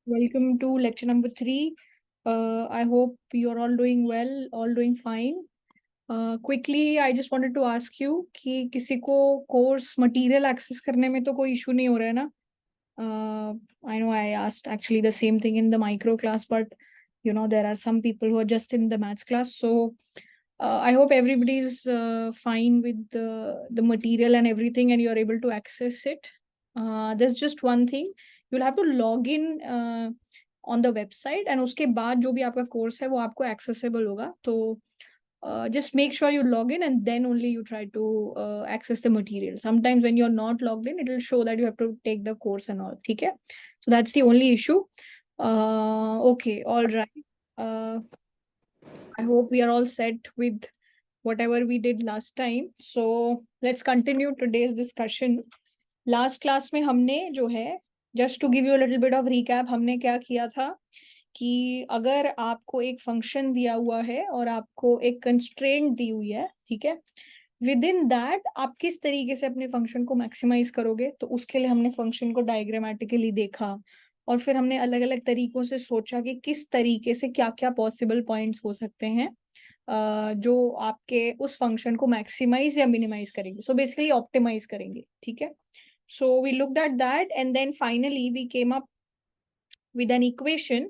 Welcome to lecture number 3. I hope you're all doing well, all doing fine. Quickly, I just wanted to ask you कि किसी को course material access करने में तो कोई issue नहीं हो रहा है ना? I know I asked actually the same thing in the micro class, but there are some people who are just in the maths class. So I hope everybody's fine with the material and everything, and you're able to access it. There's just one thing. You'll have to log in on the website, and उसके बाद जो भी आपका course है वो आपको accessible होगा. तो just make sure you log in and then only you try to access the material. Sometimes when you're not logged in, it will show that you have to take the course and all. ठीक है? So that's the only issue. Okay, all right. I hope we are all set with whatever we did last time. So let's continue today's discussion. Last class में हमने जो है, just to give you a little bit of recap, हमने क्या किया था कि अगर आपको एक फंक्शन दिया हुआ है और आपको एक कंस्ट्रेंट दी हुई है, ठीक है, विद इन दैट आप किस तरीके से अपने फंक्शन को मैक्सिमाइज करोगे, तो उसके लिए हमने फंक्शन को डायग्रामेटिकली देखा और फिर हमने अलग अलग तरीकों से सोचा कि किस तरीके से क्या क्या पॉसिबल पॉइंट्स हो सकते हैं जो आपके उस फंक्शन को मैक्सिमाइज या मिनिमाइज करेंगे, सो बेसिकली ऑप्टिमाइज करेंगे. ठीक है, so we looked at that and then finally we came up with an equation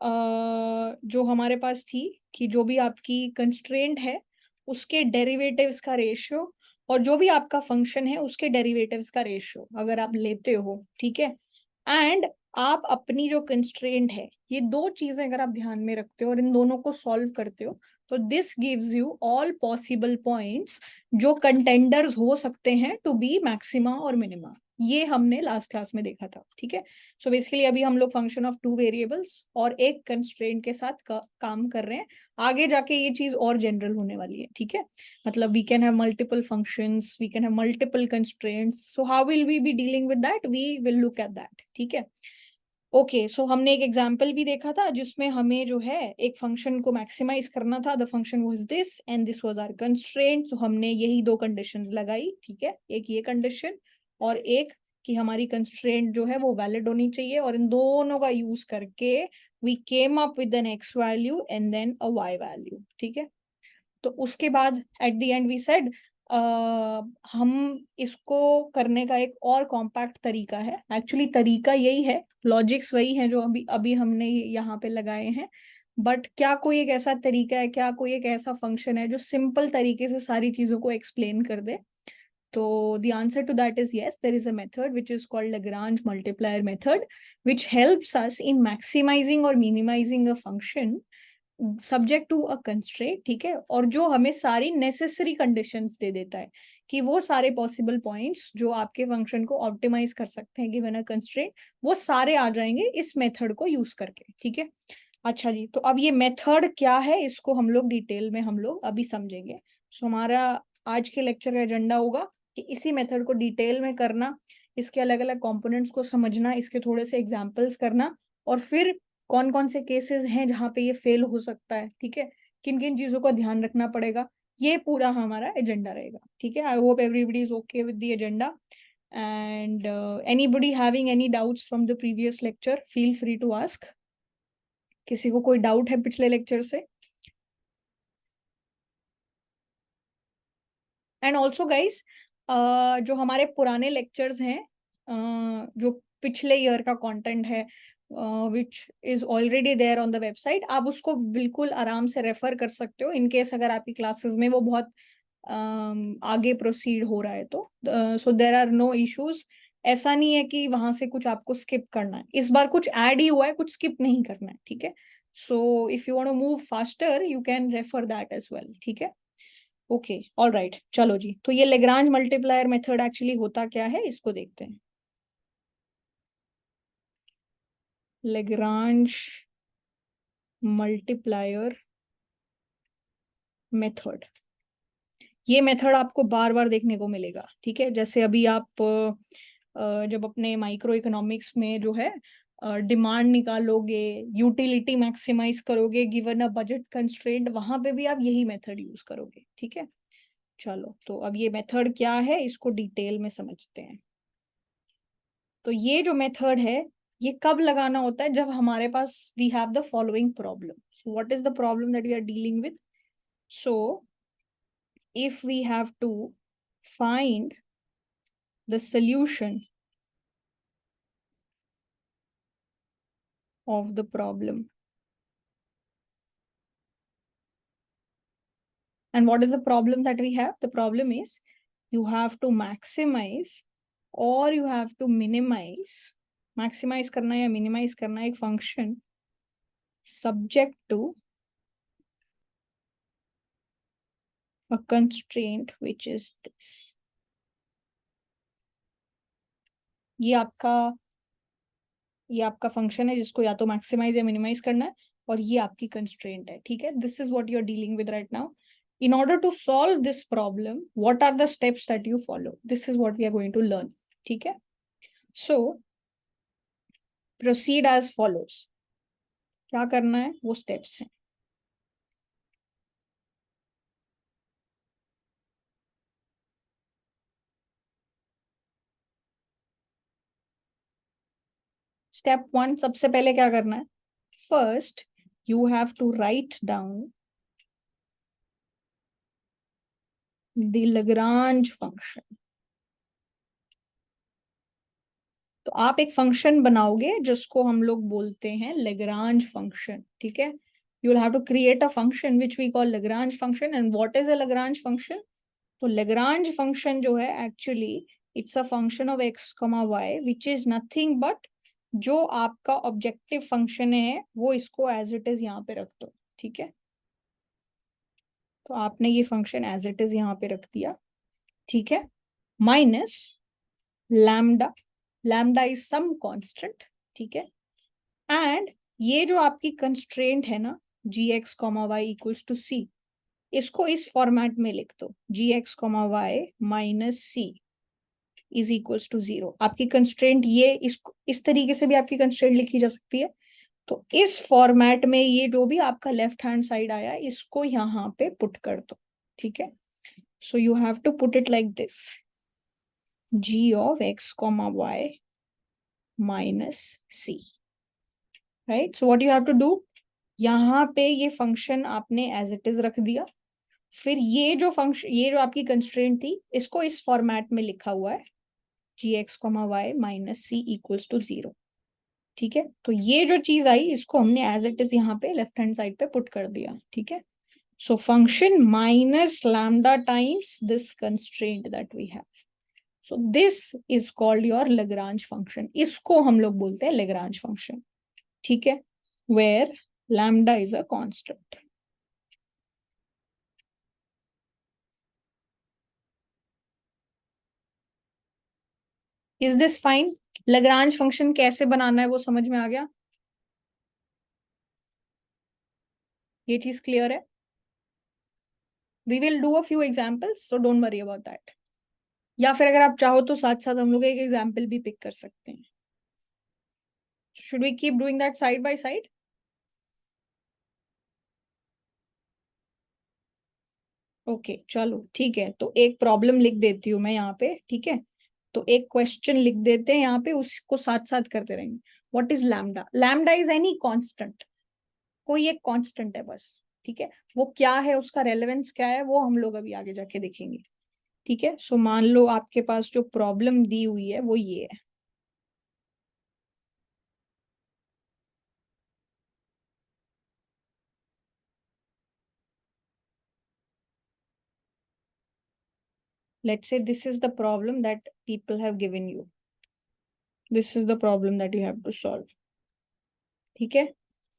जो हमारे पास थी कि जो भी आपकी कंस्ट्रेंट है उसके डेरिवेटिव्स का रेशियो और जो भी आपका फंक्शन है उसके डेरिवेटिव्स का रेशियो अगर आप लेते हो, ठीक है, एंड आप अपनी जो कंस्ट्रेंट है, ये दो चीजें अगर आप ध्यान में रखते हो और इन दोनों को सॉल्व करते हो, तो this gives you all possible points जो कंटेंडर्स हो सकते हैं टू बी मैक्सिमा और मिनिमा. ये हमने लास्ट क्लास में देखा था. ठीक है, सो बेसिकली अभी हम लोग फंक्शन ऑफ टू वेरिएबल्स और एक कंस्ट्रेंट के साथ काम कर रहे हैं. आगे जाके ये चीज और जनरल होने वाली है. ठीक है, मतलब we can have multiple functions, we can have multiple constraints, so how will we be dealing with that, we will look at that. ठीक है, ओके, सो हमने एक एग्जांपल भी देखा था जिसमें हमें जो है एक फंक्शन को मैक्सिमाइज करना था. The function was this and this was our constraint. तो हमने यही दो कंडीशंस लगाई. ठीक है, एक ये कंडीशन और एक कि हमारी कंस्ट्रेंट जो है वो वैलिड होनी चाहिए, और इन दोनों का यूज करके we came up with an x value and then a y value. ठीक है, तो उसके बाद at the end we said हम इसको करने का एक और कॉम्पैक्ट तरीका है. एक्चुअली तरीका यही है, लॉजिक्स वही है जो अभी अभी हमने यहाँ पे लगाए हैं, बट क्या कोई एक ऐसा तरीका है, क्या कोई एक ऐसा फंक्शन है जो सिंपल तरीके से सारी चीजों को एक्सप्लेन कर दे? तो the answer to that is yes, there is a method which is called Lagrange multiplier method, which helps us in maximizing or minimizing a function subject to a constraint. ठीक है, और जो हमें सारी नेसेसरी कंडीशंस दे देता है कि वो सारे पॉसिबल पॉइंट्स जो आपके फंक्शन को ऑप्टिमाइज कर सकते हैं गिवन अ कंस्ट्रेंट, वो सारे आ जाएंगे इस मेथड को यूज करके. ठीक है, अच्छा जी, तो अब ये मेथड क्या है इसको हम लोग डिटेल में हम लोग अभी समझेंगे. सो हमारा आज के लेक्चर का एजेंडा होगा कि इसी मेथड को डिटेल में करना, इसके अलग अलग कंपोनेंट्स को समझना, इसके थोड़े से एग्जांपल्स करना, और फिर कौन कौन से केसेस हैं जहाँ पे ये फेल हो सकता है, ठीक है, किन किन चीजों का ध्यान रखना पड़ेगा, ये पूरा हमारा एजेंडा रहेगा. ठीक है, I hope everybody is okay with the agenda. And anybody having any doubts from the previous lecture, feel free to ask. किसी को कोई डाउट है पिछले लेक्चर से? एंड ऑल्सो गाइस, जो हमारे पुराने लेक्चर्स हैं, जो पिछले ईयर का कंटेंट है which is already there on the website, आप उसको बिल्कुल आराम से रेफर कर सकते हो इन केस अगर आपकी क्लासेस में वो बहुत आगे प्रोसीड हो रहा है तो. सो देर आर नो इश्यूज. ऐसा नहीं है कि वहां से कुछ आपको स्किप करना है, इस बार कुछ ऐड ही हुआ है, कुछ स्किप नहीं करना है. ठीक है, so if you want to move faster you can refer that as well. ठीक है, ओके, ऑल राइट, चलो जी. तो ये लेग्रांज मल्टीप्लायर मेथड एक्चुअली होता क्या है इसको देखते हैं. लेग्रांज मल्टीप्लायर मेथड, ये मेथड आपको बार बार देखने को मिलेगा. ठीक है, जैसे अभी आप जब अपने माइक्रो इकोनॉमिक्स में जो है डिमांड निकालोगे, यूटिलिटी मैक्सिमाइज करोगे गिवन अ बजट कंस्ट्रेंट, वहां पे भी आप यही मेथड यूज करोगे. ठीक है, चलो, तो अब ये मेथड क्या है इसको डिटेल में समझते हैं. तो ये जो मेथड है ये कब लगाना होता है? जब हमारे पास we have the following problem. So what is the problem that we are dealing with? So if we have to find the solution of the problem, and what is the problem that we have? The problem is you have to maximize or you have to minimize. Maximize करना या minimize करना एक function subject to a constraint which is this. ये आपका function है जिसको या तो मैक्सिमाइज या मिनिमाइज करना है, और ये आपकी कंस्ट्रेंट है. ठीक है, this is what you are dealing with right now. In order to solve this problem, what are the steps that you follow? This is what we are going to learn. ठीक है, so proceed as follows. क्या करना है वो steps हैं. Step 1, सबसे पहले क्या करना है? First you have to write down the Lagrange function. तो आप एक फंक्शन बनाओगे जिसको हम लोग बोलते हैं Lagrange फंक्शन. ठीक है, you will have to create a function which we call Lagrange function. And what is a Lagrange function? तो Lagrange function जो है actually it's a function of x, y which is nothing but जो आपका objective function है वो इसको as it is यहाँ पे रख दो. ठीक है, तो आपने ये फंक्शन एज इट इज यहाँ पे रख दिया. ठीक है, minus lambda. Lambda is some constant. ठीक है, एंड ये जो आपकी कंस्ट्रेंट है ना g x comma y equals to c, इसको इस फॉर्मेट में लिख दो. G x comma y minus c is equals to 0. आपकी कंस्ट्रेंट ये इस तरीके से भी आपकी कंस्ट्रेंट लिखी जा सकती है. तो इस फॉर्मेट में ये जो भी आपका लेफ्ट हैंड साइड आया इसको यहाँ पे पुट कर दो. ठीक है, so you have to put it like this, g of x comma y minus c. Right, so what you have to do, यहाँ पे ये फंक्शन आपने एज इट इज रख दिया. फिर ये जो फंक्शन, ये जो आपकी कंस्ट्रेंट थी इसको इस फॉर्मेट में लिखा हुआ है, g x comma y minus c equals to 0. ठीक है, तो ये जो चीज आई इसको हमने एज इट इज यहाँ पे लेफ्ट हैंड साइड पे पुट कर दिया. ठीक है, so function minus lambda times this constraint that we have. So this is called your Lagrange function. इसको हम लोग बोलते हैं Lagrange function. ठीक है, where lambda is a constant. Is this fine? Lagrange function कैसे बनाना है वो समझ में आ गया? ये चीज क्लियर है? We will do a few examples, so don't worry about that. या फिर अगर आप चाहो तो साथ साथ हम लोग एक एग्जाम्पल भी पिक कर सकते हैं. Should we keep doing that side by side? Okay चलो ठीक है, तो एक प्रॉब्लम लिख देती हूँ मैं यहाँ पे. ठीक है, तो एक क्वेश्चन लिख देते हैं यहाँ पे, उसको साथ साथ करते रहेंगे. What is lambda? Lambda is any constant, कोई एक कांस्टेंट है बस. ठीक है, वो क्या है, उसका रेलेवेंस क्या है वो हम लोग अभी आगे जाके देखेंगे. ठीक है, सो मान लो आपके पास जो प्रॉब्लम दी हुई है वो ये है. Let's say this is the problem that people have given you. This is the problem that you have to solve. ठीक है,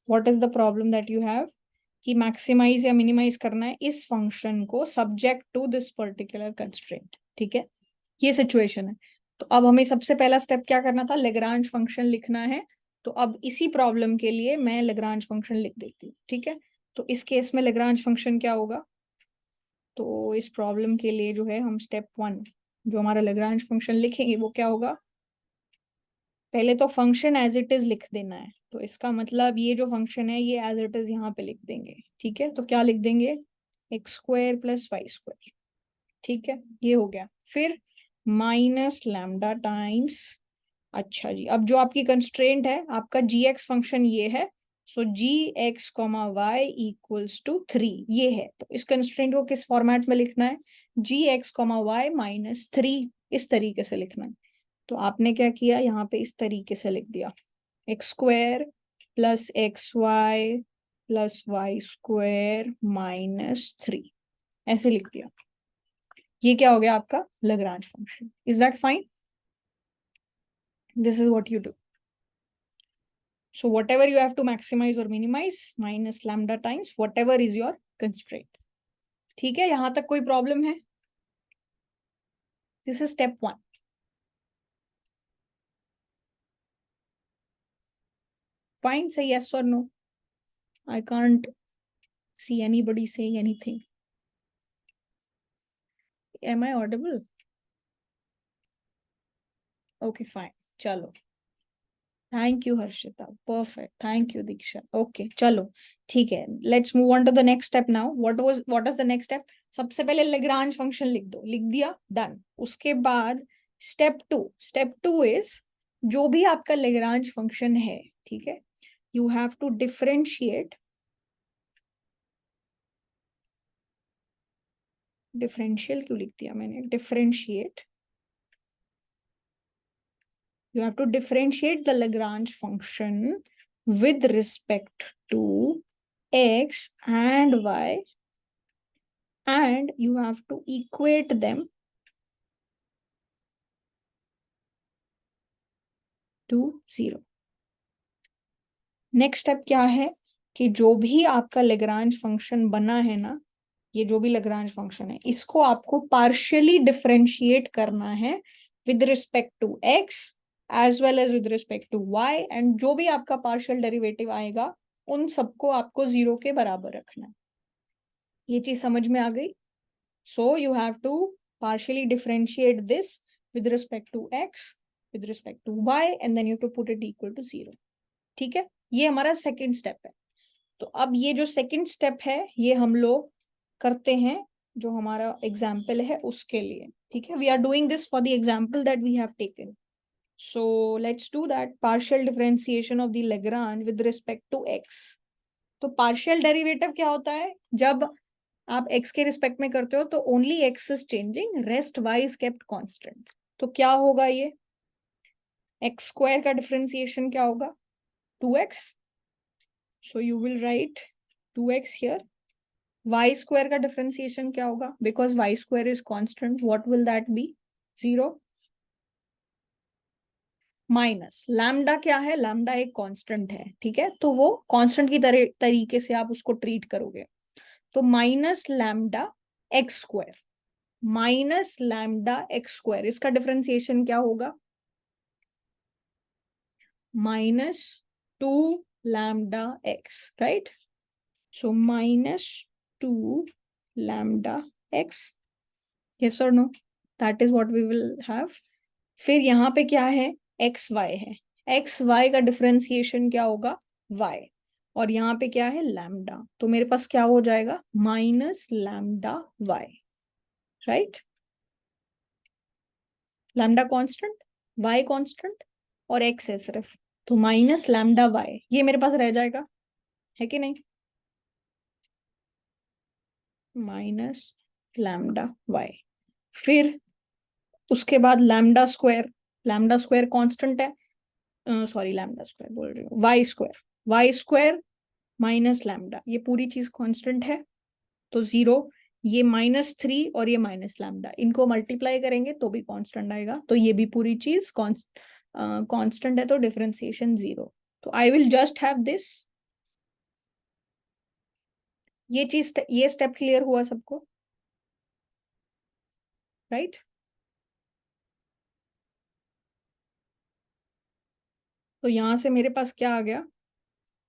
what is the problem that you have? कि मैक्सिमाइज या मिनिमाइज करना है इस फंक्शन को subject to this particular constraint. ठीक है, ये सिचुएशन है. तो अब हमें सबसे पहला स्टेप क्या करना था? लेग्रांज फंक्शन लिखना है. तो अब इसी प्रॉब्लम के लिए मैं लेग्रांज फंक्शन लिख देती हूँ. ठीक है, तो इस केस में लेग्रांज फंक्शन क्या होगा? तो इस प्रॉब्लम के लिए जो है हम स्टेप 1 जो हमारा लेग्रांज फंक्शन लिखेंगे वो क्या होगा? पहले तो फंक्शन एज इट इज लिख देना है. तो इसका मतलब ये जो फंक्शन है ये एज इट इज यहाँ पे लिख देंगे. ठीक है, तो क्या लिख देंगे? X square plus y square. ठीक है, ये हो गया. फिर माइनस लैम्डा टाइम्स, अच्छा जी, अब जो आपकी कंस्ट्रेंट है, आपका जी एक्स फंक्शन ये है, so g x comma y equals to 3, ये है। तो इस कंस्ट्रेंट को किस फॉर्मेट में लिखना है? G x comma y minus 3, इस तरीके से लिखना है। तो आपने क्या किया, यहाँ पे इस तरीके से लिख दिया, x square plus x y plus y square minus 3, ऐसे लिख दिया। ये क्या हो गया आपका Lagrange function. Is that fine? This is what you do. So whatever you have to maximize or minimize minus lambda times whatever is your constraint. ठीक है, यहां तक कोई प्रॉब्लम है? This is step 1. Fine, say yes or no. I can't see anybody saying anything. Am I audible? Okay, fine. चलो. Thank you, Harshita. Perfect. Thank you, Diksha. Okay, चलो. ठीक है. Let's move on to the next step now. What is the next step? सबसे पहले Lagrange function लिख दो. लिख दिया, done. उसके बाद step 2. Step 2 is जो भी आपका Lagrange function है, ठीक है, you have to differentiate. Differential क्यों लिख दिया मैंने? Differentiate. You have to differentiate the Lagrange function with respect to x and y, and you have to equate them to 0. Next step क्या है कि जो भी आपका Lagrange फंक्शन बना है ना, ये जो भी Lagrange फंक्शन है, इसको आपको पार्शियली डिफरेंशिएट करना है with respect to x as well as with respect to y, and जो भी आपका पार्शियल डेरिवेटिव आएगा उन सबको आपको 0 के बराबर रखना है। ये चीज समझ में आ गई? So you have to partially differentiate this with respect to x, with respect to y, and then you have to put it equal to 0. ठीक है, ये हमारा सेकेंड स्टेप है। तो अब ये जो सेकेंड स्टेप है ये हम लोग करते हैं जो हमारा एग्जाम्पल है उसके लिए। ठीक है, we are doing this for the example that we have taken. So let's do that. Partial differentiation of the Lagrange with respect to x। तो पार्शियल डेरिवेटिव क्या होता है? जब आप x के रिस्पेक्ट में करते हो तो only x is changing, rest y is kept constant. तो क्या होगा ये? एक्स स्क्वायर का डिफरेंशिएशन क्या होगा? 2x. So you will write 2x here. Y square का डिफरेंशिएशन क्या होगा? Because y square is constant, what will that be? 0. Minus lambda क्या है? लैम्डा एक कांस्टेंट है, ठीक है, तो वो कांस्टेंट की तरीके से आप उसको ट्रीट करोगे। तो minus lambda x square, minus lambda x square, इसका डिफरेंशिएशन क्या होगा? Minus 2 lambda x, right? So minus 2 lambda x. Yes or no? That is what we will have. फिर यहाँ पे क्या है? एक्स वाई है। एक्स वाई का डिफरेंशिएशन क्या होगा? y. और यहाँ पे क्या है? लैम्डा। तो मेरे पास क्या हो जाएगा? Minus lambda y, right? Lambda constant, y constant और x है सिर्फ, तो माइनस लैम्डा y ये मेरे पास रह जाएगा, है कि नहीं? Minus lambda y. फिर उसके बाद लैम्डा स्क्वायर कांस्टेंट है, सॉरी लैम्डा स्क्वायर बोल रही हूँ, वाई स्क्वायर माइनस लैम्डा, ये पूरी चीज कांस्टेंट है, तो 0। ये -3 और ये माइनस लैम्डा, इनको मल्टीप्लाई करेंगे तो भी कांस्टेंट आएगा, तो ये भी पूरी चीज कांस्टेंट है, तो डिफरेंशिएशन 0। तो आई विल जस्ट हैव दिस। ये स्टेप क्लियर हुआ सबको, राइट? तो यहां से मेरे पास क्या आ गया?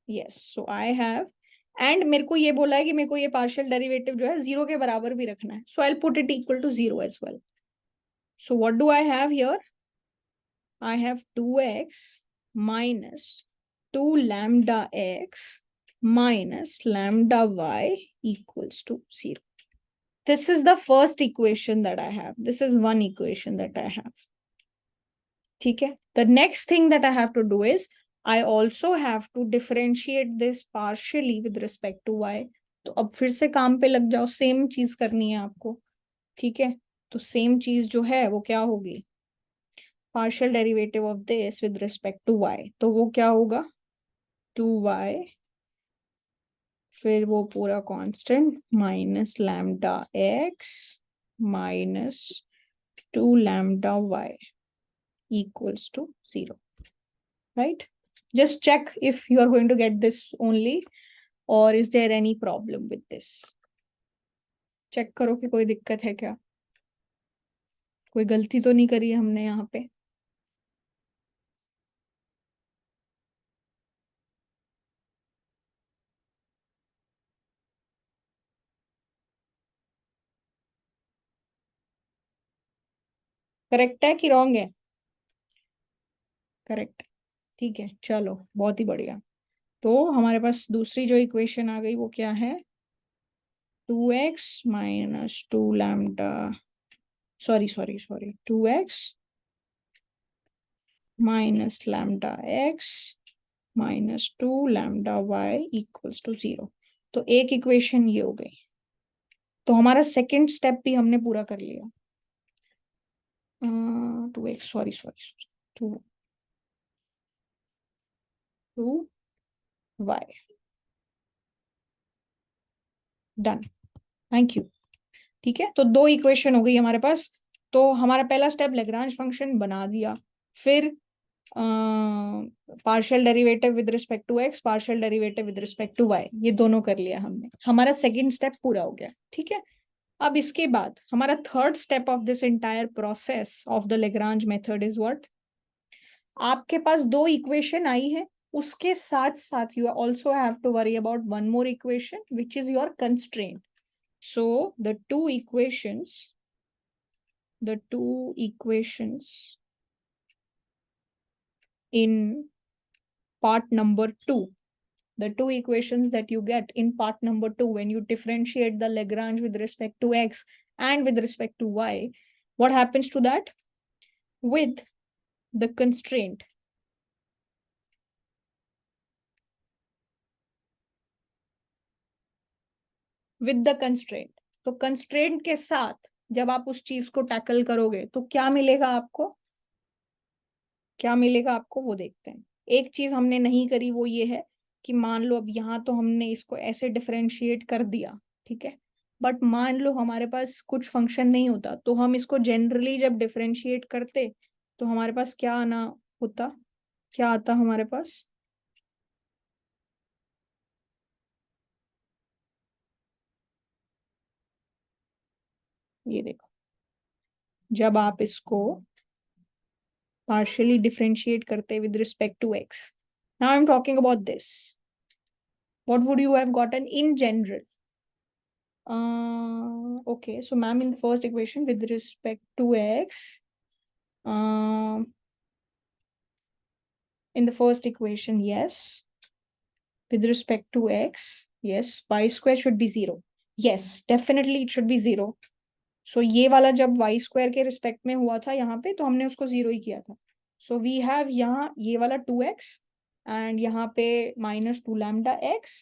Yes, so I have, and मेरे को ये बोला है कि मेरे को ये पार्शियल डेरिवेटिव जो है 0 के बराबर भी रखना है, so I put it equal to 0 as well. So what do I have here? I have 2x minus 2 lambda x minus lambda y equals to 0. This is the first equation that I have. This is one equation that I have. ठीक है. The next thing that I have to do is I also have to differentiate this partially with respect to y. तो अब फिर से काम पे लग जाओ, सेम चीज करनी है आपको. ठीक है. तो सेम चीज जो है वो क्या होगी, partial derivative of this with respect to y. तो वो क्या होगा, 2y, फिर वो पूरा constant minus lambda x minus 2 λy equals to 0. Right? Just check if you are going to get this only or is there any problem with this. Check करो कि कोई दिक्कत है क्या, कोई गलती तो नहीं करी है हमने यहाँ पे. करेक्ट है कि रॉन्ग है? करेक्ट. ठीक है, चलो बहुत ही बढ़िया. तो हमारे पास दूसरी जो इक्वेशन आ गई वो क्या है, 2x minus 2 λ, sorry 2x minus lambda x minus 2 λy equals to 0. तो एक इक्वेशन ये हो गई. तो हमारा सेकंड स्टेप भी हमने पूरा कर लिया. 2x, sorry 2y. Done. Thank you. ठीक है, तो दो इक्वेशन हो गई हमारे पास. तो हमारा पहला स्टेप लेग्रांज फंक्शन बना दिया, फिर partial derivative with respect to x, partial derivative with respect to y, ये दोनों कर लिया हमने. हमारा सेकंड स्टेप पूरा हो गया. ठीक है. अब इसके बाद हमारा third step of this entire process of the Lagrange method is what, आपके पास दो इक्वेशन आई है, उसके साथ साथ you also have to worry about one more equation which is your constraint. So the two equations in part number 2, the two equations that you get in part number 2 when you differentiate the Lagrange with respect to x and with respect to y, what happens to that? With the constraint, तो constraint के साथ जब आप उस चीज को tackle करोगे तो क्या मिलेगा आपको, क्या मिलेगा आपको वो देखते हैं. एक चीज हमने नहीं करी वो ये है कि मान लो अब यहाँ तो हमने इसको ऐसे डिफरेंशिएट कर दिया, ठीक है, बट मान लो हमारे पास कुछ फंक्शन नहीं होता तो हम इसको जनरली जब डिफरेंशिएट करते तो हमारे पास क्या आना होता, क्या आता हमारे पास, ये देखो, जब आप इसको partially differentiate करते with respect to x. Now I'm talking about this. What would you have gotten in general? Okay, so ma'am, in the first equation with respect to x, in the first equation, yes, with respect to x, yes, y square should be 0. Yes, definitely it should be 0. So ये वाला जब y square के respect में हुआ था यहाँ पे तो हमने उसको 0 ही किया था. So we have यहाँ ये वाला 2x and यहाँ पे माइनस 2 λx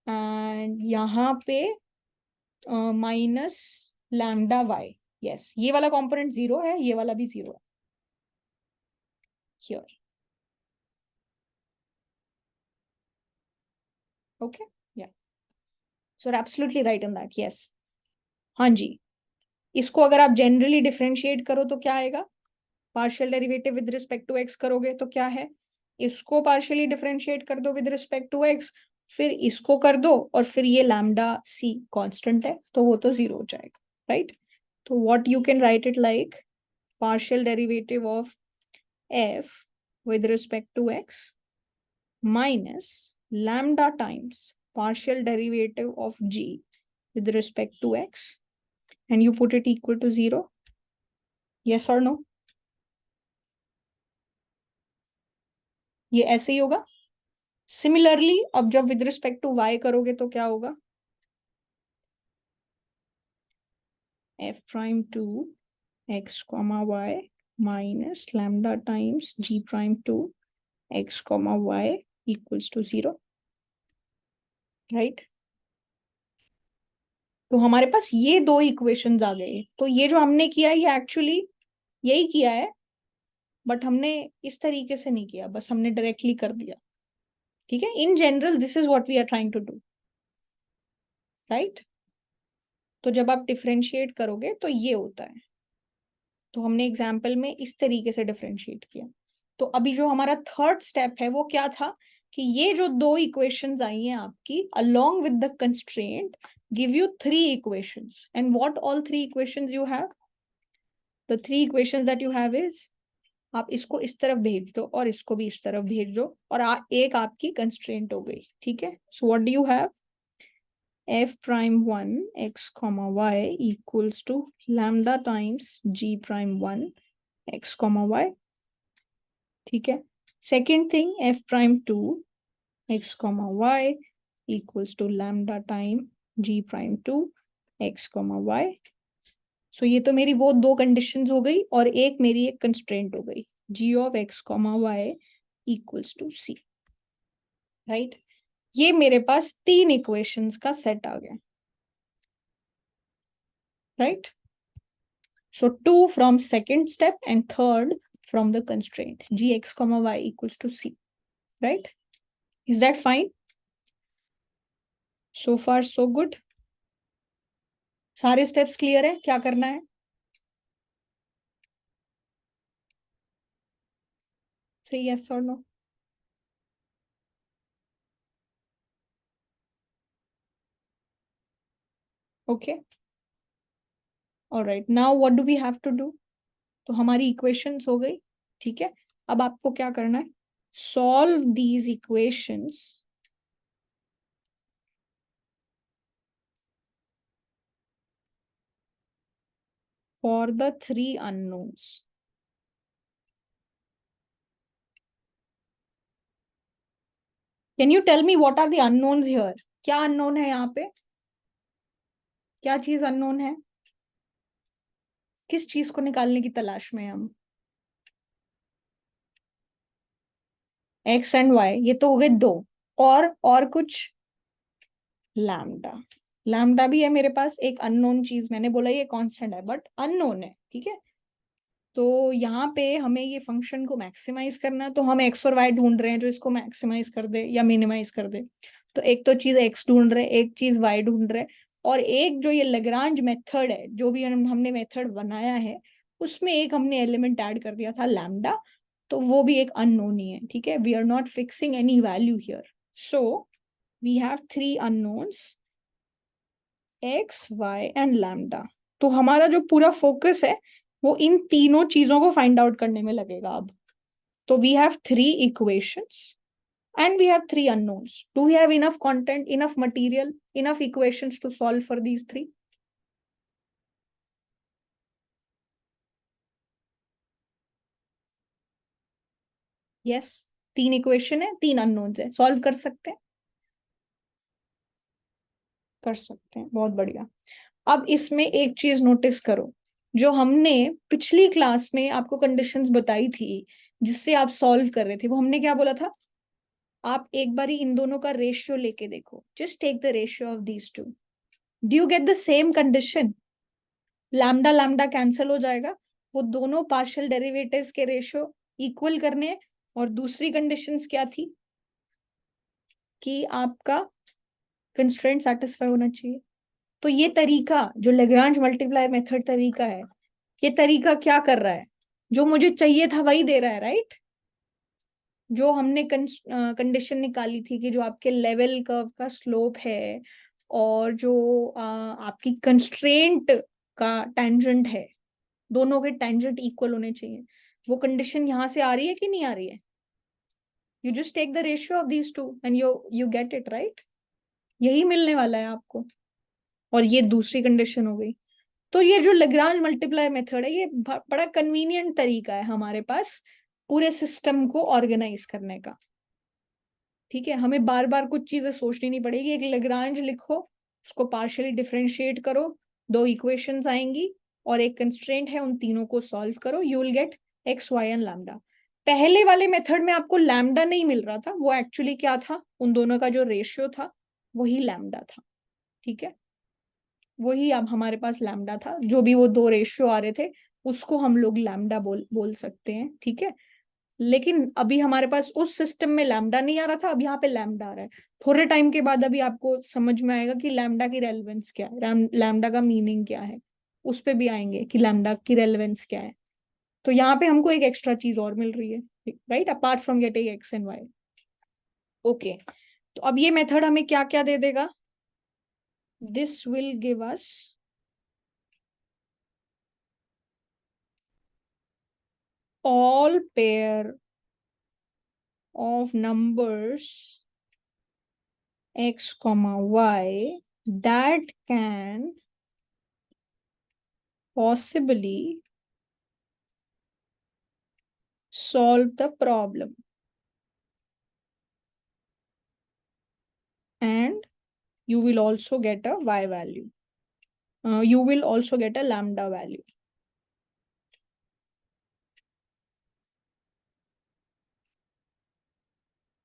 and यहाँ पे माइनस λy. यस, ये वाला कॉम्पोनेंट 0 है, ये वाला भी 0 है. Here. Okay, yeah. So you're absolutely right in that. Yes. हाँ जी. इसको अगर आप जनरली डिफरेंशिएट करो तो क्या आएगा, partial derivative with respect to x करोगे तो क्या है, इसको पार्शियली डिफरेंशिएट कर दो विद रिस्पेक्ट टू एक्स, फिर इसको कर दो और फिर ये लैम्डा सी कांस्टेंट है तो वो तो 0 हो जाएगा. राइट. तो what you can write it like, partial derivative of f with respect to x minus lambda times partial derivative of g with respect to x and you put it equal to 0. Yes or no? ये ऐसे ही होगा. Similarly अब जब with respect to y करोगे तो क्या होगा, f prime to x comma y minus lambda times g prime 2 x comma y equals to 0, right. तो हमारे पास ये दो इक्वेशंस आ गए। तो ये जो हमने किया ये एक्चुअली यही किया है, बट हमने इस तरीके से नहीं किया, बस हमने डायरेक्टली कर दिया। ठीक है, in general this is what we are trying to do, right. तो जब आप डिफरेंशिएट करोगे तो ये होता है। तो हमने एग्जाम्पल में इस तरीके से डिफरेंशिएट किया। तो अभी जो हमारा थर्ड स्टेप है वो क्या था कि ये जो दो इक्वेशंस आई हैं आपकी along with the constraint give you three equations, and what all three equations you have, the three equations that you have is, आप इसको इस तरफ भेज दो और इसको भी इस तरफ भेज दो, और एक आपकी कंस्ट्रेंट हो गई। ठीक है, सो what do you have, f prime 1 x comma y equals to lambda times g prime 1 x comma y। ठीक है, second thing f prime 2 x comma y equals to lambda time g prime 2 x comma y। सो ये तो मेरी वो दो conditions हो गई, और एक मेरी एक कंस्ट्रेंट हो गई, g of x comma y equals to c, right. ये मेरे पास तीन इक्वेशंस का सेट आ गया, right. So 2 from second step and third from the constraint gx comma y equals to c, right? Is that fine? So far so good. सारे steps clear है, क्या करना है? Say yes or no. Okay. All right. Now what do we have to do? तो हमारी equations हो गई, ठीक है। अब आपको क्या करना है, solve these equations for the three unknowns. Can you tell me what are the unknowns here? क्या अननोन है यहाँ पे, क्या चीज अननोन है, किस चीज को निकालने की तलाश में हम? एक्स एंड वाई, ये तो हो गए दो, और कुछ, लैम्डा। लैम्डा भी है मेरे पास, एक अननोन चीज, मैंने बोला ये कांस्टेंट है बट अननोन है, ठीक है। तो यहाँ पे हमें ये फंक्शन को मैक्सिमाइज करना है, तो हम एक्स और वाई ढूंढ रहे हैं जो इसको मैक्सिमाइज कर दे या मिनिमाइज कर दे। तो एक तो चीज एक्स ढूंढ रहे, एक चीज वाई ढूंढ रहे, और एक जो ये लेग्रांज मेथड है, जो भी हमने मेथड बनाया है उसमें एक हमने एलिमेंट ऐड कर दिया था लैम्डा, तो वो भी एक अननोन ही है, ठीक है। We are not fixing any value here, so we have three unknowns x y and lambda. तो हमारा जो पूरा फोकस है वो इन तीनों चीजों को फाइंड आउट करने में लगेगा अब। तो we have three equations and we have three unknowns. Do we have enough content, enough material, enough equations to solve for these three? Yes, तीन इक्वेशन है, तीन अननोन्स है, सॉल्व कर सकते हैं, कर सकते हैं, बहुत बढ़िया। अब इसमें एक चीज नोटिस करो, जो हमने पिछली क्लास में आपको कंडीशंस बताई थी जिससे आप सॉल्व कर रहे थे, वो हमने क्या बोला था, आप एक बार इन दोनों का रेशियो लेके देखो, just take the ratio of these two, do you get the same condition? Lambda lambda cancel हो जाएगा, वो दोनों पार्शियल डेरिवेटिव्स के रेशियो इक्वल करने हैं। और दूसरी कंडीशंस क्या थी कि आपका कंस्ट्रेंट सेटिस्फाई होना चाहिए। तो ये तरीका जो लेग्रांज मल्टीप्लाई मेथड तरीका है, ये तरीका क्या कर रहा है, जो मुझे चाहिए था वही दे रहा है, राइट। जो हमने कंडीशन निकाली थी कि जो आपके लेवल कर्व का स्लोप है और जो आपकी कंस्ट्रेंट का टेंजेंट है, दोनों के टेंजेंट इक्वल होने चाहिए, वो कंडीशन यहाँ से आ रही है कि नहीं आ रही है? You just take the ratio of these two and you get it, right. यही मिलने वाला है आपको, और ये दूसरी कंडीशन हो गई। तो ये जो लेग्रांज मल्टीप्लाई मेथड है, ये बड़ा कन्वीनियंट तरीका है हमारे पास पूरे सिस्टम को ऑर्गेनाइज करने का, ठीक है। हमें बार बार कुछ चीजें सोचनी नहीं पड़ेगी, एक लेग्रांज लिखो, उसको पार्शियली डिफरेंशिएट करो, दो इक्वेशंस आएंगी और एक कंस्ट्रेंट है, उन तीनों को सॉल्व करो, you will get x y and lambda. पहले वाले मेथड में आपको लैम्डा नहीं मिल रहा था, वो एक्चुअली क्या था, उन दोनों का जो रेशियो था वही लैम्डा था। ठीक है, वही अब हमारे पास लैम्डा था, जो भी वो दो रेशियो आ रहे थे उसको हम लोग लैम्डा बोल बोल सकते हैं। ठीक है, लेकिन अभी हमारे पास उस सिस्टम में लैम्डा नहीं आ रहा था, अब यहाँ पे लैम्डा आ रहा है। थोड़े टाइम के बाद अभी आपको समझ में आएगा कि लैम्डा की रेलेवेंस क्या है, लैम्डा का मीनिंग क्या है, उस पे भी आएंगे कि लैम्डा की रेलेवेंस क्या है। तो यहाँ पे हमको एक एक्स्ट्रा चीज और मिल रही है, right, apart from getting x and y. Okay, तो अब ये मेथड हमें क्या क्या दे देगा, this will give us all pair of numbers x comma y that can possibly solve the problem, and you will also get a y value, you will also get a lambda value.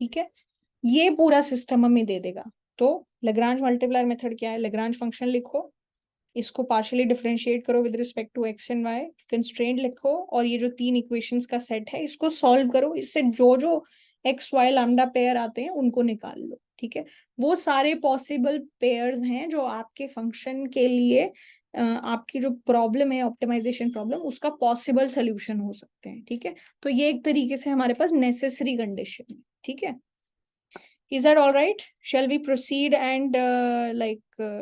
ठीक है, ये पूरा system हमें दे देगा। तो Lagrange multiplier method क्या है, Lagrange function लिखो, इसको पार्शियली डिफरेंशिएट करो with respect to x and y, constraint लिखो, और ये जो तीन इक्वेशंस का सेट है इसको सॉल्व करो, इससे जो जो एक्स वाई लैम्डा पेयर आते हैं उनको निकाल लो। ठीक है, वो सारे पॉसिबल पेयर्स हैं जो आपके फंक्शन के लिए आपकी जो प्रॉब्लम है ऑप्टिमाइजेशन प्रॉब्लम, उसका पॉसिबल सोल्यूशन हो सकते हैं। ठीक है, तो ये एक तरीके से हमारे पास नेसेसरी कंडीशन है। ठीक है, is that all right? Shall we proceed and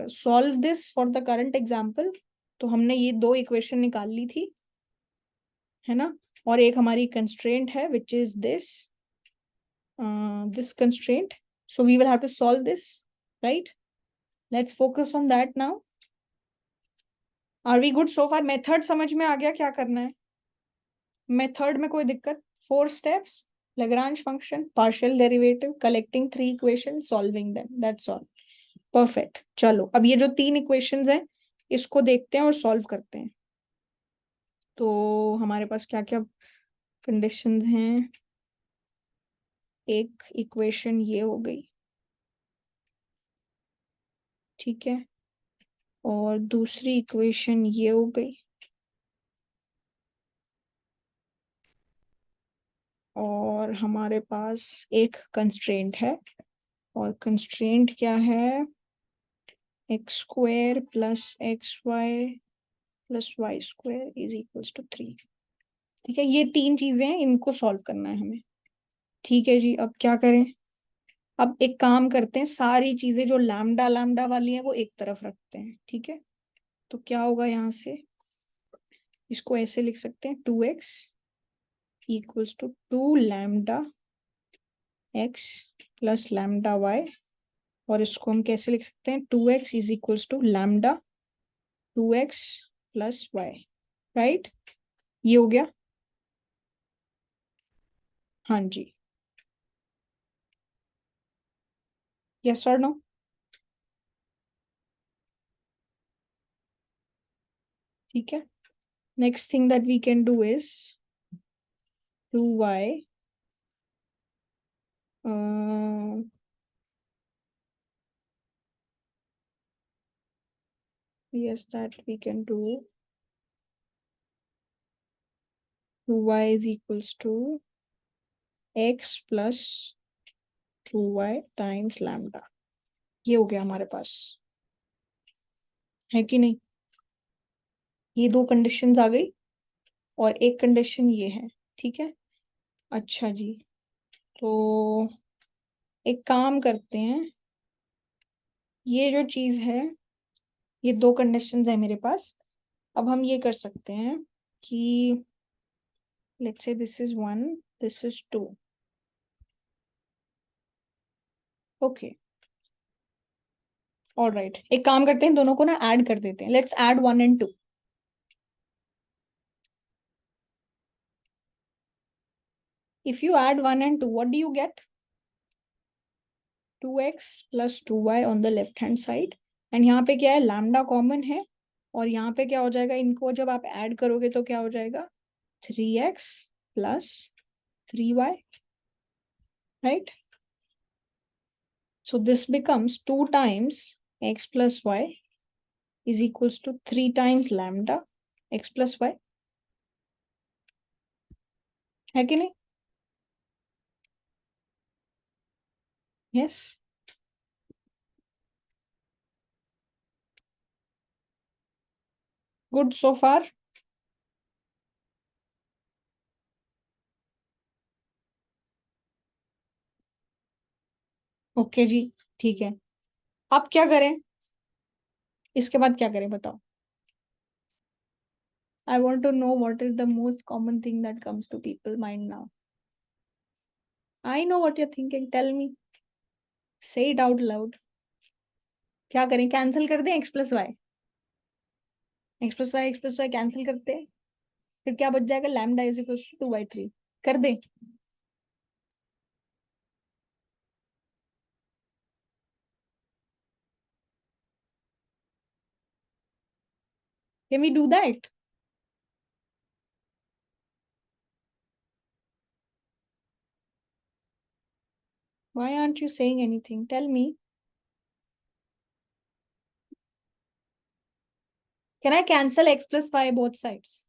solve this for the current example? तो हमने ये दो इक्वेशन निकाल ली थी, है ना, और एक हमारी कंस्ट्रेंट है which is this constraint. So we will have to solve this, right? Let's focus on that now. Are we good so far? Method समझ में आ गया क्या करना है? Method में कोई दिक्कत? 4 steps, Lagrange function, partial derivative, collecting 3 equations, solving them. That's all. Perfect, चलो अब ये जो तीन इक्वेशंस हैं इसको देखते हैं और सॉल्व करते हैं। तो हमारे पास क्या क्या कंडीशंस हैं, एक इक्वेशन ये हो गई, ठीक है, और दूसरी इक्वेशन ये हो गई, और हमारे पास एक कंस्ट्रेंट है, और कंस्ट्रेंट क्या है, x square plus x y plus y square is equals to 3। ठीक है, ये तीन चीजें हैं, इनको सॉल्व करना है हमें। ठीक है जी, अब क्या करें, अब एक काम करते हैं, सारी चीजें जो लैम्डा लैम्डा वाली हैं वो एक तरफ रखते हैं। ठीक है, तो क्या होगा, यहाँ से इसको ऐसे लिख सकते हैं, 2x equals to 2 lambda x plus lambda y, और इसको हम कैसे लिख सकते हैं, 2x is equals to lambda 2x plus y, right, ये हो गया। हाँ जी, यस और नो? ठीक है, next thing that we can do is 2y yes, that we can do, 2y is equals to x plus 2y times lambda. ये हो गया हमारे पास, है कि नहीं, ये दो कंडीशंस आ गई, और एक कंडीशन ये है। ठीक है, अच्छा जी, तो एक काम करते हैं, ये जो चीज है, ये दो कंडीशंस है मेरे पास, अब हम ये कर सकते हैं कि let's say this is 1, this is 2। Okay, alright, एक काम करते हैं, दोनों को ना ऐड कर देते हैं, let's add 1 and 2। If you add 1 and 2, what do you get? 2x plus 2y on the left hand side, and यहाँ पे क्या है, लैम्डा कॉमन है, और यहाँ पे क्या हो जाएगा, इनको जब आप ऐड करोगे तो क्या हो जाएगा, 3x plus 3y, right? So this becomes 2 times x plus y is equals to 3 times lambda x plus y, है कि नहीं? Yes. Good so far. Okay जी, ठीक है. अब क्या करें? इसके बाद क्या करें बताओ? I want to know what is the most common thing that comes to people mind now. I know what you're thinking. Tell me. Say it out loud. क्या करें? कैंसिल कर दें x plus y? X plus y cancel करते हैं, फिर क्या बच जाएगा? Lambda is equal to 2/3. कर दें? Can we do that? Why aren't you saying anything? Tell me. Can I cancel x plus y both sides?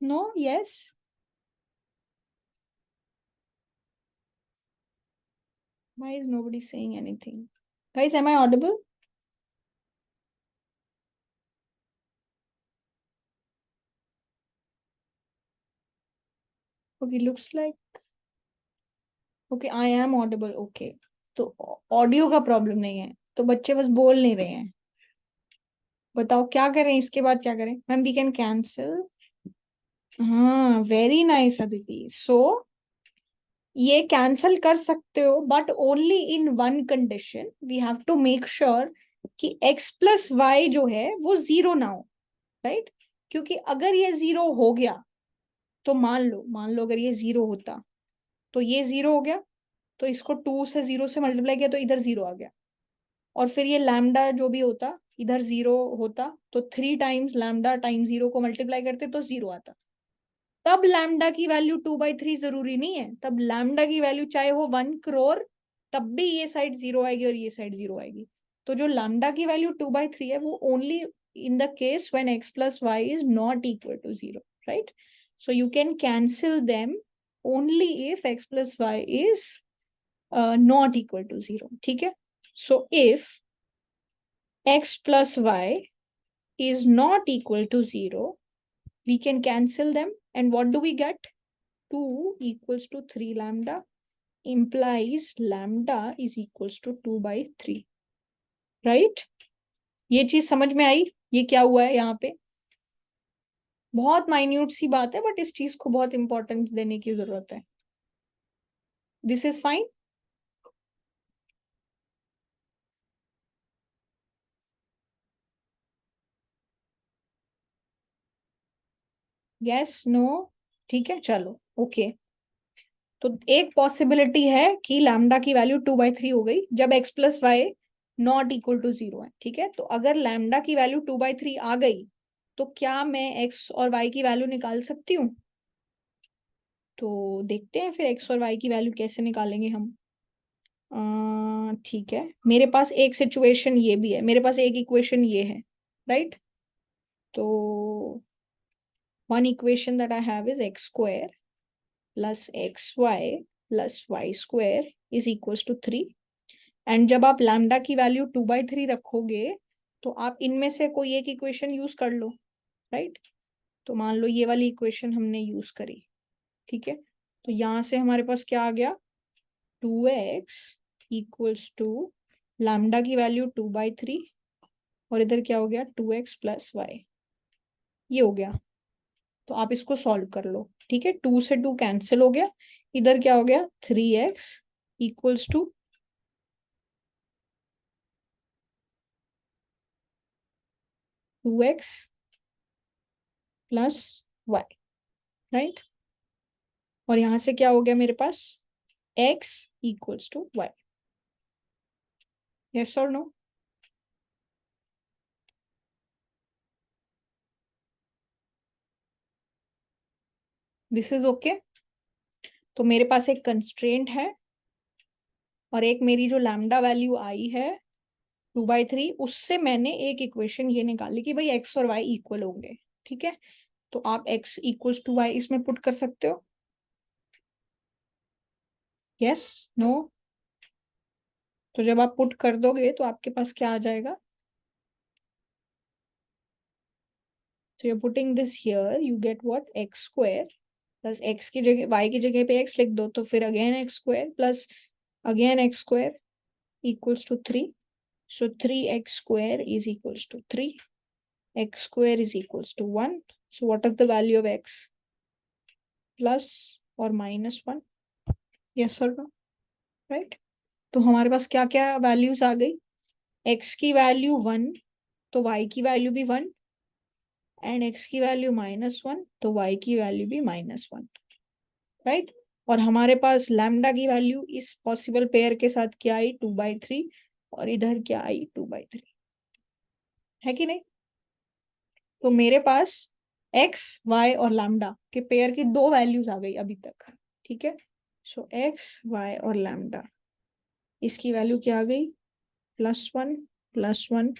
No? Yes? Why is nobody saying anything? Guys, am I audible? Okay, looks like. Okay, I am audible. Okay. तो audio का problem नहीं है, तो बच्चे बस बोल नहीं रहे हैं. बताओ क्या करें? इसके बाद क्या करें? Ma'am we can cancel. हाँ, वेरी नाइस अदिति. सो ये कैंसल कर सकते हो, but only in one condition. We have to make sure कि x प्लस वाई जो है वो जीरो ना हो, राइट? क्योंकि अगर ये जीरो हो गया, तो मान लो अगर ये जीरो होता, तो ये जीरो हो गया, तो इसको 2 से 0 से मल्टीप्लाई किया तो इधर जीरो आ गया. और फिर ये लैम्डा जो भी होता इधर जीरो होता, तो 3 टाइम्स लैम्डा टाइम जीरो को मल्टीप्लाई करते तो जीरो आता. तब लैम्डा की वैल्यू 2/3 जरूरी नहीं है. तब लैम्डा की वैल्यू चाहे हो 1 crore, तब भी ये साइड जीरो आएगी और ये साइड जीरो आएगी. तो जो लैम्डा की वैल्यू 2/3 है वो only in the case when x plus y is not equal to zero, right? So you can cancel them only if x plus y is not equal to zero. ठीक है? So if x plus y is not equal to 0, we can cancel them. And what do we get? 2 equals to 3 lambda implies lambda is equals to 2/3. Right? ये चीज समझ में आई? ये क्या हुआ है यहाँ पे? बहुत माइन्यूट सी बात है, बट इस चीज को बहुत इंपॉर्टेंस देने की जरूरत है. This is fine. Yes, no? ठीक है, चलो. ओके. तो एक पॉसिबिलिटी है कि लैम्डा की वैल्यू 2/3 हो गई जब x plus y not equal to zero है. ठीक है? तो अगर लैम्डा की वैल्यू 2/3 आ गई, तो क्या मैं x और y की वैल्यू निकाल सकती हूँ? तो देखते हैं फिर x और y की वैल्यू कैसे निकालेंगे हम. ठीक है, मेरे पास एक सिचुएशन ये भी है, मेरे पास एक इक्वेशन ये है, राइट? तो one equation that I have is x² plus xy plus y² is equals to 3. And जब आप लैम्डा की वैल्यू 2/3 रखोगे, तो आप इनमें से कोई एक इक्वेशन यूज कर लो, राइट? तो मान लो ये वाली इक्वेशन हमने यूज करी. ठीक है? तो यहां से हमारे पास क्या आ गया? 2x इक्वल्स टू लैम्डा की वैल्यू 2/3, और इधर क्या हो गया? 2x plus Y. ये हो गया. तो आप इसको सॉल्व कर लो. ठीक है? 2 से 2 कैंसिल हो गया. इधर क्या हो गया? 3x equals to 2x plus y, right? और यहां से क्या हो गया मेरे पास? x equals to y. Yes और नो? This is okay. तो मेरे पास एक कंस्ट्रेंट है और एक मेरी जो लैम्डा वैल्यू आई है 2/3, उससे मैंने एक इक्वेशन ये निकाली कि भाई एक्स और वाई इक्वल होंगे। ठीक है, तो आप x इक्वल्स टू वाई इसमें पुट कर सकते हो। Yes, no? तो जब आप पुट कर दोगे तो आपके पास क्या आ जाएगा? So you're putting this here, you get what? X square plus x की जगह y की जगह पे x लिख दो, तो फिर again x square plus again x square equals to 3. So 3x square is equals to 3. X square is equals to 1. So what is the value of x? Plus or minus 1? Yes or no? Right? तो हमारे पास क्या क्या values आ गई? x की value 1, तो y की value भी 1, and x की वैल्यू -1, तो y की वैल्यू भी -1, राइट? और हमारे पास लैम्डा की वैल्यू इस पॉसिबल पेयर के साथ क्या आई? 2/3, और इधर क्या आई? 2/3, है कि नहीं? तो मेरे पास x, y और लैम्डा के पेयर की दो वैल्यूज आ गई अभी तक। ठीक है, सो x, y और लैम्डा, इसकी वैल्यू क्या आ गई? +1 +1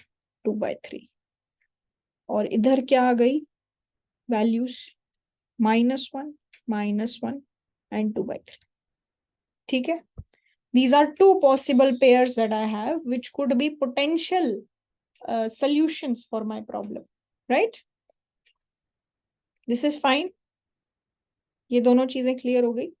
2/3, और इधर क्या आ गई वैल्यूज? -1 -1 एंड 2/3। ठीक है, these are two possible pairs that I have which could be potential solutions for my problem, right? This is fine. ये दोनों चीजें क्लियर हो गई।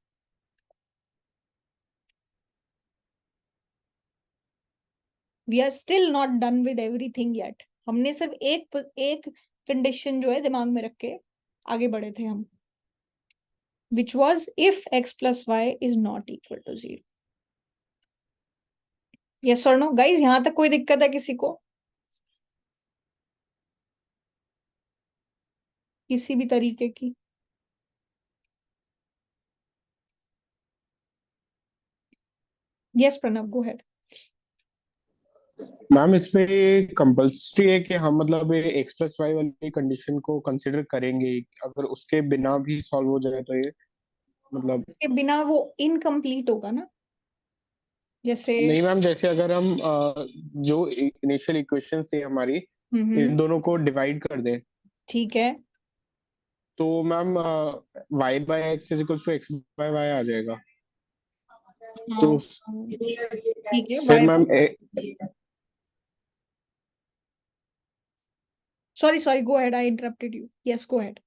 We are still not done with everything yet. हमने सिर्फ एक कंडीशन जो है दिमाग में रख के आगे बढ़े थे हम, which was if x plus y is not equal to 0. Yes or no? Guys, यहां तक कोई दिक्कत है किसी को? किसी भी तरीके की? Yes, Pranav, go ahead. Ma'am इसमें कंपल्सरी है कि हम मतलब एक्स प्लस वाई वाली कंडीशन को कंसिडर करेंगे ही? अगर उसके बिना भी सॉल्व हो जाए तो ये मतलब के बिना वो इनकम्प्लीट होगा ना, जैसे। नहीं मैम, जैसे अगर हम जो इनिशियल इक्वेशन थी हमारी, इन दोनों को डिवाइड कर दें ठीक है। तो ma'am y by x is equal to x by y आ जाएगा। तो हाँ, ठीक है। फिर y, ma'am sorry sorry, go ahead, I interrupted you. Yes, go ahead.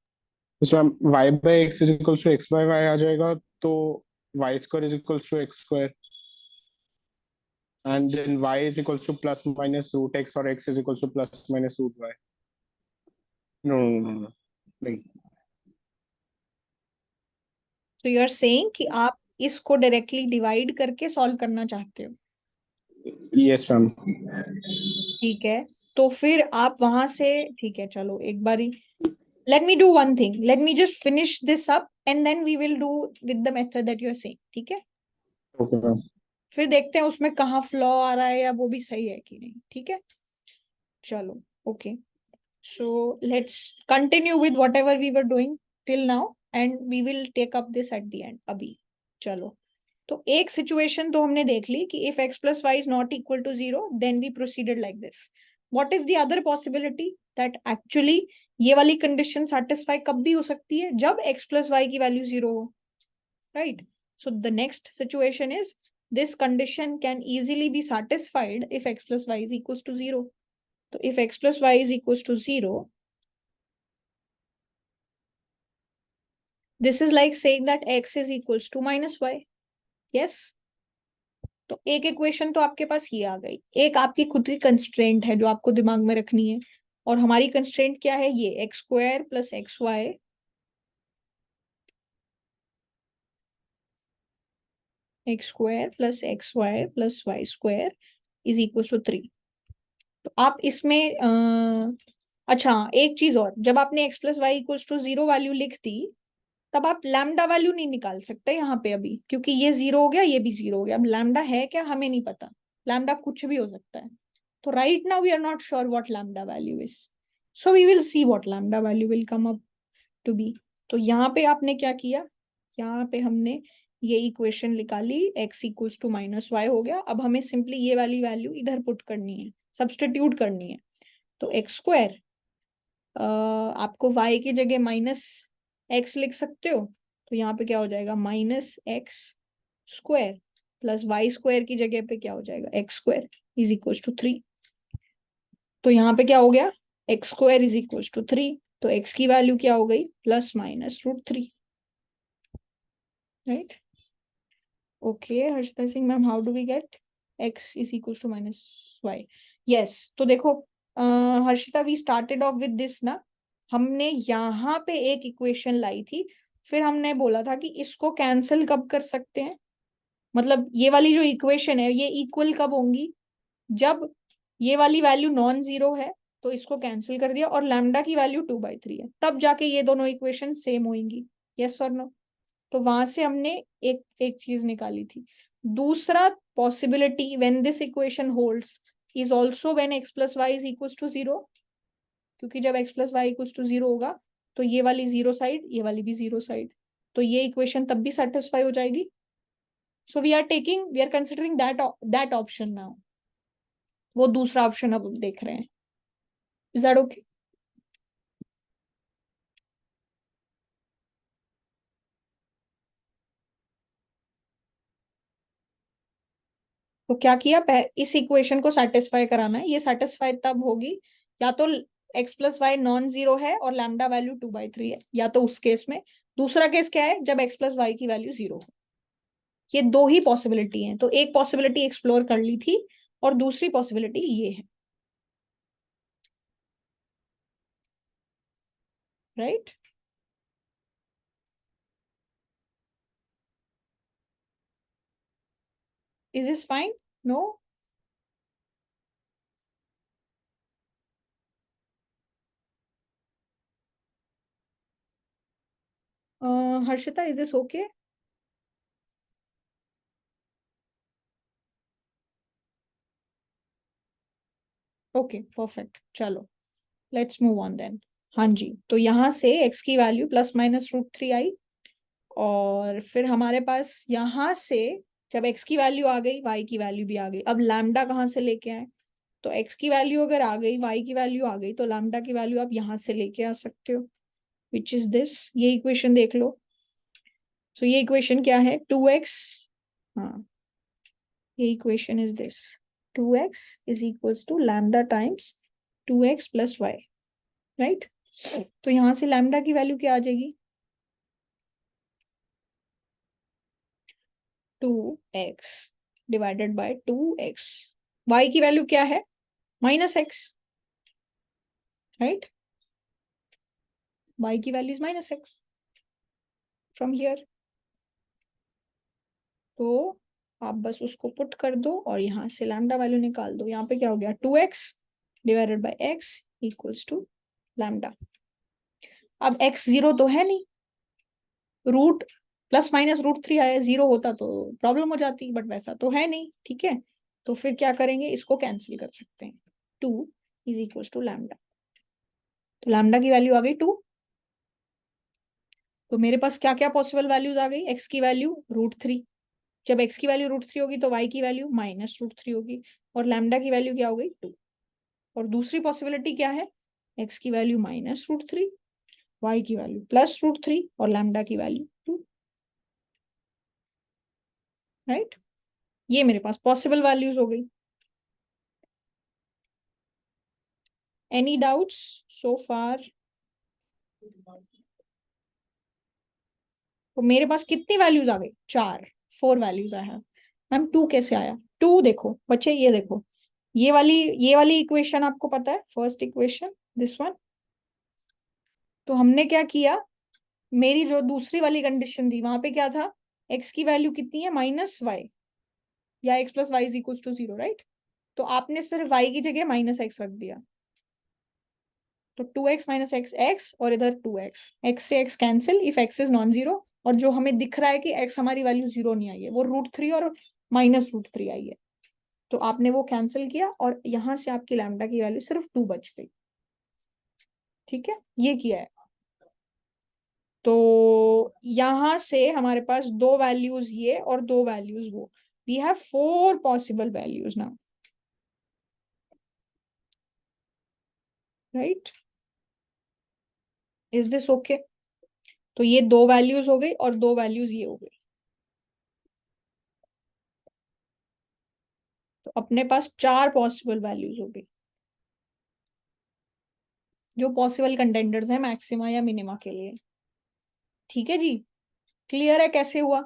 उसमें y by x is equal to x by y आ जाएगा। तो y square is equal to x square, and then y is equals to plus minus root x, or x is equals to plus minus root y. No, no, no, no. नहीं। तो you are saying कि आप इसको directly divide करके solve करना चाहते हो। Yes ma'am. ठीक है, तो फिर आप वहां से, ठीक है, चलो एक बारी, let me do one thing, let me just finish this up and then we will do with the method that you are saying. ठीक है, ओके मैम। फिर देखते हैं उसमें कहाँ फ्लॉ आ रहा है या वो भी सही है कि नहीं। ठीक है, चलो, okay. So let's continue with whatever we were doing till now and we will take up this at the end अभी। चलो, तो एक सिचुएशन तो हमने देख ली कि if x plus y is not equal to 0 then we proceeded like this. What is the other possibility that actually ये वाली कंडीशन satisfy कब भी हो सकती है? जब x plus y की वैल्यू 0 हो, right? So the next situation is this condition can easily be satisfied if x plus y is equals to 0. So if x plus y is equals to 0, this is like saying that x is equals to minus y. Yes? तो एक equation तो आपके पास ये आ गई, एक आपकी खुद की कंस्ट्रेंट है जो आपको दिमाग में रखनी है, और हमारी कंस्ट्रेंट क्या है? ये x square plus x y, x square plus x y plus y square is equal to 3। तो आप इसमें अच्छा, एक चीज और, जब आपने x plus y equals to 0 value लिख दी, तब आप लैम्डा वैल्यू नहीं निकाल सकते यहाँ पे अभी, क्योंकि ये 0 हो गया, ये भी 0 हो गया। अब लैम्डा है क्या हमें नहीं पता, लैम्डा कुछ भी हो सकता है। तो right now we are not sure what lambda value is, so we will see what lambda value will come up to be. तो यहाँ पे आपने क्या किया, यहाँ पे हमने ये इक्वेशन निकाली, x equals to minus y हो गया। अब हमें सिंपली ये वाली वैल्यू इधर पुट करनी है, सब्सटीट्यूट करनी है। तो एक्स स्क्वायर, आपको y की जगह माइनस एक्स लिख सकते हो, तो यहाँ पे क्या हो जाएगा, minus x square plus y square की जगह पे क्या हो जाएगा, x square is equal to 3। तो यहाँ पे क्या हो गया, x square is equal to 3। तो x की वैल्यू क्या हो गई, plus minus root 3, right. Okay Harshita Singh ma'am, how do we get x is equal to minus y? Yes, तो देखो Harshita, we started off with this ना, हमने यहाँ पे एक इक्वेशन लाई थी, फिर हमने बोला था कि इसको कैंसिल कब कर सकते हैं, मतलब ये वाली जो इक्वेशन है ये इक्वल कब होंगी, जब ये वाली वैल्यू नॉन जीरो है, तो इसको कैंसिल कर दिया, और लैम्डा की वैल्यू 2/3 है, तब जाके ये दोनों इक्वेशन सेम होंगी। यस और नो? तो वहां से हमने एक एक चीज निकाली थी। दूसरा possibility when this equation holds is also when x plus y is equal to zero, क्योंकि जब x plus y equal to zero होगा तो ये वाली जीरो साइड, ये वाली भी जीरो साइड, तो ये इक्वेशन तब भी सेटिस्फाई हो जाएगी। So we are considering that option now, वो दूसरा ऑप्शन अब हम देख रहे हैं। Is that okay? तो क्या किया, इस इक्वेशन को सेटिस्फाई कराना है, ये सेटिस्फाई तब होगी या तो x plus y non zero है और लैम्डा वैल्यू 2/3 है, या तो उस केस में। दूसरा केस क्या है, जब x प्लस वाई की वैल्यू जीरो हो। ये दो ही पॉसिबिलिटी है, तो एक पॉसिबिलिटी एक्सप्लोर कर ली थी और दूसरी पॉसिबिलिटी ये है, right. Is this fine? No? Harshita, is this okay? Okay perfect, चलो लेट्स मूव ऑन देन। हाँ जी, तो यहाँ से x की वैल्यू प्लस माइनस रूट 3 आई, और फिर हमारे पास यहाँ से जब x की वैल्यू आ गई, y की वैल्यू भी आ गई। अब लैम्डा कहाँ से लेके आए, तो x की वैल्यू अगर आ गई, y की वैल्यू आ गई, तो लैम्डा की वैल्यू आप यहाँ से लेके आ सकते हो, विच इज दिस, ये इक्वेशन देख लो। तो ये इक्वेशन क्या है, 2x, हाँ, ये equation is this, 2x is equals to lambda times 2x plus y, right. तो यहाँ से लैम्डा की वैल्यू क्या आ जाएगी, 2x divided bye 2x, y की वैल्यू क्या है, माइनस एक्स, राइट। y की value is minus x from here. तो आप बस उसको पुट कर दो और यहाँ से लैम्डा वैल्यू निकाल दो। यहाँ पे क्या हो गया, 2x divided by x equals to lambda. अब x जीरो तो है नहीं, रूट प्लस माइनस रूट 3 आया, जीरो होता तो प्रॉब्लम हो जाती, बट वैसा तो है नहीं, ठीक है। तो फिर क्या करेंगे, इसको कैंसिल कर सकते हैं, 2 इज इक्वल्स टू लैम्डा। तो लैम्डा की वैल्यू आ गई 2। तो मेरे पास क्या क्या पॉसिबल वैल्यूज आ गई, x की वैल्यू रूट 3, जब x की वैल्यू रूट 3 होगी तो y की वैल्यू माइनस रूट 3 होगी, और लैम्डा की वैल्यू क्या हो गई, 2। और दूसरी पॉसिबिलिटी क्या है, x की वैल्यू माइनस रूट 3, y की वैल्यू प्लस रूट 3 और लैम्डा की वैल्यू 2, राइट। ये मेरे पास पॉसिबल वैल्यूज हो गई। एनी डाउट्स सो फार? तो मेरे पास कितनी वैल्यूज आ गई, 4, 4 वैल्यूज आया है। मैम 2 कैसे आया, 2 देखो बच्चे, ये देखो, ये वाली इक्वेशन आपको पता है, फर्स्ट इक्वेशन दिस वन। तो हमने क्या किया, मेरी जो दूसरी वाली कंडीशन थी वहां पे क्या था, x की वैल्यू कितनी है, माइनस वाई, या x plus y is equal to zero, right. तो आपने सिर्फ y की जगह माइनस एक्स रख दिया, तो 2x माइनस एक्स एक्स, और इधर 2x, x से x cancel if x is non zero, और जो हमें दिख रहा है कि x हमारी वैल्यू जीरो नहीं आई है, वो रूट 3 और माइनस रूट 3 आई है, तो आपने वो कैंसिल किया और यहां से आपकी लैम्डा की वैल्यू सिर्फ 2 बच गई, ठीक है, ये किया है। तो यहां से हमारे पास दो वैल्यूज ये और दो वैल्यूज वो, we have four possible values now, right? Is this okay? तो ये दो वैल्यूज हो गई और दो वैल्यूज ये हो गई, तो अपने पास चार पॉसिबल वैल्यूज हो गई जो पॉसिबल कंटेंडर्स हैं मैक्सिमा या मिनिमा के लिए। ठीक है जी, क्लियर है कैसे हुआ?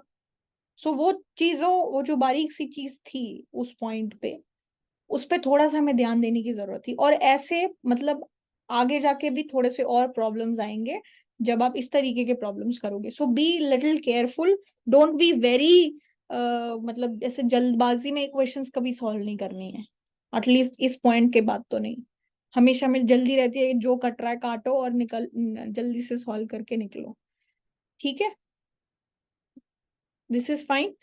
सो वो चीजों, वो जो बारीक सी चीज थी उस पॉइंट पे, उस पे थोड़ा सा हमें ध्यान देने की जरूरत थी। और ऐसे मतलब आगे जाके भी थोड़े से और प्रॉब्लम्स आएंगे जब आप इस तरीके के प्रॉब्लम्स करोगे। So be little careful, don't be very मतलब ऐसे जल्दबाजी में इक्वेशंस कभी सॉल्व नहीं करनी है, एटलीस्ट इस पॉइंट के बाद तो नहीं। हमेशा में जल्दी रहती है, जो कट रहा है काटो और निकल, जल्दी से सॉल्व करके निकलो। ठीक है, दिस इज फाइन।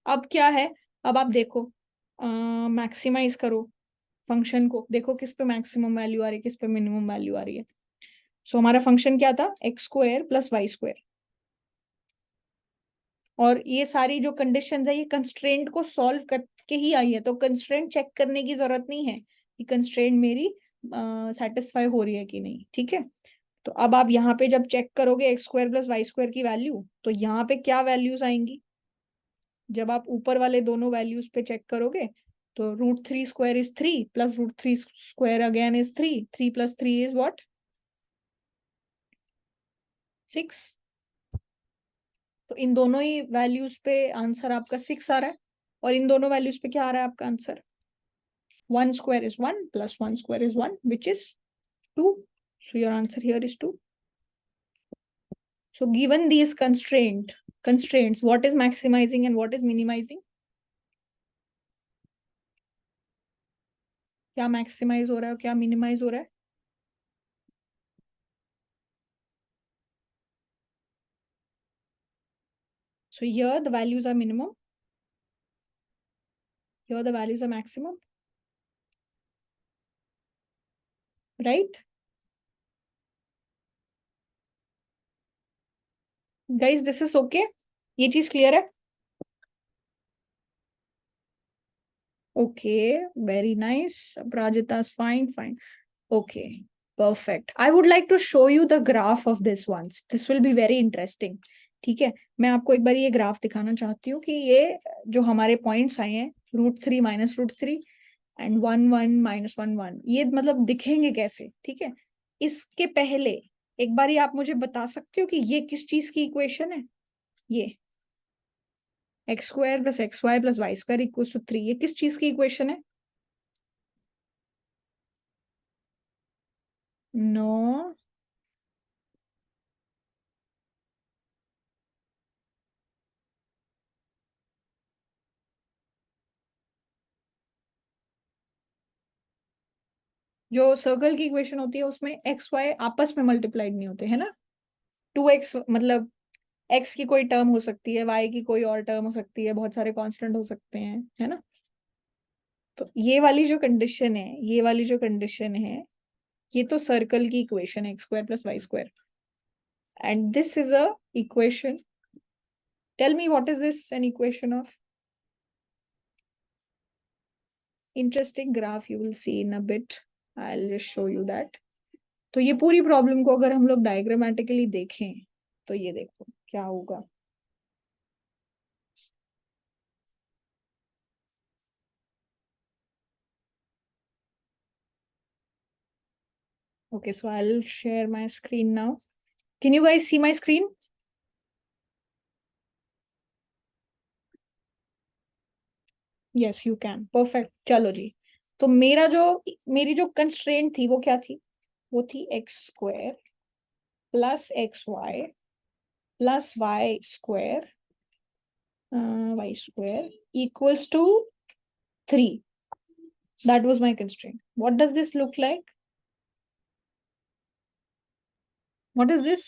अब क्या है, अब आप देखो, मैक्सिमाइज करो फंक्शन को, देखो किस पे मैक्सिमम वैल्यू आ रही है, किस पे मिनिमम वैल्यू आ रही है। सो हमारा फंक्शन क्या था, x square plus y square. और ये सारी जो कंडीशंस है ये कंस्ट्रेंट को सॉल्व करके ही आई है, तो कंस्ट्रेंट चेक करने की जरूरत नहीं है कि कंस्ट्रेंट मेरी सेटिस्फाई हो रही है कि नहीं। ठीक है, तो अब आप यहाँ पे जब चेक करोगे x square plus y square की वैल्यू, तो यहाँ पे क्या वैल्यूज आएंगी जब आप ऊपर वाले दोनों वैल्यूज पे चेक करोगे? तो root three square is three, plus root three square again is three, three plus three is what, six. तो इन दोनों ही वैल्यूज पे आंसर आपका सिक्स आ रहा है, और इन दोनों वैल्यूज पे क्या आ रहा है आपका answer, one square is one plus one square is one which is two. So your answer here is two. So given these constraints, what is maximizing and what is minimizing? क्या maximise हो रहा है और क्या minimise हो रहा है? So here the values are minimum, here the values are maximum, right? Guys, this is okay? ये चीज क्लियर है? Okay, very nice. Prajita's fine, fine. Okay, perfect. I would like to show you the graph of this once. This will be very interesting. ठीक है, मैं आपको एक बार ये graph दिखाना चाहती हूँ कि ये जो हमारे पॉइंट्स आए हैं, root three minus root three and one one minus one one, ये मतलब दिखेंगे कैसे। ठीक है, इसके पहले एक बार ये आप मुझे बता सकते हो कि ये किस चीज की इक्वेशन है? ये x square plus x y plus y square equal to three, ये किस चीज की इक्वेशन है? नो, जो सर्कल की इक्वेशन होती है उसमें एक्स वाई आपस में मल्टीप्लाइड नहीं होते है ना। टू एक्स मतलब एक्स की कोई टर्म हो सकती है, वाई की कोई और टर्म हो सकती है, बहुत सारे कांस्टेंट हो सकते हैं, है ना। तो ये वाली जो कंडीशन है, ये वाली जो कंडीशन है, ये तो सर्कल की इक्वेशन है, x square plus y square, and this is a equation. Tell me what is this an equation of? Interesting graph you will see in a bit, I will just show you that. तो ये पूरी problem को अगर हम लोग diagrammatically देखें तो ये देखो क्या होगा। Okay, so I'll share my screen now. Can you guys see my screen? Yes, you can. Perfect. चलो जी, तो मेरी जो कंस्ट्रेंट थी वो क्या थी? वो थी x square plus x y plus y square equals to three. That was my constraint. What does this look like? What is this?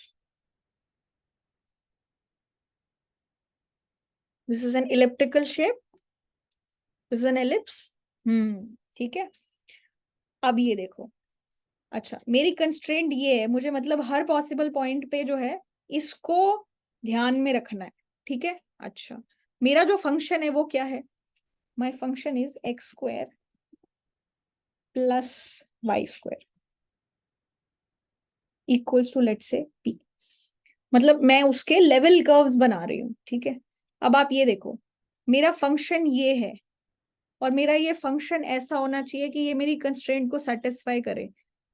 This is an elliptical shape. This is an ellipse. ठीक है, अब ये देखो, अच्छा, मेरी constraint ये है, मुझे मतलब हर पॉसिबल पॉइंट पे जो है इसको ध्यान में रखना है, ठीक है। अच्छा, मेरा जो फंक्शन है वो क्या है? My function is x square plus y square equals to let's say p. मतलब मैं उसके लेवल कर्व्स बना रही हूँ, ठीक है। अब आप ये देखो, मेरा फंक्शन ये है और मेरा ये फंक्शन ऐसा होना चाहिए कि ये मेरी कंस्ट्रेंट को सेटिस्फाई करे।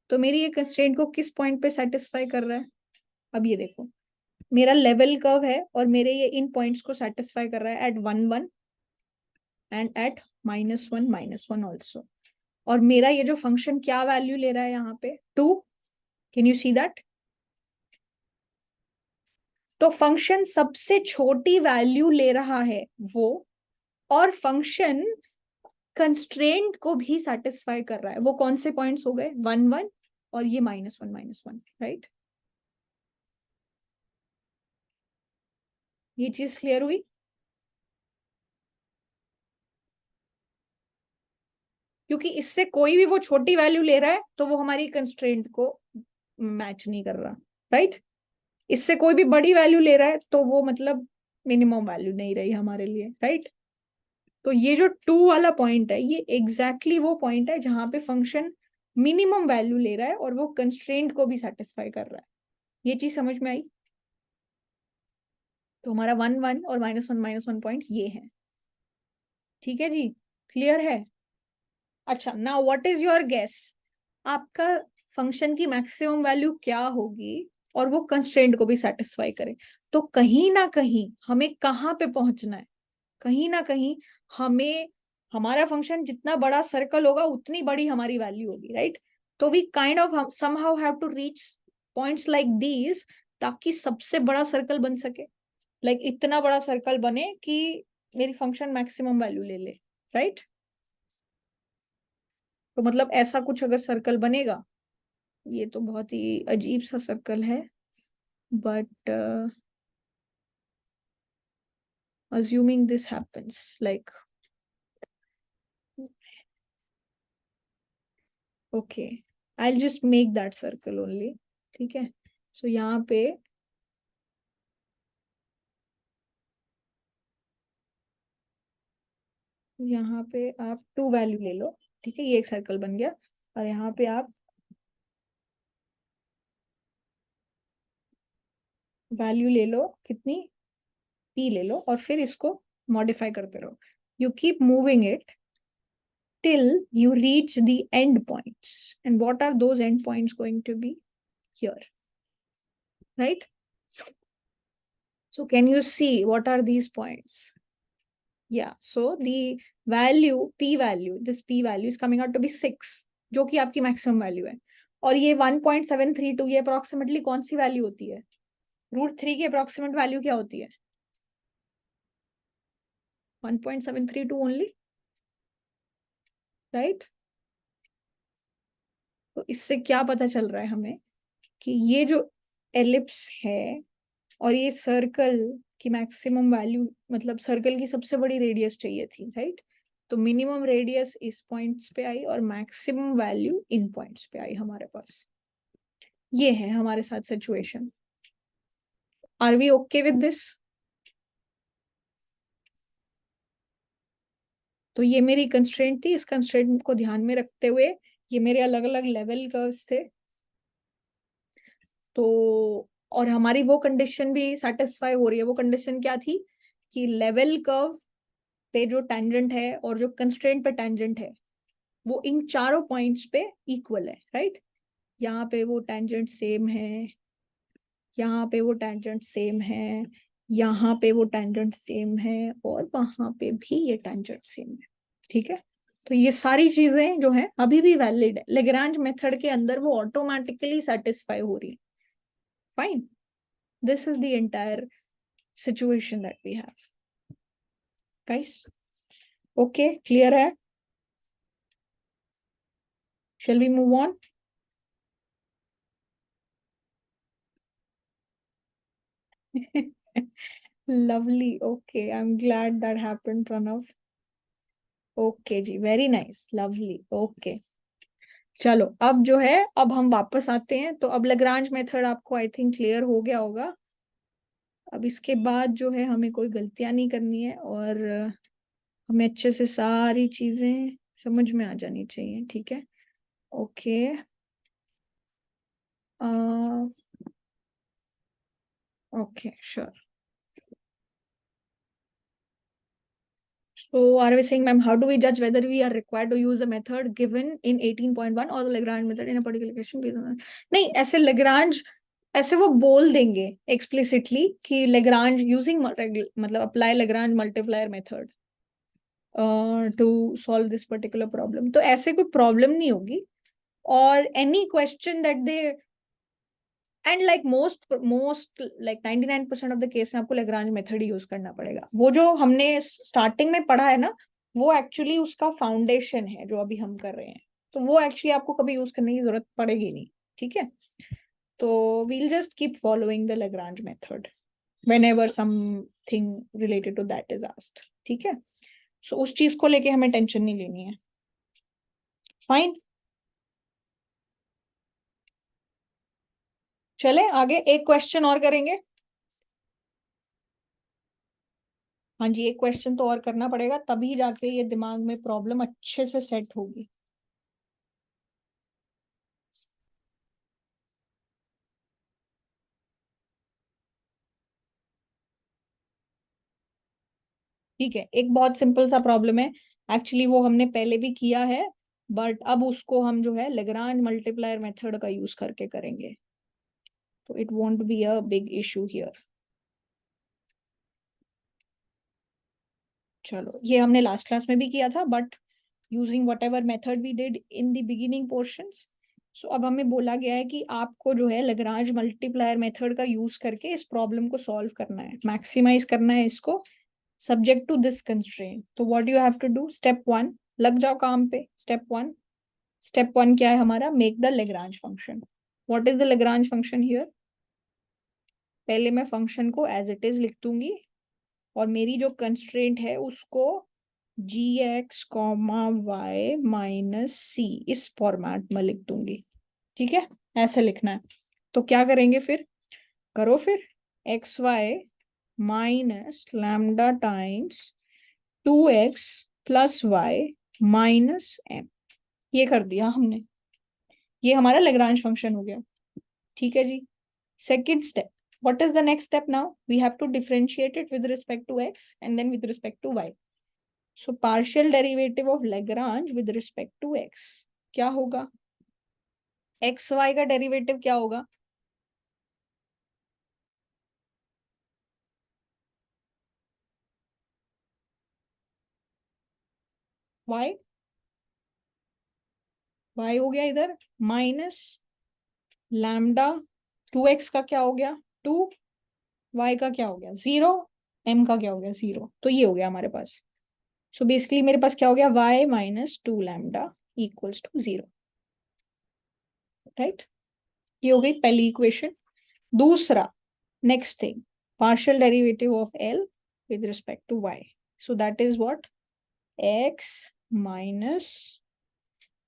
तो मेरी ये कंस्ट्रेंट को किस पॉइंट पे सेटिस्फाई कर रहा है? अब ये देखो, मेरा लेवल कर्व है और मेरे ये इन पॉइंट्स को सेटिस्फाई कर रहा है एट 1 1 एंड एट -1 ऑल्सो। और मेरा ये जो फंक्शन क्या वैल्यू ले रहा है यहाँ पे? 2। Can you see that? तो फंक्शन सबसे छोटी वैल्यू ले रहा है वो, और फंक्शन कंस्ट्रेंट को भी सेटिस्फाई कर रहा है। वो कौन से पॉइंट्स हो गए? 1 1 और ये -1 राइट। ये चीज क्लियर हुई? क्योंकि इससे कोई भी वो छोटी वैल्यू ले रहा है तो वो हमारी कंस्ट्रेंट को मैच नहीं कर रहा, राइट। इससे कोई भी बड़ी वैल्यू ले रहा है तो वो मतलब मिनिमम वैल्यू नहीं रही हमारे लिए, राइट। तो ये जो 2 वाला पॉइंट है, ये एग्जैक्टली वो पॉइंट है जहां पे फंक्शन मिनिमम वैल्यू ले रहा है और वो कंस्ट्रेंट को भी सेटिस्फाई कर रहा है। ये चीज समझ में आई? तो हमारा 1 1 और -1 पॉइंट ये है, ठीक है जी। क्लियर है? अच्छा, now what is your guess? आपका फंक्शन की मैक्सिमम वैल्यू क्या होगी और वो कंस्ट्रेंट को भी सेटिस्फाई करे? तो कहीं ना कहीं हमें कहाँ पे पहुंचना है? कहीं ना कहीं हमें, हमारा फंक्शन जितना बड़ा सर्कल होगा उतनी बड़ी हमारी वैल्यू होगी, राइट। तो we kind of somehow have to reach points like these, ताकि सबसे बड़ा सर्कल बन सके। लाइक इतना बड़ा सर्कल बने कि मेरी फंक्शन मैक्सिमम वैल्यू ले ले, राइट। तो मतलब ऐसा कुछ अगर सर्कल बनेगा, ये तो बहुत ही अजीब सा सर्कल है, but assuming this happens, like, okay, I'll just make that circle only, ठीक है। सो यहाँ पे आप 2 वैल्यू ले लो, ठीक है, ये एक सर्कल बन गया। और यहाँ पे आप वैल्यू ले लो, कितनी? p ले लो और फिर इसको मॉडिफाई करते रहो। You keep moving it till you reach the end points, and what are those end points going to be? Here, right? So can you see what are these points? Yeah, so the value, p value, this p value is coming out to be 6, जो कि आपकी maximum value है। और ये 1.732, ये approximately कौन सी value होती है? √3 की अप्रोक्सीमेट वैल्यू क्या होती है? 1.732 ओनली, राइट। तो इससे क्या पता चल रहा है हमें कि ये जो एलिप्स है और ये सर्कल की मैक्सिमम वैल्यू, मतलब सर्कल की सबसे बड़ी रेडियस चाहिए थी, राइट। तो मिनिमम रेडियस इस पॉइंट्स पे आई और मैक्सिमम वैल्यू इन पॉइंट्स पे आई हमारे पास। ये है हमारे साथ situation. Are we okay with this? तो ये मेरी कंस्ट्रेंट थी, इस कंस्ट्रेंट को ध्यान में रखते हुए ये मेरे अलग अलग लेवल कर्व्स थे। तो और हमारी वो कंडीशन भी सेटिस्फाई हो रही है। वो कंडीशन क्या थी? कि लेवल कर्व पे जो टेंजेंट है और जो कंस्ट्रेंट पे टेंजेंट है वो इन चारों पॉइंट्स पे इक्वल है, राइट। यहाँ पे वो टेंजेंट सेम है, यहाँ पे वो टेंजेंट सेम है, यहाँ पे वो टेंजेंट सेम है और वहां पे भी ये टेंजेंट सेम है, ठीक है। तो ये सारी चीजें जो है अभी भी वैलिड है। लेग्रांज मेथड के अंदर वो ऑटोमेटिकली सेटिस्फाई हो रही है। Fine, this is the entire situation that we have, guys. Okay, clear है? Shall we move on? Lovely. Okay, I'm glad that happened, Pranav. Okay, ji, very nice, lovely. Okay. चलो अब जो है, अब हम वापस आते हैं। तो अब लैग्रांज मेथड आपको आई थिंक क्लियर हो गया होगा। अब इसके बाद जो है हमें कोई गलतियां नहीं करनी है, और हमें अच्छे से सारी चीजें समझ में आ जानी चाहिए। ठीक है, okay. Okay, sure. So are we saying, ma'am, how do we judge whether we are required to use a method given in 18.1 or the Lagrange method in a particular question? नहीं, ऐसे Lagrange, ऐसे वो बोल देंगे explicitly कि Lagrange using मतलब apply Lagrange multiplier method to solve this particular problem. तो ऐसे कोई problem नहीं होगी। और any question that they, and like most like 99% of the case में आपको लेग्रांज मेथड ही यूज करना पड़ेगा। वो जो हमने स्टार्टिंग में पढ़ा है ना, वो एक्चुअली उसका फाउंडेशन है जो अभी हम कर रहे हैं। तो वो एक्चुअली आपको कभी यूज करने की जरूरत पड़ेगी नहीं। ठीक है, तो we'll just keep following the Lagrange method whenever something related to that is asked. ठीक है, सो उस चीज को लेके हमें टेंशन नहीं लेनी है। फाइन, चले आगे, एक क्वेश्चन और करेंगे। हाँ जी, एक क्वेश्चन तो और करना पड़ेगा, तभी जाके ये दिमाग में प्रॉब्लम अच्छे से सेट होगी। ठीक है, एक बहुत सिंपल सा प्रॉब्लम है। एक्चुअली वो हमने पहले भी किया है, बट अब उसको हम जो है लेग्रांज मल्टीप्लायर मेथड का यूज करके करेंगे, तो it won't be a big issue here. चलो, ये हमने लास्ट क्लास में भी किया था, but using whatever method we did in the beginning portions. सो अब हमें बोला गया है कि आपको जो है लेग्रांज मल्टीप्लायर मेथड का यूज करके इस प्रॉब्लम को सॉल्व करना है, मैक्सिमाइज करना है इसको, सब्जेक्ट टू दिस कंस्ट्रेंट। तो what you have to do, step one, लग जाओ काम पे। स्टेप वन क्या है हमारा, make the Lagrange function. What is the Lagrange function here? पहले मैं फंक्शन को एज इट इज लिख दूंगी, और मेरी जो कंस्ट्रेंट है उसको gx कॉमा वाई माइनस सी इस फॉर्मेट में लिख दूंगी। ठीक है, ऐसे लिखना है। तो क्या करेंगे फिर, करो फिर, x y minus lambda times 2x plus y minus m, ये कर दिया हमने। ये हमारा लेग्रांज फंक्शन हो गया। ठीक है जी, second step, what is the next step now? We have to differentiate it with respect to x and then with respect to y. So partial derivative of Lagrange with respect to x क्या होगा? x y का derivative क्या होगा? y, y हो गया इधर minus lambda, 2x का क्या हो गया 2, y का क्या हो गया 0, m का क्या हो गया 0। तो ये हो गया हमारे पास। सो बेसिकली मेरे पास क्या हो गया, y minus 2 lambda equals to 0। Right, ये हो गई पहली इक्वेशन। दूसरा, next thing, partial derivative of L with respect to y. So that is what? X minus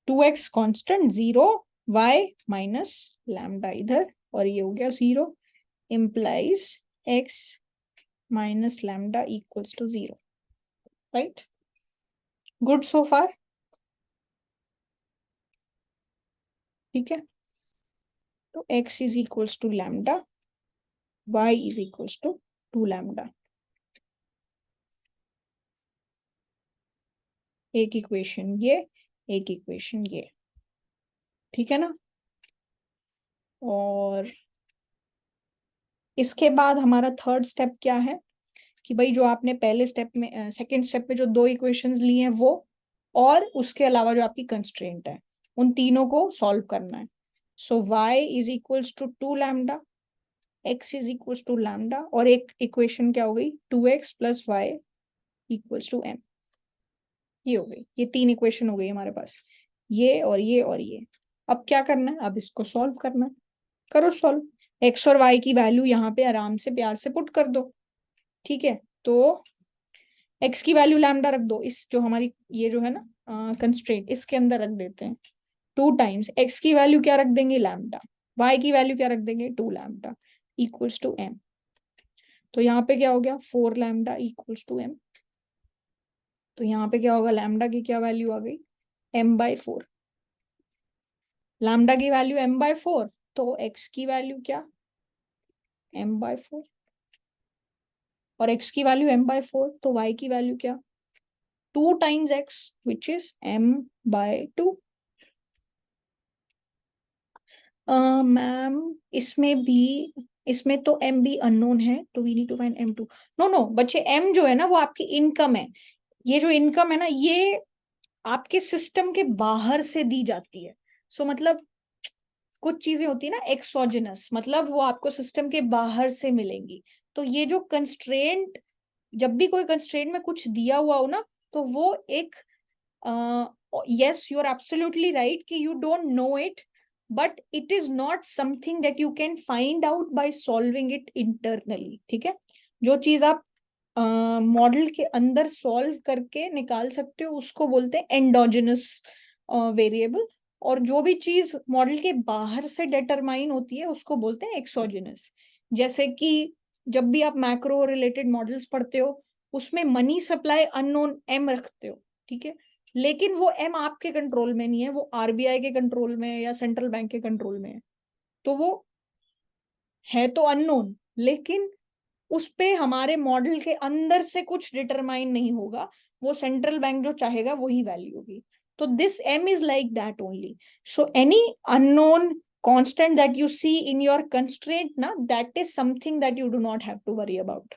2x constant 0, y minus lambda इधर, और ये हो गया 0, implies x minus lambda equals to 0. Right? Good so far? ठीक है, तो x is equals to lambda, y is equals to 2 lambda. एक equation ये, एक इक्वेशन ये। ठीक है ना? और इसके बाद हमारा थर्ड स्टेप क्या है कि भाई जो आपने पहले स्टेप में, सेकंड स्टेप में जो दो इक्वेशंस ली हैं वो, और उसके अलावा जो आपकी कंस्ट्रेंट है, उन तीनों को सॉल्व करना है। So y is equals to 2 lambda, x is equals to lambda, और एक इक्वेशन क्या हो गई 2x plus y equals to m। ये हो गई, ये तीन इक्वेशन हो गई हमारे पास, ये और ये और ये। अब क्या करना है, अब इसको सॉल्व करना है। करो सॉल्व, x और y की वैल्यू यहाँ पे आराम से प्यार से पुट कर दो। ठीक है, तो x की वैल्यू लैम्डा रख दो, इस जो हमारी ये जो है ना कंस्ट्रेंट, इसके अंदर रख देते हैं। 2 टाइम्स x की वैल्यू क्या रख देंगे, लैम्डा, y की वैल्यू क्या रख देंगे, 2 लैम्डा इक्वल्स टू m। तो यहाँ पे क्या हो गया, 4 लैम्डा इक्वल्स टू m। तो यहाँ पे क्या होगा, लैम्डा की क्या वैल्यू आ गई, m/4। लैम्डा की वैल्यू m/4, तो x की वैल्यू क्या, m/4, और x की वैल्यू m/4, तो y की वैल्यू क्या, 2 times x which is m/2। Ma'am इसमें भी, इसमें तो m भी अननोन है, तो we need to find m2। No no बच्चे, m जो है ना वो आपकी इनकम है। ये जो इनकम है ना, ये आपके सिस्टम के बाहर से दी जाती है। सो मतलब कुछ चीजें होती है ना एक्सोजेनस, मतलब वो आपको सिस्टम के बाहर से मिलेंगी। तो ये जो कंस्ट्रेंट, जब भी कोई कंस्ट्रेंट में कुछ दिया हुआ हो ना, तो वो एक, yes, you're absolutely right कि you don't know it, but it is not something that you can find out by solving it internally। ठीक है, जो चीज आप मॉडल के अंदर सॉल्व करके निकाल सकते हो उसको बोलते हैं एंडोजेनस वेरिएबल, और जो भी चीज मॉडल के बाहर से डिटरमाइन होती है उसको बोलते हैं एक्सोजेनस। जैसे कि जब भी आप मैक्रो रिलेटेड मॉडल्स पढ़ते हो, उसमें मनी सप्लाई अननोन एम रखते हो, ठीक है, लेकिन वो एम आपके कंट्रोल में नहीं है, वो आरबीआई के कंट्रोल में है या सेंट्रल बैंक के कंट्रोल में है। तो वो है तो अननोन, लेकिन उस पे हमारे मॉडल के अंदर से कुछ डिटरमाइन नहीं होगा, वो सेंट्रल बैंक जो चाहेगा वही वैल्यू होगी। तो this m is like that only. So any unknown constant that you see in your constraint ना, that is something that you do not have to worry about.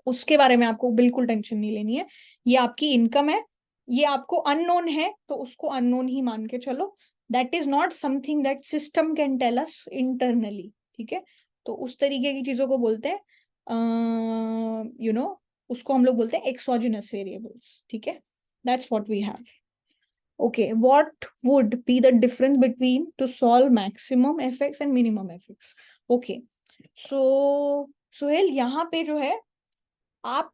उसके बारे में आपको बिल्कुल टेंशन नहीं लेनी है। ये आपकी इनकम है, ये आपको अननोन है तो उसको अननोन ही मान के चलो। That is not something that system can tell us internally. ठीक है, तो उस तरीके की चीजों को बोलते हैं यू नो, उसको हम लोग बोलते हैं एक्सोजिनस वेरिएबल्स। ठीक है, that's what we have. Okay, what would be the difference between to solve maximum f x and minimum f x. Okay, so Suhail यहाँ पे जो है, आप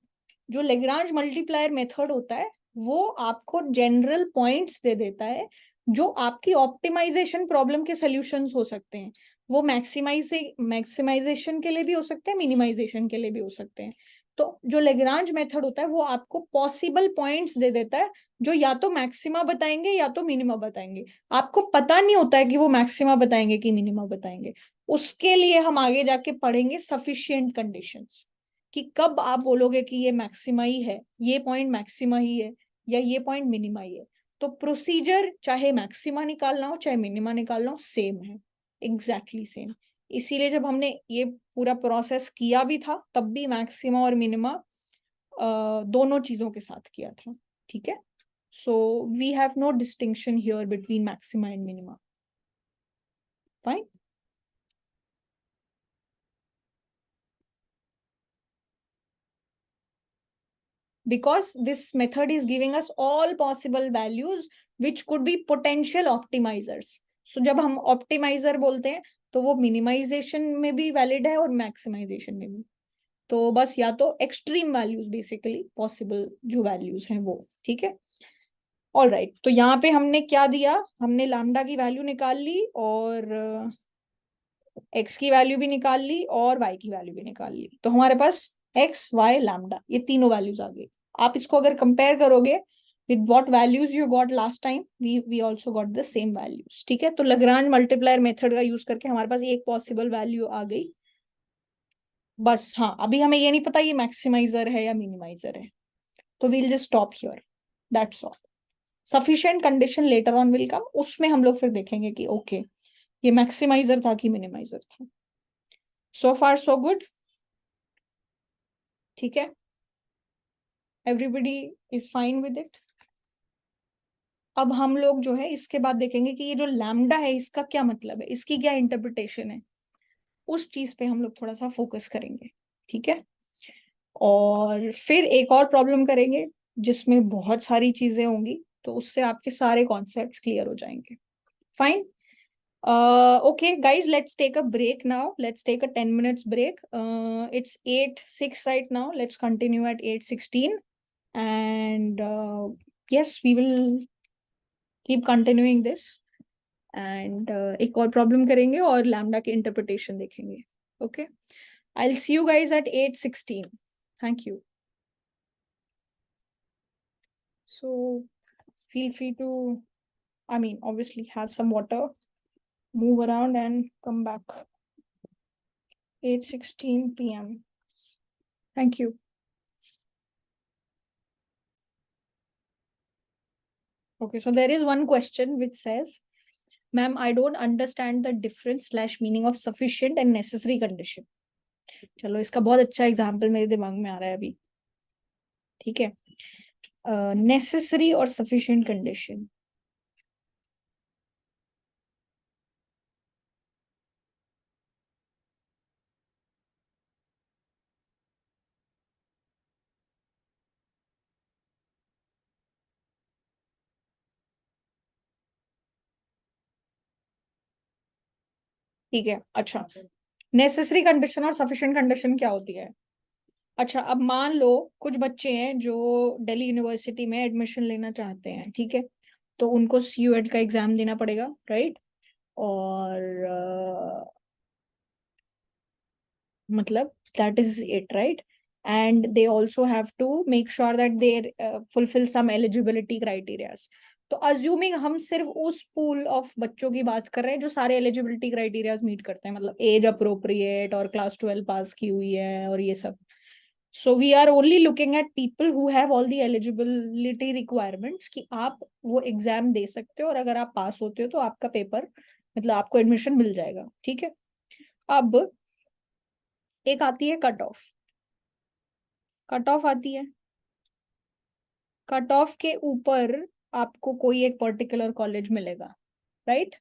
जो लेग्रांज मल्टीप्लायर मेथड होता है वो आपको जनरल पॉइंट्स दे देता है जो आपकी ऑप्टिमाइजेशन प्रॉब्लम के सॉल्यूशंस हो सकते हैं। वो मैक्सिमाइजेशन के लिए भी हो सकते हैं, मिनिमाइजेशन के लिए भी हो सकते हैं। तो जो लेग्रांज मेथड होता है वो आपको पॉसिबल पॉइंट्स दे देता है जो या तो मैक्सिमा बताएंगे या तो मिनिमा बताएंगे। आपको पता नहीं होता है कि वो मैक्सिमा बताएंगे कि मिनिमा बताएंगे। उसके लिए हम आगे जाके पढ़ेंगे सफिशिएंट कंडीशंस, कि कब आप बोलोगे कि ये मैक्सिमा ही है, ये पॉइंट मैक्सिमा ही है, या ये पॉइंट मिनिमा ही है। तो प्रोसीजर चाहे मैक्सिमा निकालना हो चाहे मिनिमा निकालना हो, सेम है, एग्जैक्टली सेम। इसीलिए जब हमने ये पूरा प्रोसेस किया भी था तब भी मैक्सिमा और मिनिमा दोनों चीजों के साथ किया था। ठीक है, so we have no distinction here between maxima and minima. Fine. Because this method is giving us all possible values which could be potential optimizers. So जब हम optimizer बोलते हैं तो वो minimization में भी valid है और maximization में भी। तो बस या तो extreme values basically possible जो values हैं वो। ठीक है, ऑल राइट। तो यहाँ पे हमने क्या दिया, हमने लैम्डा की वैल्यू निकाल ली और x की वैल्यू भी निकाल ली और y की वैल्यू भी निकाल ली। तो हमारे पास x, y, लैम्डा ये तीनों वैल्यूज आ गई। आप इसको अगर कंपेयर करोगे with what values you got last time, we also got the same values। ठीक है, तो लैग्रांज मल्टीप्लायर मेथड का यूज करके हमारे पास एक पॉसिबल वैल्यू आ गई। बस हाँ, अभी हमें ये नहीं पता ये मैक्सिमाइजर है या मिनिमाइजर है, तो we'll just stop here, that's all. Sufficient condition later on will come, उसमें हम लोग फिर देखेंगे कि ओके ये मैक्सिमाइजर था कि मिनिमाइजर था। सो फार सो गुड। ठीक है, everybody is fine with it. अब हम लोग जो है इसके बाद देखेंगे कि ये जो लैम्डा है इसका क्या मतलब है, इसकी क्या इंटरप्रिटेशन है, उस चीज पे हम लोग थोड़ा सा फोकस करेंगे। ठीक है, और फिर एक और प्रॉब्लम करेंगे जिसमें बहुत सारी चीजें होंगी, तो उससे आपके सारे कॉन्सेप्ट्स क्लियर हो जाएंगे। Fine. Okay guys, let's take a break now. Let's take a 10 minutes break. It's 8:06 right now. Let's continue at 8:16. And yes, we will keep continuing this and एक और प्रॉब्लम करेंगे और लैम्डा के interpretation देखेंगे. Okay, I will see you guys at 8:16. Thank you. So feel free to, I mean, obviously have some water, move around and come back. 8:16 p.m. Thank you. Okay, so there is one question which says, ma'am, I don't understand the difference / meaning of sufficient and necessary condition. चलो इसका बहुत अच्छा example मेरे दिमाग में आ रहा है अभी. ठीक है, नेसेसरी और सफिशिएंट कंडीशन. ठीक है, अच्छा, नेसेसरी कंडीशन और सफिशिएंट कंडीशन क्या होती है? अच्छा, अब मान लो कुछ बच्चे हैं जो दिल्ली यूनिवर्सिटी में एडमिशन लेना चाहते हैं. ठीक है, तो उनको CUET का एग्जाम देना पड़ेगा, राइट? और मतलब that is it, right? And they also have to make sure that they fulfil some eligibility criterias. तो अज्यूमिंग हम सिर्फ उस पूल ऑफ बच्चों की बात कर रहे हैं जो सारे एलिजिबिलिटी क्राइटेरियाज मीट करते हैं, मतलब एज अप्रोप्रिएट और क्लास 12 पास की हुई है और ये सब. So we are only looking at people who have all the eligibility requirements कि आप वो एग्जाम दे सकते हो और अगर आप पास होते हो तो आपका पेपर, मतलब आपको एडमिशन मिल जाएगा. ठीक है, अब एक आती है कट ऑफ. कट ऑफ आती है, कट ऑफ के ऊपर आपको कोई एक पर्टिकुलर कॉलेज मिलेगा, राइट?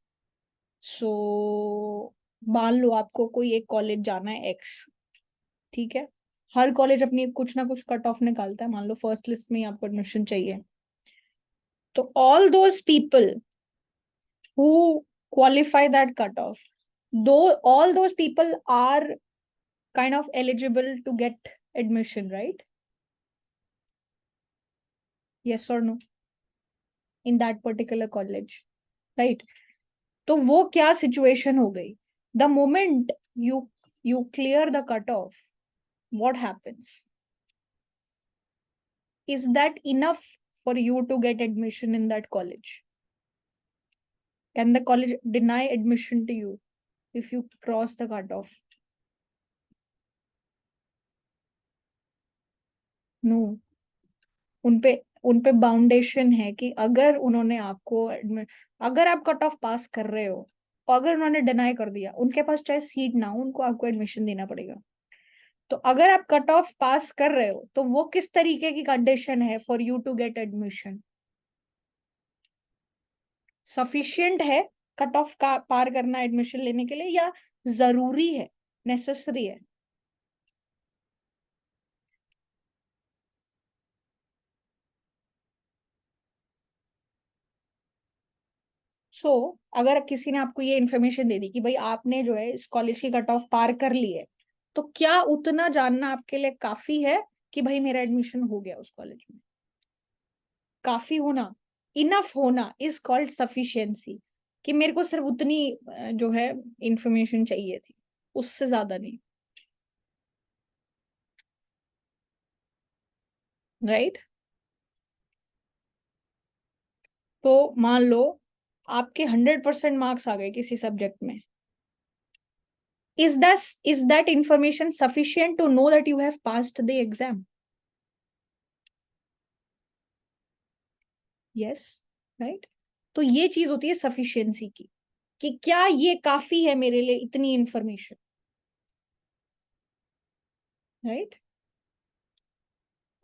सो मान लो आपको कोई एक कॉलेज जाना है एक्स. ठीक है, हर कॉलेज अपनी कुछ ना कुछ कट ऑफ निकालता है. मान लो फर्स्ट लिस्ट में ही आपको एडमिशन चाहिए, तो all those people who qualify that cutoff, though all those people are kind of eligible to get admission, right? Yes or no? In that particular college, right? तो वो क्या situation हो गई? The moment you clear the cutoff, what happens? Is that enough for you to get admission in that college? Can the college deny admission to you if you cross the cutoff? No. उनपे बाउंडेशन है कि अगर उन्होंने आपको अगर आप cut off पास कर रहे हो और अगर उन्होंने डिनाई कर दिया, उनके पास चाहे सीट ना हो, उनको आपको एडमिशन देना पड़ेगा. तो अगर आप कट ऑफ पास कर रहे हो तो वो किस तरीके की कंडीशन है for you to get admission? Sufficient है कट ऑफ का पार करना एडमिशन लेने के लिए, या जरूरी है, नेसेसरी है? अगर किसी ने आपको ये इन्फॉर्मेशन दे दी कि भाई आपने जो है इस कॉलेज की कट ऑफ पार कर ली है, तो क्या उतना जानना आपके लिए काफी है कि भाई मेरा एडमिशन हो गया उस कॉलेज में? काफी होना, इनफ होना इज कॉल्ड सफिशिएंसी. कि मेरे को सिर्फ उतनी जो है इंफॉर्मेशन चाहिए थी, उससे ज्यादा नहीं, राइट? तो मान लो आपके 100% मार्क्स आ गए किसी सब्जेक्ट में. Is that information sufficient to know that you have passed the exam? Yes, right? तो ये चीज होती है सफिशिएंसी की, कि क्या ये काफी है मेरे लिए इतनी इंफॉर्मेशन, राइट?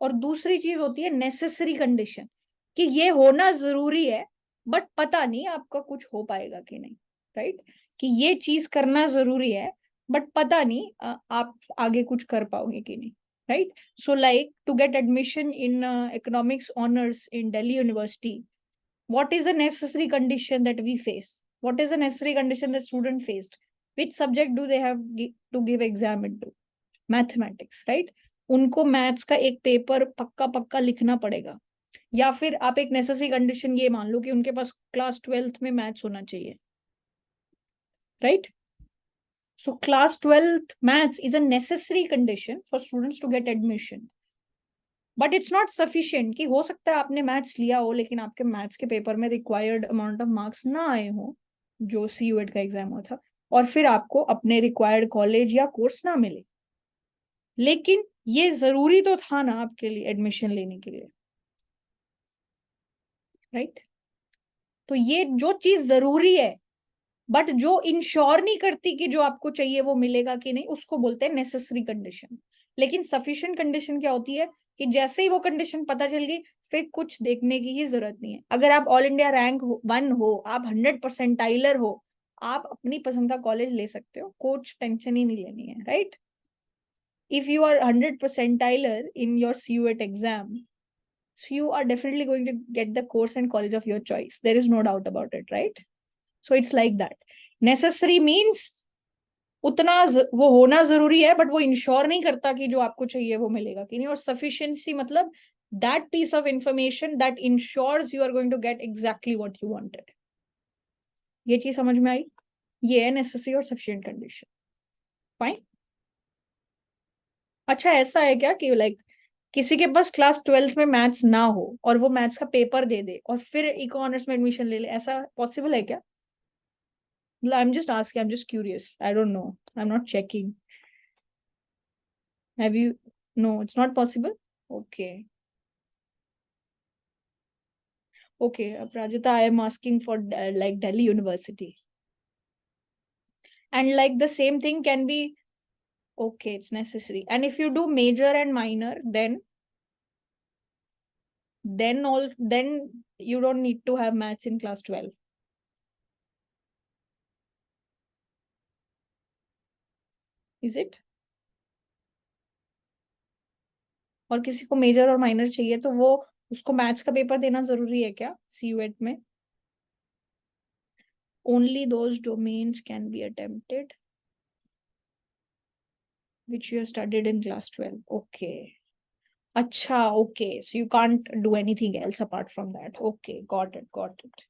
और दूसरी चीज होती है नेसेसरी कंडीशन, कि ये होना जरूरी है बट पता नहीं आपका कुछ हो पाएगा कि नहीं, राइट? कि ये चीज करना जरूरी है बट पता नहीं आप आगे कुछ कर पाओगे कि नहीं, right? So like to get admission in economics honors in Delhi University, what is a necessary condition that we face? What is a necessary condition that student faced? Which subject do they have to give exam into? Mathematics, right? उनको maths का एक paper पक्का पक्का लिखना पड़ेगा. या फिर आप एक नेसेसरी कंडीशन ये मान लो कि उनके पास क्लास 12th में मैथ्स होना चाहिए, right? So class 12th maths is a necessary condition for students to get admission, but it's not sufficient. कि हो सकता है आपने मैथ्स लिया हो लेकिन आपके मैथ्स के पेपर में रिक्वायर्ड अमाउंट ऑफ मार्क्स ना आए हो जो सीयूएट का एग्जाम हुआ था, और फिर आपको अपने रिक्वायर्ड कॉलेज या कोर्स ना मिले। लेकिन ये जरूरी तो था ना आपके लिए एडमिशन लेने के लिए, राइट? तो ये जो चीज जरूरी है बट जो इंश्योर नहीं करती कि जो आपको चाहिए वो मिलेगा कि नहीं, उसको बोलते हैं नेसेसरी कंडीशन। लेकिन सफिशिएंट कंडीशन क्या होती है कि जैसे ही वो कंडीशन पता चल गई फिर कुछ देखने की ही जरूरत नहीं है। अगर आप ऑल इंडिया रैंक 1 हो, आप 100 परसेंटाइलर हो, आप अपनी पसंद का कॉलेज ले सकते हो, कुछ टेंशन ही नहीं लेनी है, right? If you are 100 percentiler in your CUET exam, so you are definitely going to get the course and college of your choice. There is no doubt about it, right? So it's like that. Necessary means उतना वो होना जरूरी है but वो ensure नहीं करता कि जो आपको चाहिए वो मिलेगा कि नहीं। और सफिशिएंसी मतलब that piece of information that ensures you are going to get exactly what you wanted. ये चीज समझ में आई? ये है नेसेसरी और सफिशिएंट कंडीशन। फाइन। अच्छा ऐसा है क्या कि लाइक किसी के पास क्लास 12th में मैथ्स ना हो और वो मैथ्स का पेपर दे दे और फिर इको ऑनर्स में एडमिशन ले ले, ऐसा पॉसिबल है क्या? I'm just asking, I'm just curious. I don't know. I'm not checking. Have you? No, it's not possible. Okay. Okay, Prajita, I am asking for like Delhi University. And like the same thing can be, okay, it's necessary. And if you do major and minor, then you don't need to have maths in class 12. Is it? और किसी को major और minor चाहिए तो वो उसको maths का paper देना जरूरी है क्या CUET में? Only those domains can be attempted which you have studied in class 12. Okay. Acha, okay. So you can't do anything else apart from that. Okay, got it, got it.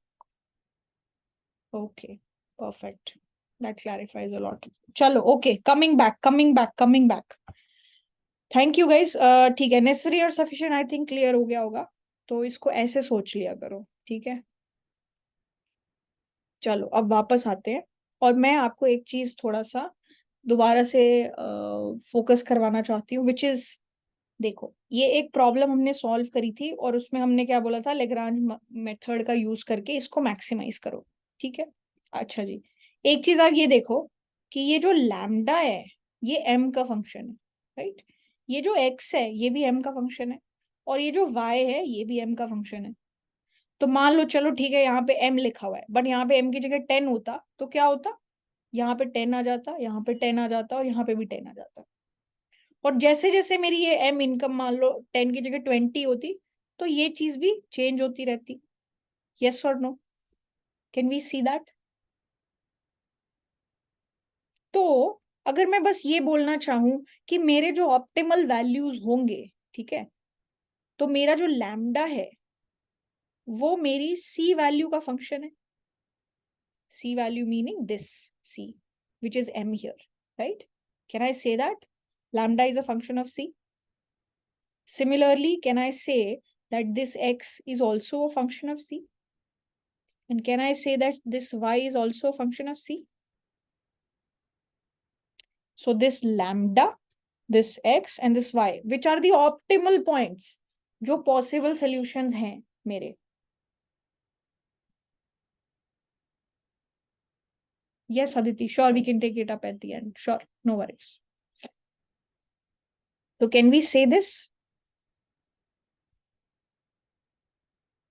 Okay, perfect. That clarifies a lot. Chalo, okay, coming back. Thank you guys. ठीक है, necessary और sufficient I think clear हो गया होगा। तो इसको ऐसे सोच लिया करो, ठीक है? चलो अब वापस आते हैं और मैं आपको एक चीज थोड़ा सा दोबारा से फोकस करवाना चाहती हूँ, विच इज, देखो ये एक प्रॉब्लम हमने सॉल्व करी थी और उसमें हमने क्या बोला था, लेग्रांज मेथड का यूज करके इसको मैक्सिमाइज करो, ठीक है? अच्छा जी, एक चीज आप ये देखो कि ये जो लैम्डा है ये m का फंक्शन है, राइट? ये जो x है ये भी m का फंक्शन है, और ये जो y है ये भी m का फंक्शन है। तो मान लो चलो ठीक है यहाँ पे m लिखा हुआ है बट यहाँ पे m की जगह 10 होता तो क्या होता, यहाँ पे 10 आ जाता, यहाँ पे 10 आ जाता और यहाँ पे भी 10 आ जाता। और जैसे जैसे मेरी ये एम इनकम मान लो 10 की जगह 20 होती तो ये चीज भी चेंज होती रहती। यस और no? Can we see that? तो अगर मैं बस ये बोलना चाहूं कि मेरे जो ऑप्टिमल वैल्यूज होंगे, ठीक है, तो मेरा जो लैम्डा है वो मेरी सी वैल्यू का फंक्शन है। C value meaning this c which is m here, right? Can I say that lambda is a function of c? Similarly, can I say that this x is also a function of c? And can I say that this y is also a function of c? So this lambda, this x and this y, which are the optimal points, जो possible solutions हैं मेरे? Yes, Aditi, sure, we can take it up at the end. Sure, no worries. So can we say this?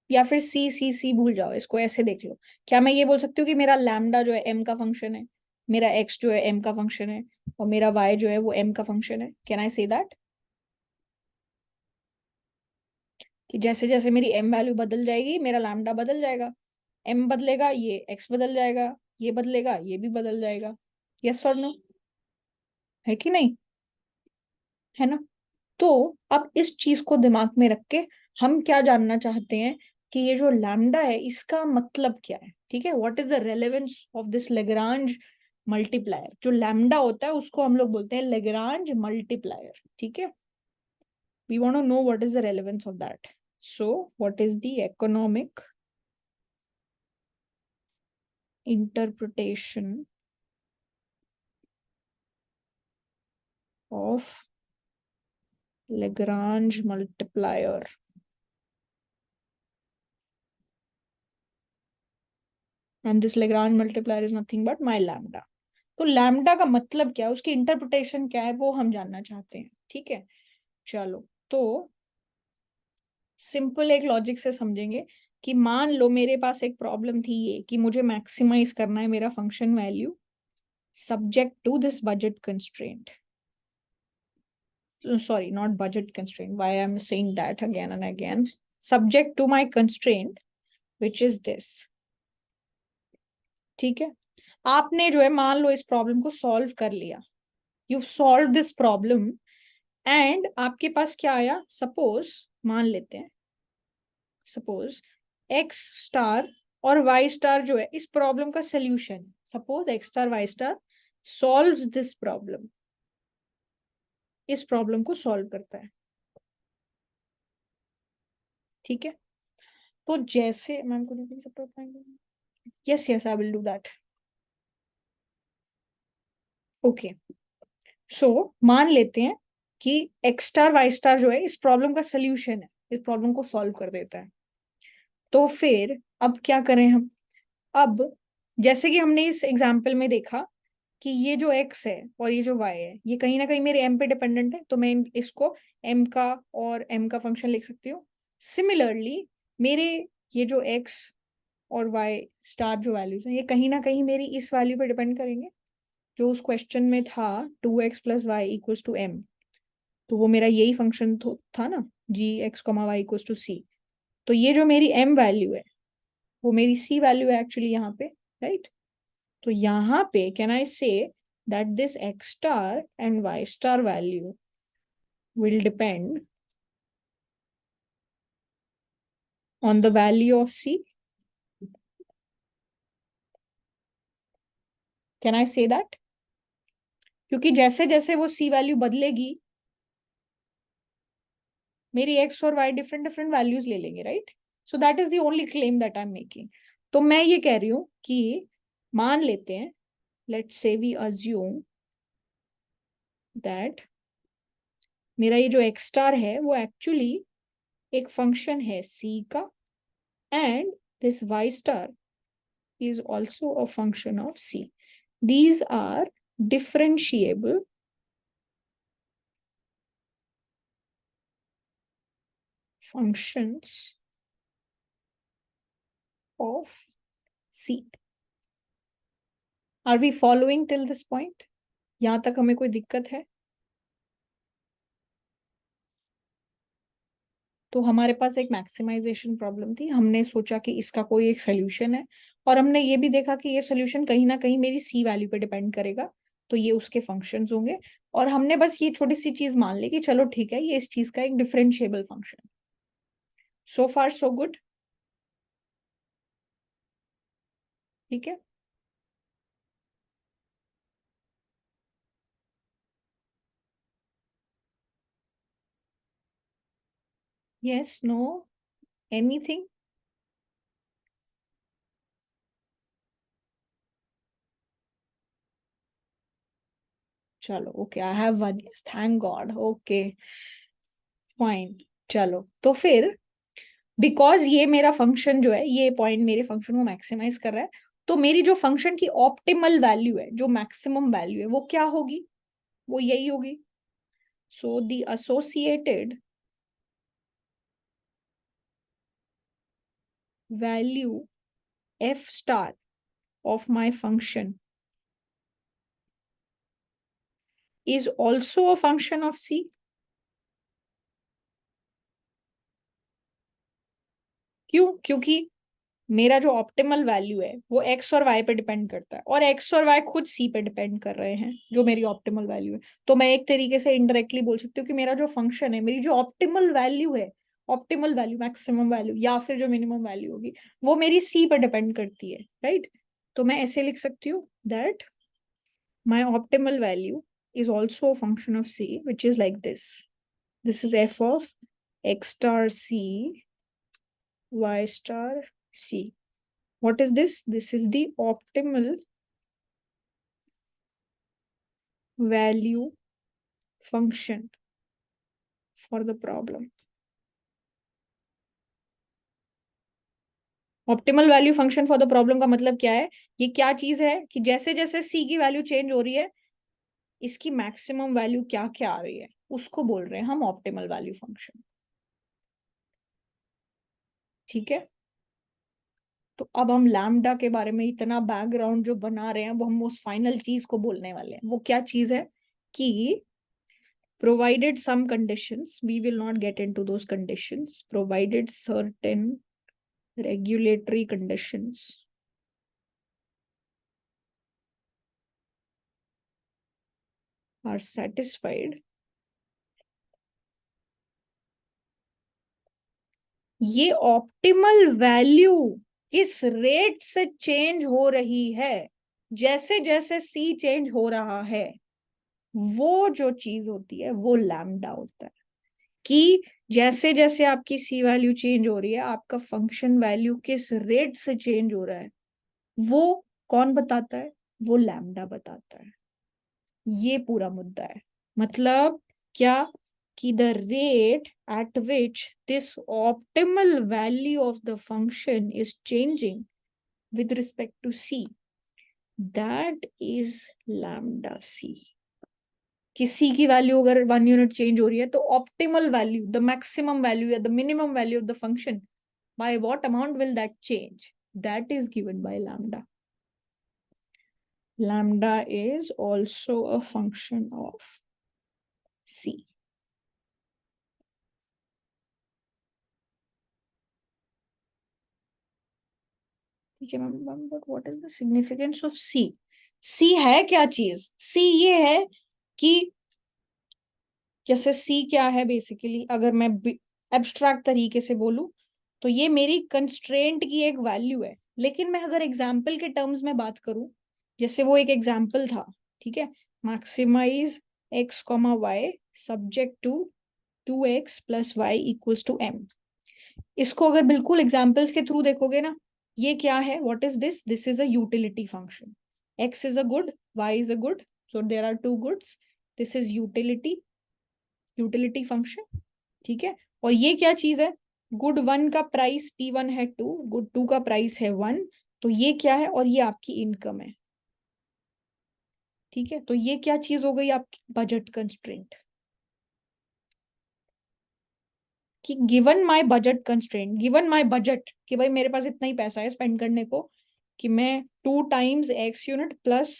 या फिर सी सी सी भूल जाओ, इसको ऐसे देख लो। क्या मैं ये बोल सकती हूँ कि मेरा लैम्डा जो है एम का फंक्शन है, मेरा एक्स जो है एम का फंक्शन है, और मेरा वाई जो है वो एम का फंक्शन है? Can I say that? कि जैसे जैसे मेरी एम वैल्यू बदल जाएगी मेरा लैम्डा बदल जाएगा, एम बदलेगा ये एक्स बदल जाएगा, ये बदलेगा ये भी बदल जाएगा। यस और नो? है कि नहीं? है ना? तो अब इस चीज को दिमाग में रख के हम क्या जानना चाहते हैं कि ये जो लैम्डा है इसका मतलब क्या है, ठीक है। What is the relevance of this Lagrange multiplier. जो लैम्डा होता है उसको हम लोग बोलते हैं लेग्रांज मल्टीप्लायर, ठीक है। we want to know what is the relevance of that. So what is the economic interpretation of Lagrange multiplier? And this Lagrange multiplier is nothing but my lambda. तो लैम्डा का मतलब क्या है, उसकी interpretation क्या है, वो हम जानना चाहते हैं, ठीक है। चलो तो सिंपल एक लॉजिक से समझेंगे कि मान लो मेरे पास एक प्रॉब्लम थी ये कि मुझे मैक्सिमाइज करना है मेरा function value subject to this budget constraint. Sorry, not budget constraint. Why I'm saying that again and again. Subject to my constraint, which is this. ठीक है, आपने जो है मान लो इस प्रॉब्लम को सॉल्व कर लिया. You solve this problem and आपके पास क्या आया. सपोज मान लेते हैं, सपोज एक्स स्टार और वाई स्टार जो है इस प्रॉब्लम का solution. Suppose x star y star solves this problem, इस प्रॉब्लम को सॉल्व करता है, ठीक है. तो जैसे मैम को नहीं सपोर्ट पाएंगे. Yes yes I will do that. Okay, so मान लेते हैं कि एक्स स्टार वाई स्टार जो है इस प्रॉब्लम का सोल्यूशन है, इस प्रॉब्लम को सॉल्व कर देता है. तो फिर अब क्या करें हम. अब जैसे कि हमने इस एग्जाम्पल में देखा कि ये जो x है और ये जो y है ये कहीं ना कहीं मेरे m पे डिपेंडेंट है, तो मैं इसको m का और m का फंक्शन लिख सकती हूँ. सिमिलरली मेरे ये जो x और y स्टार जो वैल्यूज हैं ये कहीं ना कहीं मेरी इस वैल्यू पे डिपेंड करेंगे जो उस क्वेश्चन में था 2x plus y equals to m. तो वो मेरा यही फंक्शन था ना, g x comma y equals to c. तो ये जो मेरी m वैल्यू है वो मेरी c वैल्यू है एक्चुअली यहाँ पे, राइट. तो यहाँ पे can I say that this x star and y star value will depend on the value of c. Can I say that? क्योंकि जैसे जैसे वो c वैल्यू बदलेगी मेरी x और y डिफरेंट डिफरेंट वैल्यूज ले लेंगे, right. So that is the only claim that I am making. तो मैं ये कह रही हूँ कि मान लेते हैं, let's say we assume that मेरा ये जो x स्टार है वो एक्चुअली एक फंक्शन है c का and this y star is also a function of c. These are differentiable functions of c. Are we following till this point? यहां तक हमें कोई दिक्कत है? तो हमारे पास एक मैक्सिमाइजेशन प्रॉब्लम थी, हमने सोचा कि इसका कोई एक सोल्यूशन है और हमने ये भी देखा कि ये सोल्यूशन कहीं ना कहीं मेरी सी वैल्यू पे डिपेंड करेगा, तो ये उसके फंक्शंस होंगे. और हमने बस ये छोटी सी चीज मान ली कि चलो ठीक है ये इस चीज का एक differentiable function. So far so good, ठीक है. Yes no anything. चलो okay, I have one yes, thank God. Okay fine. चलो तो फिर बिकॉज ये मेरा फंक्शन जो है ये पॉइंट मेरे फंक्शन को मैक्सिमाइज कर रहा है, तो मेरी जो फंक्शन की ऑप्टिमल वैल्यू है, जो मैक्सिमम वैल्यू है, वो क्या होगी, वो यही होगी. So the associated value f star of my function is also a function of c. क्यों? क्योंकि मेरा जो ऑप्टिमल वैल्यू है वो एक्स और वाई पे डिपेंड करता है और एक्स और वाई खुद सी पे डिपेंड कर रहे हैं जो मेरी ऑप्टिमल वैल्यू है. तो मैं एक तरीके से इनडायरेक्टली बोल सकती हूँ कि मेरा जो फंक्शन है, मेरी जो ऑप्टिमल वैल्यू है ऑप्टिमल वैल्यू, मैक्सिमम वैल्यू या फिर जो मिनिमम वैल्यू होगी वो मेरी सी पर डिपेंड करती है, राइट? तो मैं ऐसे लिख सकती हूँ that my optimal value is also a function of c, which is like this. This is f of x star c, y star c. What is this? This is the optimal value function for the problem. Optimal value function for the problem का मतलब क्या है? ये क्या चीज है कि जैसे जैसे सी की वैल्यू चेंज हो रही है, इसकी मैक्सिमम वैल्यू क्या क्या आ रही है, उसको बोल रहे हैं हम ऑप्टिमल वैल्यू फंक्शन। ठीक है, तो अब हम लैम्डा के बारे में इतना बैकग्राउंड जो बना रहे हैं, वो हम उस फाइनल चीज को बोलने वाले हैं। वो क्या चीज है कि provided some conditions, we will not get into those conditions, provided certain regulatory conditions are satisfied, ये ऑप्टिमल वैल्यू किस रेट से चेंज हो रही है, जैसे जैसे सी चेंज हो रहा है, वो जो चीज होती है वो लैम्डा होता है। कि जैसे जैसे आपकी सी वैल्यू चेंज हो रही है, आपका फंक्शन वैल्यू किस रेट से चेंज हो रहा है, वो कौन बताता है? वो लैम्डा बताता है। ये पूरा मुद्दा है। मतलब क्या? कि the rate at which this optimal value of the function is changing with respect to C, that is lambda सी। कि सी की वैल्यू अगर 1 यूनिट चेंज हो रही है, तो optimal value, the maximum value या the minimum value of the function, by what amount will that change, that is given by lambda. Lambda is also a function of C. ठीक है ma'am, but what is the significance of C? C है क्या चीज? C ये है कि जैसे C क्या है बेसिकली, अगर मैं एब्स्ट्रैक्ट तरीके से बोलूं तो ये मेरी कंस्ट्रेंट की एक वैल्यू है। लेकिन मैं अगर एग्जाम्पल के टर्म्स में बात करूं, जैसे वो एक एग्जाम्पल था, ठीक है, maximise x comma y subject to 2x plus y equals to m। इसको अगर बिल्कुल एग्जाम्पल्स के थ्रू देखोगे ना, ये क्या है? What is this? This is a utility function. x is a good, y is a good, so there are two goods. This is utility, utility function. ठीक है, और ये क्या चीज है? गुड वन का प्राइस p1 है 2, गुड 2 का प्राइस है 1, तो ये क्या है? और ये आपकी इनकम है। ठीक है, तो ये क्या चीज हो गई? आपकी बजट कंस्ट्रेंट। कि given my budget constraint, given my budget, कि भाई मेरे पास इतना ही पैसा है स्पेंड करने को, कि मैं 2 times x unit plus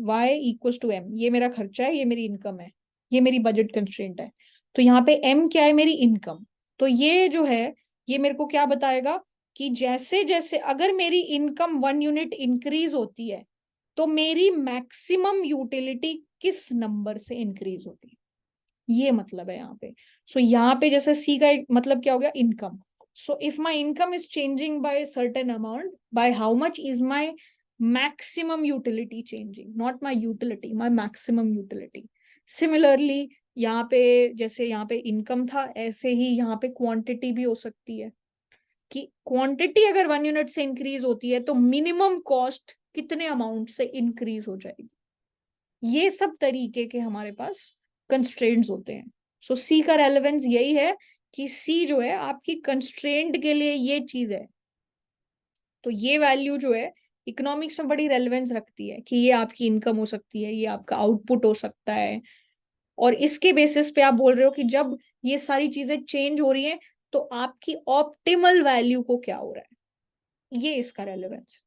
y equals to m, ये मेरा खर्चा है, ये मेरी इनकम है, ये मेरी बजट कंस्ट्रेंट है। तो यहाँ पे m क्या है? मेरी इनकम। तो ये जो है, ये मेरे को क्या बताएगा कि जैसे जैसे अगर मेरी इनकम 1 यूनिट इंक्रीज होती है, तो मेरी मैक्सिमम यूटिलिटी किस नंबर से इंक्रीज होती है, ये मतलब है यहाँ पे। सो यहाँ पे जैसे सी का एक मतलब क्या हो गया? Income. So if my income is changing by certain amount, by how much is my maximum utility changing? Not my utility, my maximum utility. Similarly यहाँ पे जैसे यहाँ पे इनकम था, ऐसे ही यहाँ पे क्वांटिटी भी हो सकती है। कि क्वांटिटी अगर 1 यूनिट से इंक्रीज होती है, तो मिनिमम कॉस्ट कितने अमाउंट से इंक्रीज हो जाएगी। ये सब तरीके के हमारे पास कंस्ट्रेंट्स होते हैं। सो सी का रेलेवेंस यही है कि सी जो है आपकी कंस्ट्रेंट के लिए ये चीज है। तो ये वैल्यू जो है इकोनॉमिक्स में बड़ी रेलेवेंस रखती है, कि ये आपकी इनकम हो सकती है, ये आपका आउटपुट हो सकता है, और इसके बेसिस पे आप बोल रहे हो कि जब ये सारी चीजें चेंज हो रही हैं, तो आपकी ऑप्टिमल वैल्यू को क्या हो रहा है, ये इसका रेलेवेंस।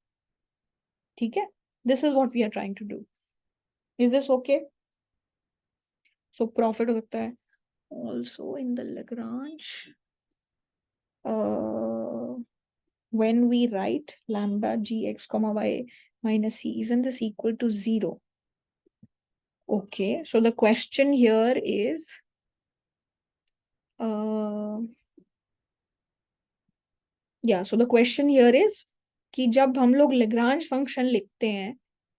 ठीक है, this is what we are trying to do. Is this okay? So profit हो सकता है also in the Lagrange, when we write lambda gx comma y minus c, isn't this equal to 0? Okay, so the question here is, uh, या so the question here is कि जब हम लोग Lagrange function लिखते हैं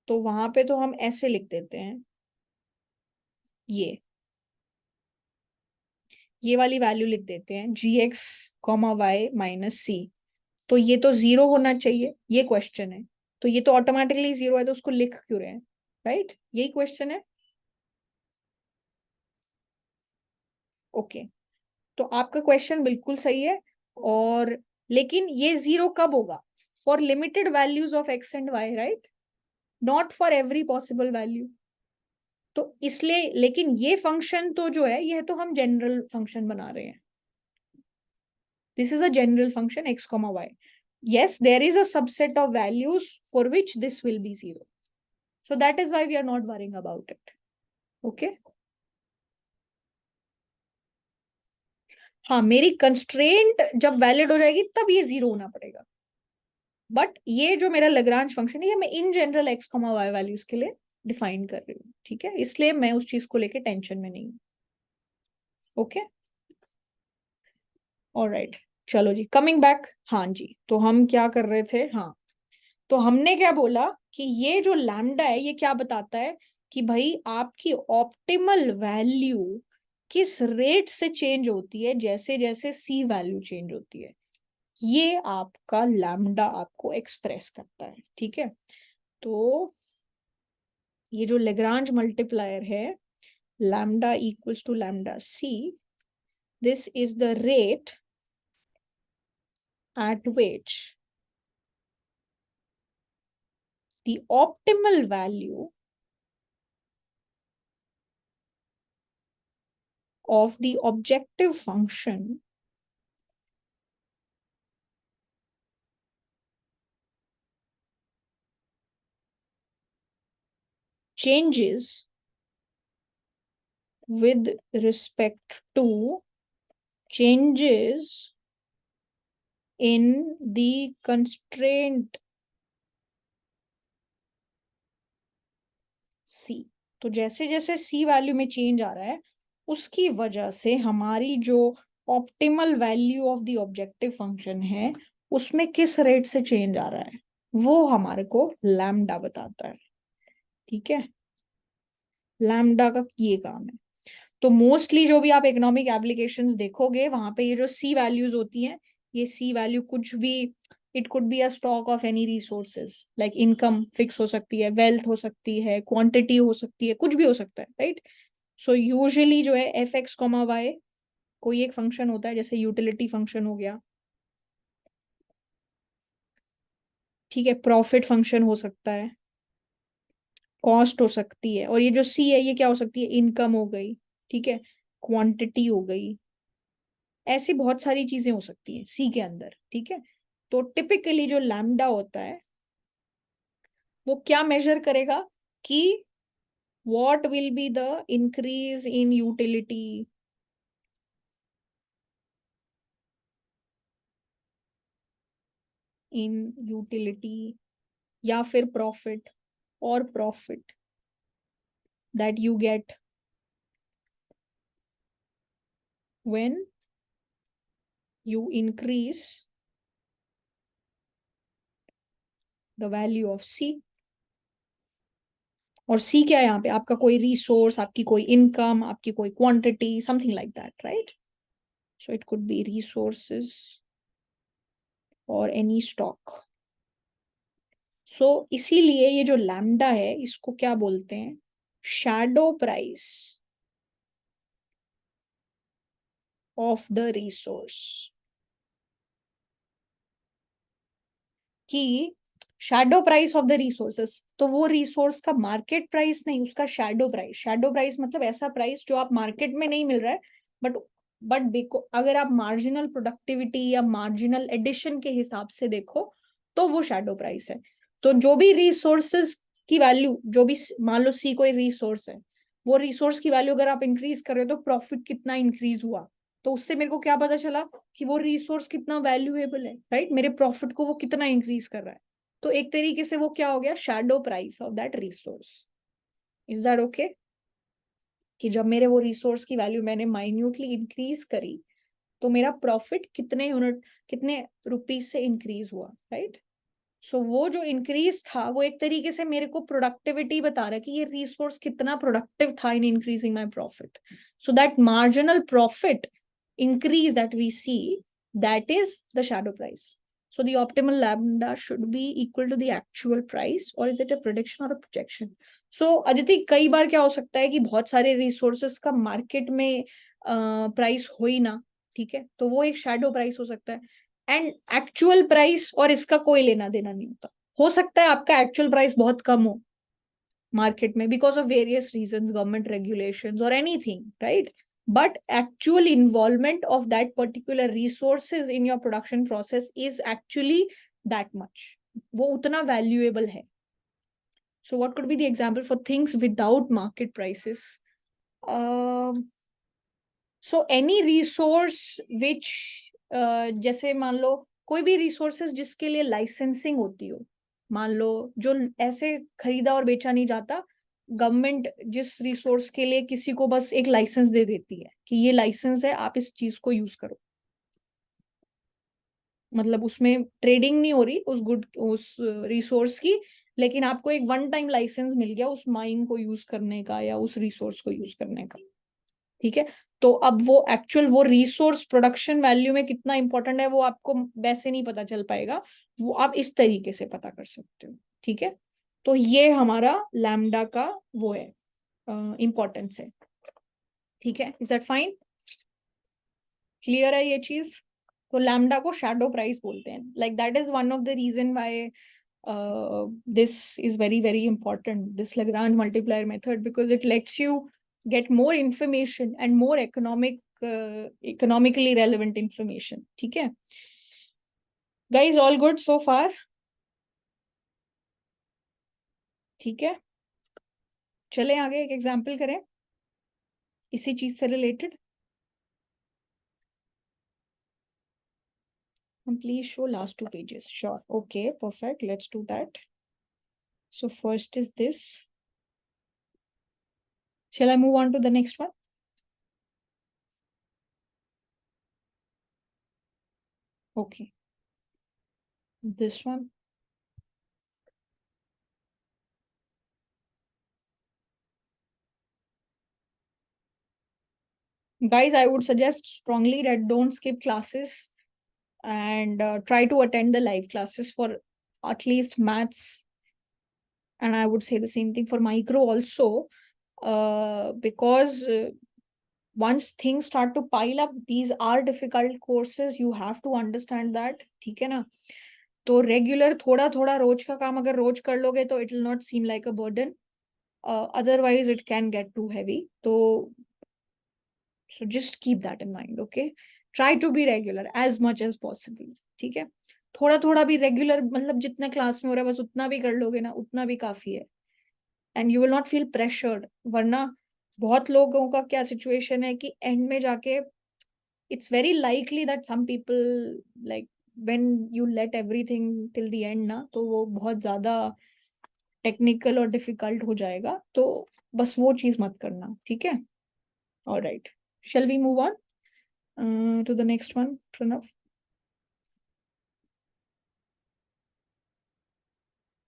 तो वहां पे तो हम ऐसे लिख देते हैं, ये वाली वैल्यू लिख देते हैं gx कॉमा वाई माइनस सी। तो ये तो जीरो होना चाहिए, ये क्वेश्चन है। तो ये तो ऑटोमेटिकली जीरो है, तो उसको लिख क्यों रहे हैं? राइट, यही क्वेश्चन है। ओके, तो आपका क्वेश्चन बिल्कुल सही है। और लेकिन ये जीरो कब होगा? For limited values of x and y, right, not for every possible value. तो इसलिए, लेकिन ये फंक्शन तो जो है, ये तो हम जनरल फंक्शन बना रहे हैं। This is a general function x comma y. Yes, there is a subset of values for which this will be zero. So that is why we are not worrying about it. Okay. हाँ, मेरी constraint जब valid हो जाएगी तब ये zero होना पड़ेगा। But ये जो मेरा लग्रांज फंक्शन है, ये मैं in general x comma y values के लिए डिफाइन कर रही हूँ, ठीक है, इसलिए मैं उस चीज को लेके टेंशन में नहीं हूँ। ओके, ऑलराइट, चलो जी, कमिंग बैक। हाँ जी, तो हम क्या कर रहे थे? हाँ, तो हमने क्या बोला कि ये जो लैम्डा है ये क्या बताता है कि भाई आपकी ऑप्टिमल वैल्यू किस रेट से चेंज होती है जैसे जैसे सी वैल्यू चेंज होती है। ये आपका लैम्डा आपको एक्सप्रेस करता है, ठीक है। तो ये जो लेग्रांज मल्टीप्लायर है, lambda equals to lambda c, this is the rate at which the optimal value of the objective function changes with respect to changes in the constraint C। तो जैसे जैसे C वैल्यू में change आ रहा है, उसकी वजह से हमारी जो optimal value of the objective function है उसमें किस रेट से चेंज आ रहा है, वो हमारे को लैम्डा बताता है, ठीक है। लैम्डा का ये काम है। तो मोस्टली जो भी आप इकोनॉमिक एप्लीकेशंस देखोगे वहां पे ये जो सी वैल्यूज होती हैं, ये सी वैल्यू कुछ भी, it could be a stock of any resources, like income fix हो सकती है, वेल्थ हो सकती है, क्वांटिटी हो सकती है, कुछ भी हो सकता है, राइट। सो यूजुअली जो है एफ एक्स कॉमा वाई कोई एक फंक्शन होता है, जैसे यूटिलिटी फंक्शन हो गया, ठीक है, प्रॉफिट फंक्शन हो सकता है, कॉस्ट हो सकती है, और ये जो सी है ये क्या हो सकती है? इनकम हो गई, ठीक है, क्वांटिटी हो गई, ऐसी बहुत सारी चीजें हो सकती हैं सी के अंदर, ठीक है। तो टिपिकली जो लैम्डा होता है वो क्या मेजर करेगा कि what will be the increase in utility, in utility, या फिर प्रॉफिट, और profit that you get when you increase the value of सी। और सी क्या है यहाँ पे? आपका कोई रिसोर्स, आपकी कोई इनकम, आपकी कोई quantity, something like that, right. So it could be resources और एनी स्टॉक। सो इसीलिए ये जो लैम्डा है इसको क्या बोलते हैं? Shadow price of the resource. कि shadow price of the resources, तो वो रिसोर्स का मार्केट प्राइस नहीं, उसका शैडो प्राइस। शैडो प्राइस मतलब ऐसा प्राइस जो आप मार्केट में नहीं मिल रहा है, बट अगर आप मार्जिनल प्रोडक्टिविटी या मार्जिनल एडिशन के हिसाब से देखो तो वो शैडो प्राइस है। तो जो भी रिसोर्सेज की वैल्यू, जो भी मान लो सी कोई रिसोर्स है, वो रिसोर्स की वैल्यू अगर आप इंक्रीज कर रहे हो तो प्रॉफिट कितना इंक्रीज हुआ, तो उससे मेरे को क्या पता चला कि वो रिसोर्स कितना वैल्यूएबल है, राइट, मेरे प्रॉफिट को वो कितना इंक्रीज कर रहा है। तो एक तरीके से वो क्या हो गया? Shadow price of that resource. Is that okay? कि जब मेरे वो रिसोर्स की वैल्यू मैंने माइन्यूटली इंक्रीज करी तो मेरा प्रॉफिट कितने रुपीज से इंक्रीज हुआ, राइट? सो वो जो इंक्रीज था वो एक तरीके से मेरे को प्रोडक्टिविटी बता रहा है कि ये रिसोर्स कितना प्रोडक्टिव था in increasing my profit. So that marginal profit increase that we see, that is the shadow price. So the optimal lambda should be equal to the actual price, or is it a prediction or a projection? So Aditi, कई बार क्या हो सकता है कि बहुत सारे resources का market में प्राइस हो ही ना, ठीक है, तो वो एक शैडो प्राइस हो सकता है. एंड एक्चुअल प्राइस और इसका कोई लेना देना नहीं होता. हो सकता है आपका एक्चुअल प्राइस बहुत कम हो मार्केट में because of various reasons, government regulations और anything, right? But actual involvement of that particular resources in your production process is actually that much. वो उतना valuable है. So what could be the example for things without market prices? So any resource which जैसे मान लो कोई भी resources जिसके लिए licensing होती हो, मान लो जो ऐसे खरीदा और बेचा नहीं जाता, गवर्नमेंट जिस रिसोर्स के लिए किसी को बस एक लाइसेंस दे देती है कि ये लाइसेंस है, आप इस चीज को यूज करो, मतलब उसमें ट्रेडिंग नहीं हो रही उस रिसोर्स की, लेकिन आपको एक वन टाइम लाइसेंस मिल गया उस माइन को यूज करने का या उस रिसोर्स को यूज करने का, ठीक है? तो अब वो एक्चुअल वो रिसोर्स प्रोडक्शन वैल्यू में कितना इंपॉर्टेंट है वो आपको वैसे नहीं पता चल पाएगा, वो आप इस तरीके से पता कर सकते हो, ठीक है? तो ये हमारा लैम्डा का वो है, इंपॉर्टेंस है, ठीक है? Is that fine? क्लियर है ये चीज? तो लैम्डा को शैडो प्राइस बोलते हैं. Like that is one of the reason why this is very important, this Lagrange multiplier method, because it lets you get more information and more economically relevant information. ठीक है guys, all good so far? ठीक है, चले आगे एक example करें इसी चीज से related. Please show last 2 pages. Sure. Okay, perfect. Let's do that. So first is this. Shall I move on to the next one? Okay. This one. Guys, I would suggest strongly that don't skip classes and try to attend the live classes for at least maths. And I would say the same thing for micro also, because once things start to pile up, these are difficult courses. You have to understand that. ठीक है ना? तो regular थोड़ा थोड़ा रोज का काम अगर रोज कर लोगे तो it will not seem like a burden, otherwise it can get too heavy. So just keep that in mind, okay? Try to be regular as much as possible, ठीक है? थोड़ा थोड़ा भी रेगुलर, मतलब जितना क्लास में हो रहा है बस उतना भी कर लोगे ना, उतना भी काफी है. And you will not feel pressured. वरना बहुत लोगों का क्या सिचुएशन है कि एंड में जाके it's very likely that some people, like when you let everything till the end ना, तो वो बहुत ज्यादा टेक्निकल और डिफिकल्ट हो जाएगा. तो बस वो चीज मत करना, ठीक है? Alright, shall we move on to the next one, Pranav?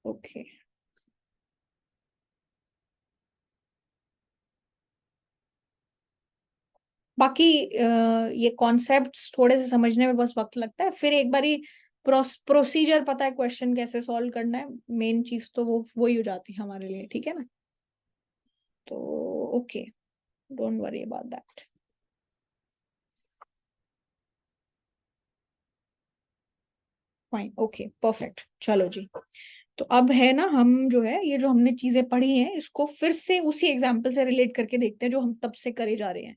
Okay. बाकी ये कॉन्सेप्ट्स थोड़े से समझने में बस वक्त लगता है, फिर एक बारी प्रोसीजर पता है, क्वेश्चन कैसे सॉल्व करना है, मेन चीज तो वो ही हो जाती है हमारे लिए, ठीक है ना? तो okay, don't worry about that. Fine, okay, perfect. चलो जी, तो अब है ना, हम जो है ये जो हमने चीजें पढ़ी हैं इसको फिर से उसी एग्जाम्पल से रिलेट करके देखते हैं जो हम तब से करे जा रहे हैं,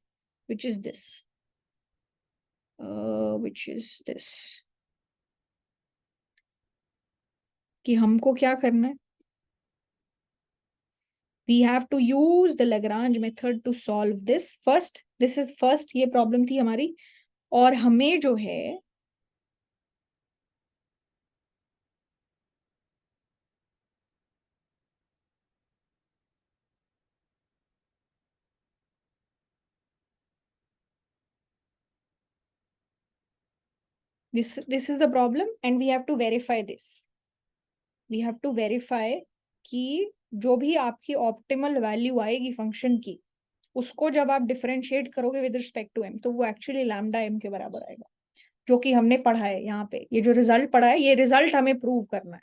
which is this. which is this, कि हमको क्या करना है. we have to use the Lagrange method to solve this. This is first, ये प्रॉब्लम थी हमारी, और हमें जो है this is the problem and we have to verify this. We have to verify कि जो भी आपकी ऑप्टिमल वैल्यू आएगी फंक्शन की, उसको जब आप डिफरेंशिएट करोगे विद रिस्पेक्ट टू एम, तो वो एक्चुअली लैम्डा एम के बराबर आएगा, जो कि हमने पढ़ा है यहाँ पे। ये जो रिजल्ट पढ़ा है, ये रिजल्ट हमें प्रूव करना है,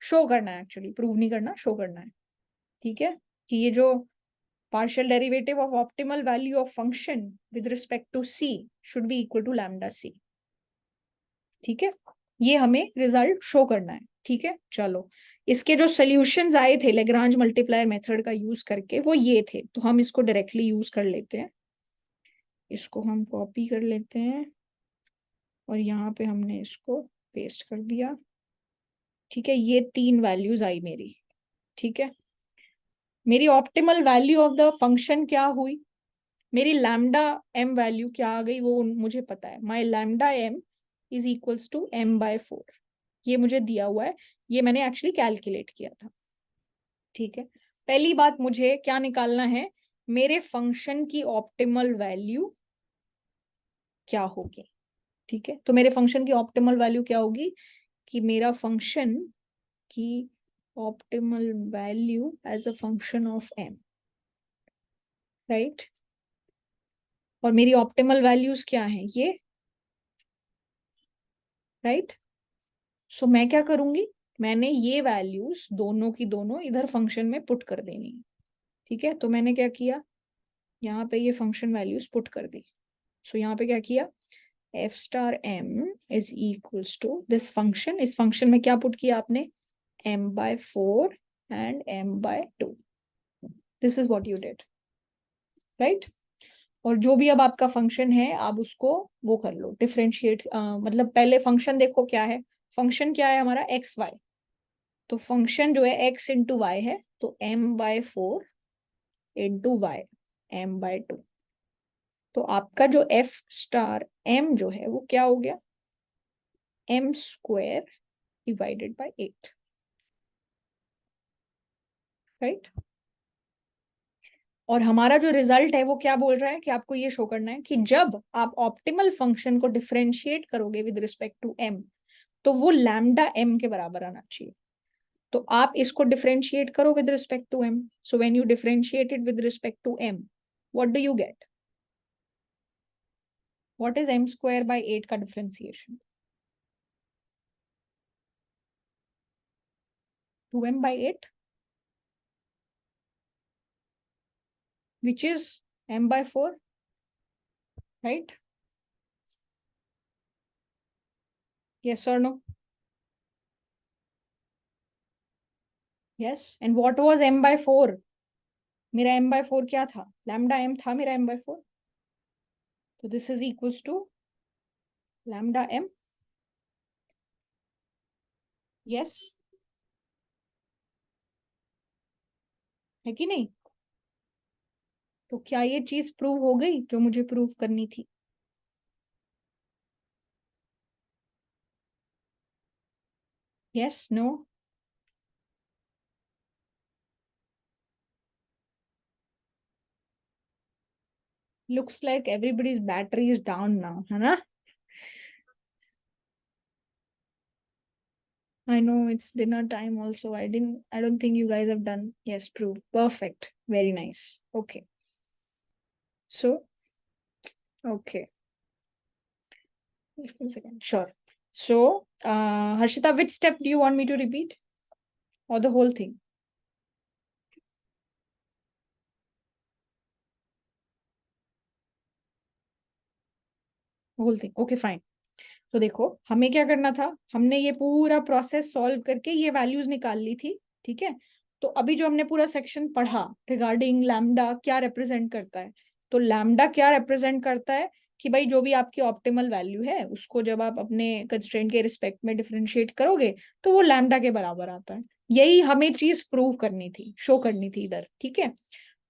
शो करना है, एक्चुअली प्रूव नहीं करना, शो करना है। ठीक है, कि ये जो partial derivative of optimal value of function with respect to c should be equal to lambda c। ठीक है, ये हमें रिजल्ट शो करना है। ठीक है, चलो इसके जो सॉल्यूशंस आए थे लेग्रांज मल्टीप्लायर मेथड का यूज करके, वो ये थे, तो हम इसको डायरेक्टली यूज कर लेते हैं। इसको हम कॉपी कर लेते हैं और यहाँ पे हमने इसको पेस्ट कर दिया। ठीक है, ये 3 वैल्यूज आई मेरी। ठीक है, मेरी optimal value of the function क्या हुई, मेरी लैम्डा एम वैल्यू क्या आ गई, वो मुझे पता है। My lambda m is equals to m/4, ये मुझे दिया हुआ है, ये मैंने एक्चुअली कैलकुलेट किया था। ठीक है, पहली बात मुझे क्या निकालना है, मेरे फंक्शन की ऑप्टिमल वैल्यू क्या होगी। ठीक है, तो मेरे फंक्शन की ऑप्टिमल वैल्यू क्या होगी, कि मेरा फंक्शन की optimal value as a function of m, राइट। और मेरी ऑप्टिमल वैल्यूज क्या है, ये, राइट। सो मैं क्या करूंगी, मैंने ये वैल्यूज दोनों की दोनों इधर फंक्शन में पुट कर देनी है। ठीक है, तो मैंने क्या किया, यहाँ पे ये फंक्शन वैल्यूज पुट कर दी। सो यहाँ पे क्या किया, f star m is equals to this function, इस फंक्शन में क्या पुट किया आपने, m/4 and m/2, this is what you did, right. और जो भी अब आपका फंक्शन है, आप उसको वो कर लो डिफरेंशिएट, मतलब पहले फंक्शन देखो क्या है, फंक्शन क्या है हमारा xy, तो फंक्शन जो है x इंटू वाई है, तो m/4 इंटू वाई, m/2। तो आपका जो f स्टार m जो है वो क्या हो गया, m² डिवाइडेड बाय 8, राइट। और हमारा जो रिजल्ट है वो क्या बोल रहा है, कि आपको ये शो करना है कि जब आप ऑप्टिमल फंक्शन को डिफरेंशिएट करोगे विद रिस्पेक्ट टू m, तो वो लैम्डा m के बराबर आना चाहिए। तो आप इसको डिफरेंशिएट करो with respect to m, so when you differentiate it with respect to m, what do you get, what is m² by 8 का differentiation, 2m by 8, which is m/4, right? Yes or no? Yes. And what was m/4? मेरा m/4 क्या था, lambda m था मेरा m/4, तो this is equals to lambda m। Yes, है कि नहीं। तो क्या ये चीज प्रूव हो गई जो मुझे प्रूव करनी थी। Yes, no, looks like everybody's battery is down now, है ना। I know it's dinner time also. I don't think you guys have done. Yes, proof. Perfect. Very nice. Okay. So, okay. Just a second. Sure. So, Harshita, which step do you want me to repeat? Or the whole thing? Whole thing. Okay, fine. तो देखो हमें क्या करना था, हमने ये पूरा process solve करके ये वैल्यूज निकाल ली थी। ठीक है, तो अभी जो हमने पूरा सेक्शन पढ़ा रिगार्डिंग लैम्डा क्या रिप्रेजेंट करता है, तो लैम्डा क्या रिप्रेजेंट करता है, कि भाई जो भी आपकी ऑप्टिमल वैल्यू है उसको जब आप अपने कंस्ट्रेंट के रिस्पेक्ट में डिफरेंशिएट करोगे तो वो लैम्डा के बराबर आता है। यही हमें चीज प्रूव करनी थी, शो करनी थी इधर। ठीक है,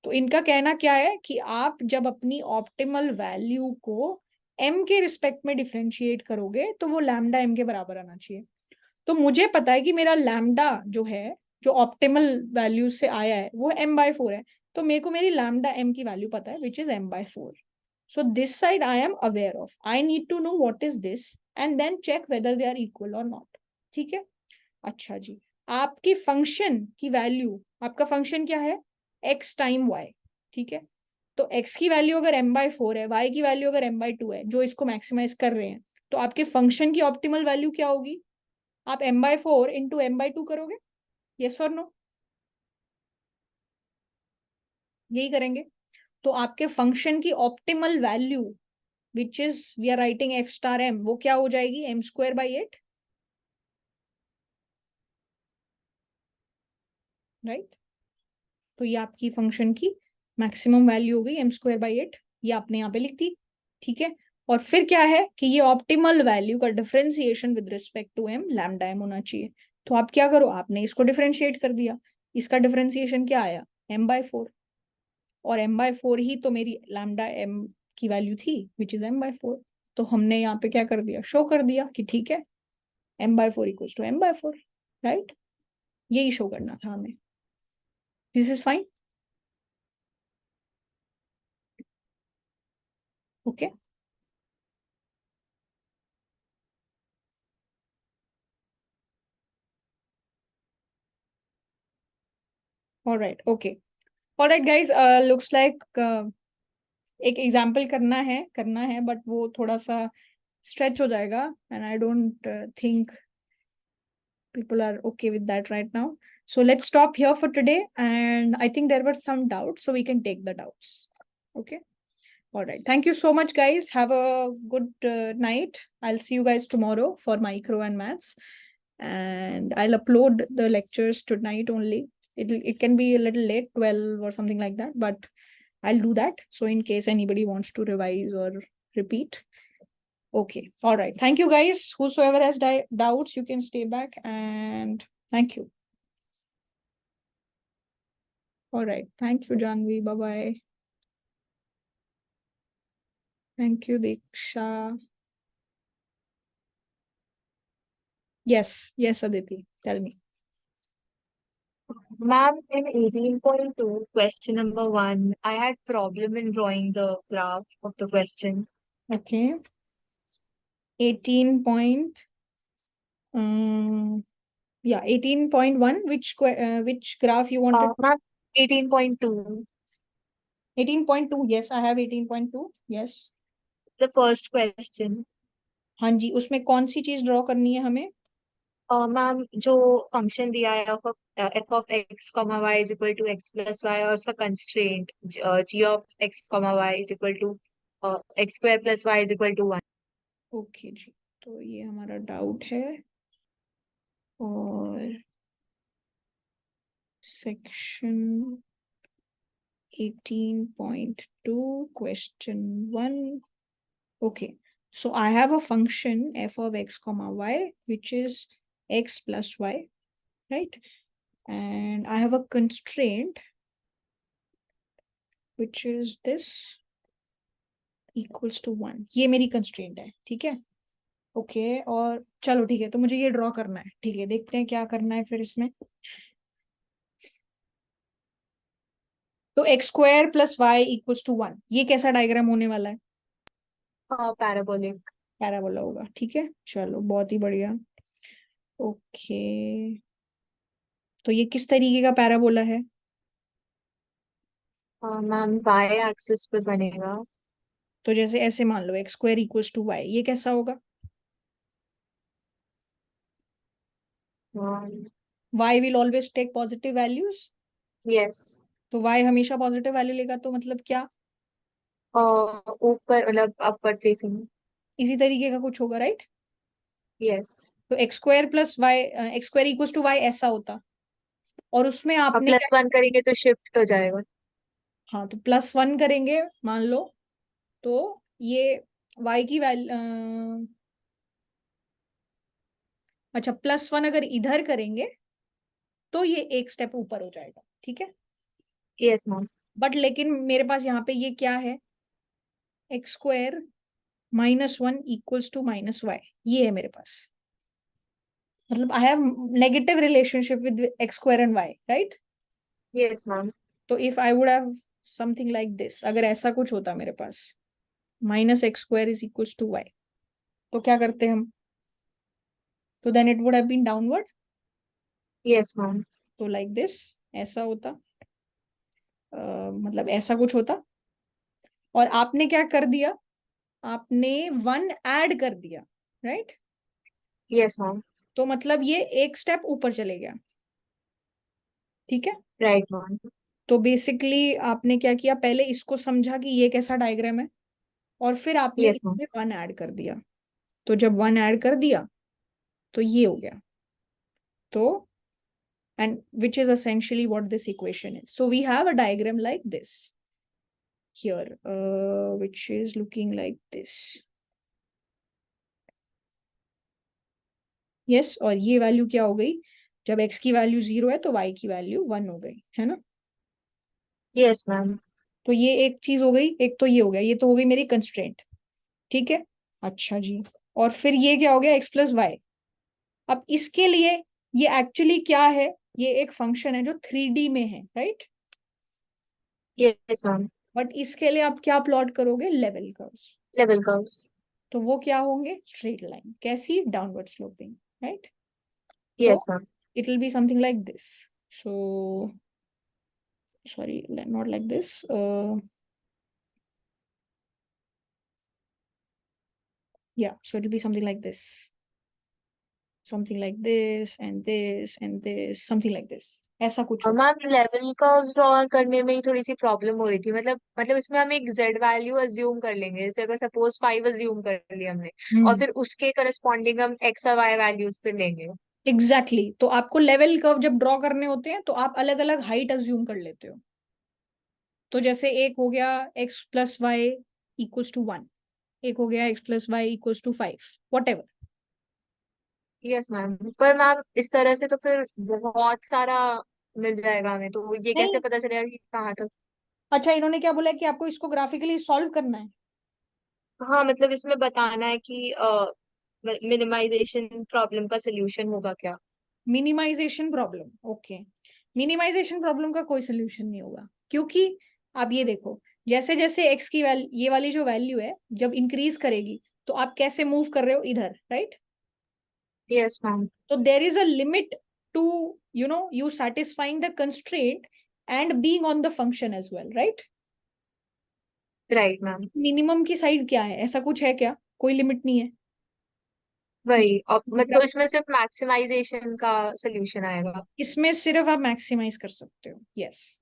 तो इनका कहना क्या है कि आप जब अपनी ऑप्टिमल वैल्यू को m के रिस्पेक्ट में डिफरेंशिएट करोगे तो वो लैम्डा m के बराबर आना चाहिए। तो मुझे पता है कि मेरा लैम्डा जो है, जो ऑप्टिमल वैल्यू से आया है, वो m/4 है, तो मेरे को मेरी लैम्डा m की वैल्यू पता है, which is m/4। So this side I am aware of, I need to know what is this, and then check whether they are equal और नॉट। ठीक है, अच्छा जी, आपकी फंक्शन की वैल्यू, आपका फंक्शन क्या है, x टाइम y। ठीक है, तो x की वैल्यू अगर m/4 है, y की वैल्यू अगर m/2 है, जो इसको मैक्सिमाइज कर रहे हैं, तो आपके फंक्शन की ऑप्टिमल वैल्यू क्या होगी, आप m/4 इंटू m/2 करोगे, यस और नो, यही करेंगे। तो आपके फंक्शन की optimal value which is we are writing f star m, वो क्या हो जाएगी, m²/8, राइट। तो ये आपकी फंक्शन की मैक्सिमम वैल्यू हो गई m²/8, ये आपने यहाँ पे लिख दी। ठीक है, और फिर क्या है कि ये ऑप्टिमल वैल्यू का differentiation with respect to m lambda m होना चाहिए। तो आप क्या करो, आपने इसको डिफरेंशिएट कर दिया, इसका डिफरेंशिएशन क्या आया, m/4, और m/4 ही तो मेरी लैम्डा m की वैल्यू थी विच इज m/4। तो हमने यहाँ पे क्या कर दिया, शो कर दिया कि ठीक है m/4 equals to m/4, right, यही शो करना था हमें। This is fine, okay. Alright, okay, alright guys, looks like एक एग्जाम्पल करना है बट वो थोड़ा सा स्ट्रेच हो जाएगा, and I don't think people are okay with that right now. So let's stop here for today, and I think there were some doubts, so we can take the doubts. Okay, all right, thank you so much guys, have a good night. I'll see you guys tomorrow for micro and maths, and I'll upload the lectures tonight only. It can be a little late, 12 or something like that, but I'll do that, so in case anybody wants to revise or repeat. Okay, all right, thank you guys, whosoever has doubts you can stay back, and thank you. All right, thank you Janvi, bye bye. Thank you Diksha. Yes Aditi, tell me. Ma'am, in 18.2, question number 1, I had problem in drawing the graph of the question. Okay, 18 point, yeah, 18.1, which graph you wanted? Ma'am, 18.2, 18.2, yes I have 18.2, yes. the first question. हाँ जी, उसमें कौन सी चीज draw करनी है हमें? Ma'am, जो function दिया है f of x, y is equal to x plus y, और उसका constraint g of x, y is equal to x square plus y is equal to 1. Okay जी, तो ये हमारा डाउट है, और section 18.2 question 1. Okay, so I have a function f of x comma y which is x plus y, right, and I have a constraint which is this equals to 1. ये मेरी constraint है, ठीक है, okay, और चलो ठीक है, तो मुझे ये ड्रॉ करना है, ठीक है, देखते हैं क्या करना है फिर इसमें। तो x² + y इक्वल्स टू 1, ये कैसा डायग्राम होने वाला है? पैराबोलिक। पैराबोला होगा, ठीक है, चलो बहुत ही बढ़िया, ओके। तो ये किस तरीके का पैराबोला है? मैम, y एक्सिस पे बनेगा। तो जैसे ऐसे मान लो x² इक्वल्स टू y, ये कैसा होगा? y will always take positive values, yes. तो y हमेशा पॉजिटिव वैल्यू लेगा, तो मतलब क्या, ऊपर, मतलब अपवर्ड फेसिंग। इसी तरीके का कुछ होगा, राइट। यस। तो x² + y, x² equals to y ऐसा होता, और उसमें अब आपने क्या, +1 करेंगे तो शिफ्ट हो जाएगा। हाँ तो +1 करेंगे मान लो, तो ये y की वैल्यू, अच्छा +1 अगर इधर करेंगे तो ये एक स्टेप ऊपर हो जाएगा, ठीक है, यस मैम। बट लेकिन मेरे पास यहाँ पे ये क्या है, x² -1 इक्वल्स टू -y, ये है मेरे पास, मतलब I have negative relationship with x² and y, right. Yes ma'am. तो if I would have something like this, अगर ऐसा कुछ होता मेरे पास, -x² is equals to y, तो क्या करते हम? तो then it would have been downward. Yes ma'am. तो लाइक दिस, ऐसा होता, मतलब ऐसा कुछ होता। और आपने क्या कर दिया? आपने 1 ऐड कर दिया, राइट? Yes ma'am. तो मतलब ये एक स्टेप ऊपर चले गया, ठीक है। Right ma'am. तो बेसिकली आपने क्या किया, पहले इसको समझा कि ये कैसा डायग्राम है, और फिर आपने यस मैम। इसमें 1 ऐड कर दिया। तो जब 1 ऐड कर दिया तो ये हो गया। तो and which is essentially what this equation is. So we have a diagram like this here, which is looking like this. Yes, और ये वैल्यू क्या हो गई? जब x की वैल्यू 0 है तो y की वैल्यू 1 हो गई, है ना? Yes ma'am. तो ये एक चीज हो गई, एक तो ये हो गया, ये तो हो गई मेरी कंस्ट्रेंट, ठीक है। अच्छा जी, और फिर ये क्या हो गया? x plus y. अब इसके लिए ये एक्चुअली क्या है? ये एक फंक्शन है जो 3D में है, राइट? Yes ma'am. बट इसके लिए आप क्या प्लॉट करोगे? Level curves. Level curves. तो वो क्या होंगे? Straight line. कैसी? Downward sloping, right? तो yes ma'am. it will be something like this. So sorry, not like this. Yeah, so it will be something like this, something like this, and this, and this, something like this. ऐसा कुछ होगा। Ma'am level curves draw करने में ही थोड़ी सी problem हो रही थी, मतलब इसमें हम एक z वैल्यू अज्यूम कर लेंगे, जैसे अगर सपोज 5 अज्यूम कर लिया हमने, और फिर उसके करस्पॉन्डिंग हम x और y वैल्यूज फिर लेंगे। Exactly exactly. तो आपको लेवल कर्व जब ड्रॉ करने होते हैं तो आप अलग अलग हाइट अज्यूम कर लेते हो। तो जैसे एक हो गया x plus y equals to 1, एक हो गया x plus y equals to 5, whatever. Yes ma'am, पर मैम इस तरह से तो फिर बहुत सारा मिल जाएगा हमें, तो ये कैसे नहीं, पता चलेगा कि कहाँ तक। अच्छा, इन्होंने क्या बोला कि आपको इसको ग्राफिकली सॉल्व करना है। हाँ मतलब इसमें बताना है कि मिनिमाइजेशन प्रॉब्लम का सोल्यूशन होगा क्या। Minimisation problem, okay. Minimisation problem का कोई सोल्यूशन नहीं होगा, क्योंकि आप ये देखो, जैसे जैसे एक्स की वैल्यू, ये वाली जो वैल्यू है, जब इंक्रीज करेगी तो आप कैसे मूव कर रहे हो? इधर, राइट? Yes ma'am. तो there is a limit to you satisfying the constraint and being on the function as well, right? Right ma'am. Minimum की साइड क्या है? ऐसा कुछ है क्या? कोई लिमिट नहीं है। वही, और मतलब इसमें सिर्फ मैक्सिमाइजेशन का सोल्यूशन आएगा। इसमें सिर्फ आप मैक्सिमाइज कर सकते हो, यस।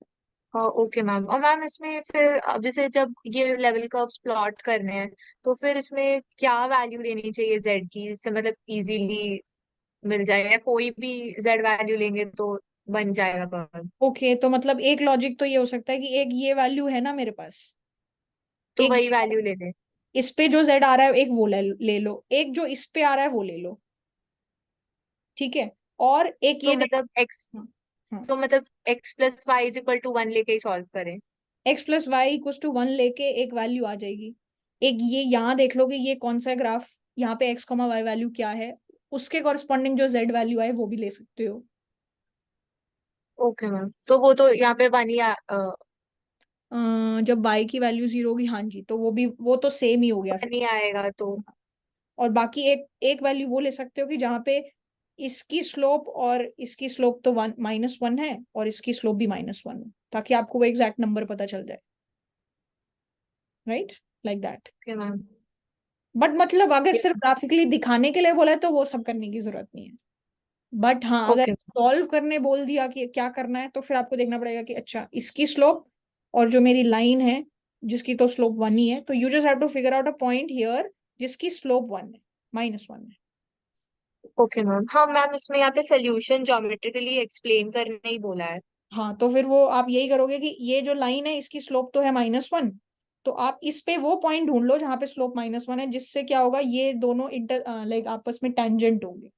ओके मैम, और मैम इसमें फिर अब जैसे जब ये लेवल कर्व्स प्लॉट करने हैं, तो फिर इसमें क्या वैल्यू लेनी चाहिए जेड की, जिससे मतलब इजीली मिल जाए, या कोई भी जेड वैल्यू लेंगे तो बन जाएगा कर्व। ओके, तो मतलब एक लॉजिक तो ये हो सकता है कि एक ये वैल्यू है ना मेरे पास, तो एक वही वैल्यू ले लें। इस पे जो z आ रहा है एक वो ले लो, एक जो इस पे आ रहा है वो ले लो, ठीक है। और एक तो ये देखो। मतलब एक्स हाँ, हाँ। तो मतलब x plus y is equal to 1 लेके ही सॉल्व करें। x plus y equal to 1 लेके एक वैल्यू आ जाएगी। एक ये यहाँ देख लोगे, ये कौन सा ग्राफ, यहाँ पे x कॉमा वाई वैल्यू क्या है, उसके कॉरस्पॉन्डिंग जो z वैल्यू आए वो भी ले सकते हो। ओके मैम, तो वो तो यहाँ पे बन ही जब y की वैल्यू 0 होगी, हाँ जी, तो वो भी, वो तो सेम ही हो गया बन फिर। ही आएगा तो। और बाकी एक एक वैल्यू वो ले सकते हो कि जहाँ पे इसकी स्लोप और इसकी स्लोप तो -1 है, और इसकी स्लोप भी -1 है, ताकि आपको वो एग्जैक्ट नंबर पता चल जाए, right? Like that. Okay ma'am. But मतलब अगर सिर्फ ग्राफिकली दिखाने के लिए बोला है तो वो सब करने की जरूरत नहीं है। बट हाँ, अगर ओके। सॉल्व करने बोल दिया कि क्या करना है, तो फिर आपको देखना पड़ेगा कि अच्छा, इसकी स्लोप और जो मेरी लाइन है जिसकी तो स्लोप 1 ही है, तो you just have to figure out a point here जिसकी स्लोप 1 है, -1 है। ओके मैम, हाँ मैम इसमें यहाँ पे सोल्यूशन ज्योमेट्रिकली एक्सप्लेन करने ही बोला है। हाँ, तो फिर वो आप यही करोगे कि ये जो लाइन है इसकी स्लोप तो है -1, तो आप इस पे वो पॉइंट ढूंढ लो जहां पे स्लोप -1 है, जिससे क्या होगा, ये दोनों इंटर लाइक आपस में टेंजेंट होंगे।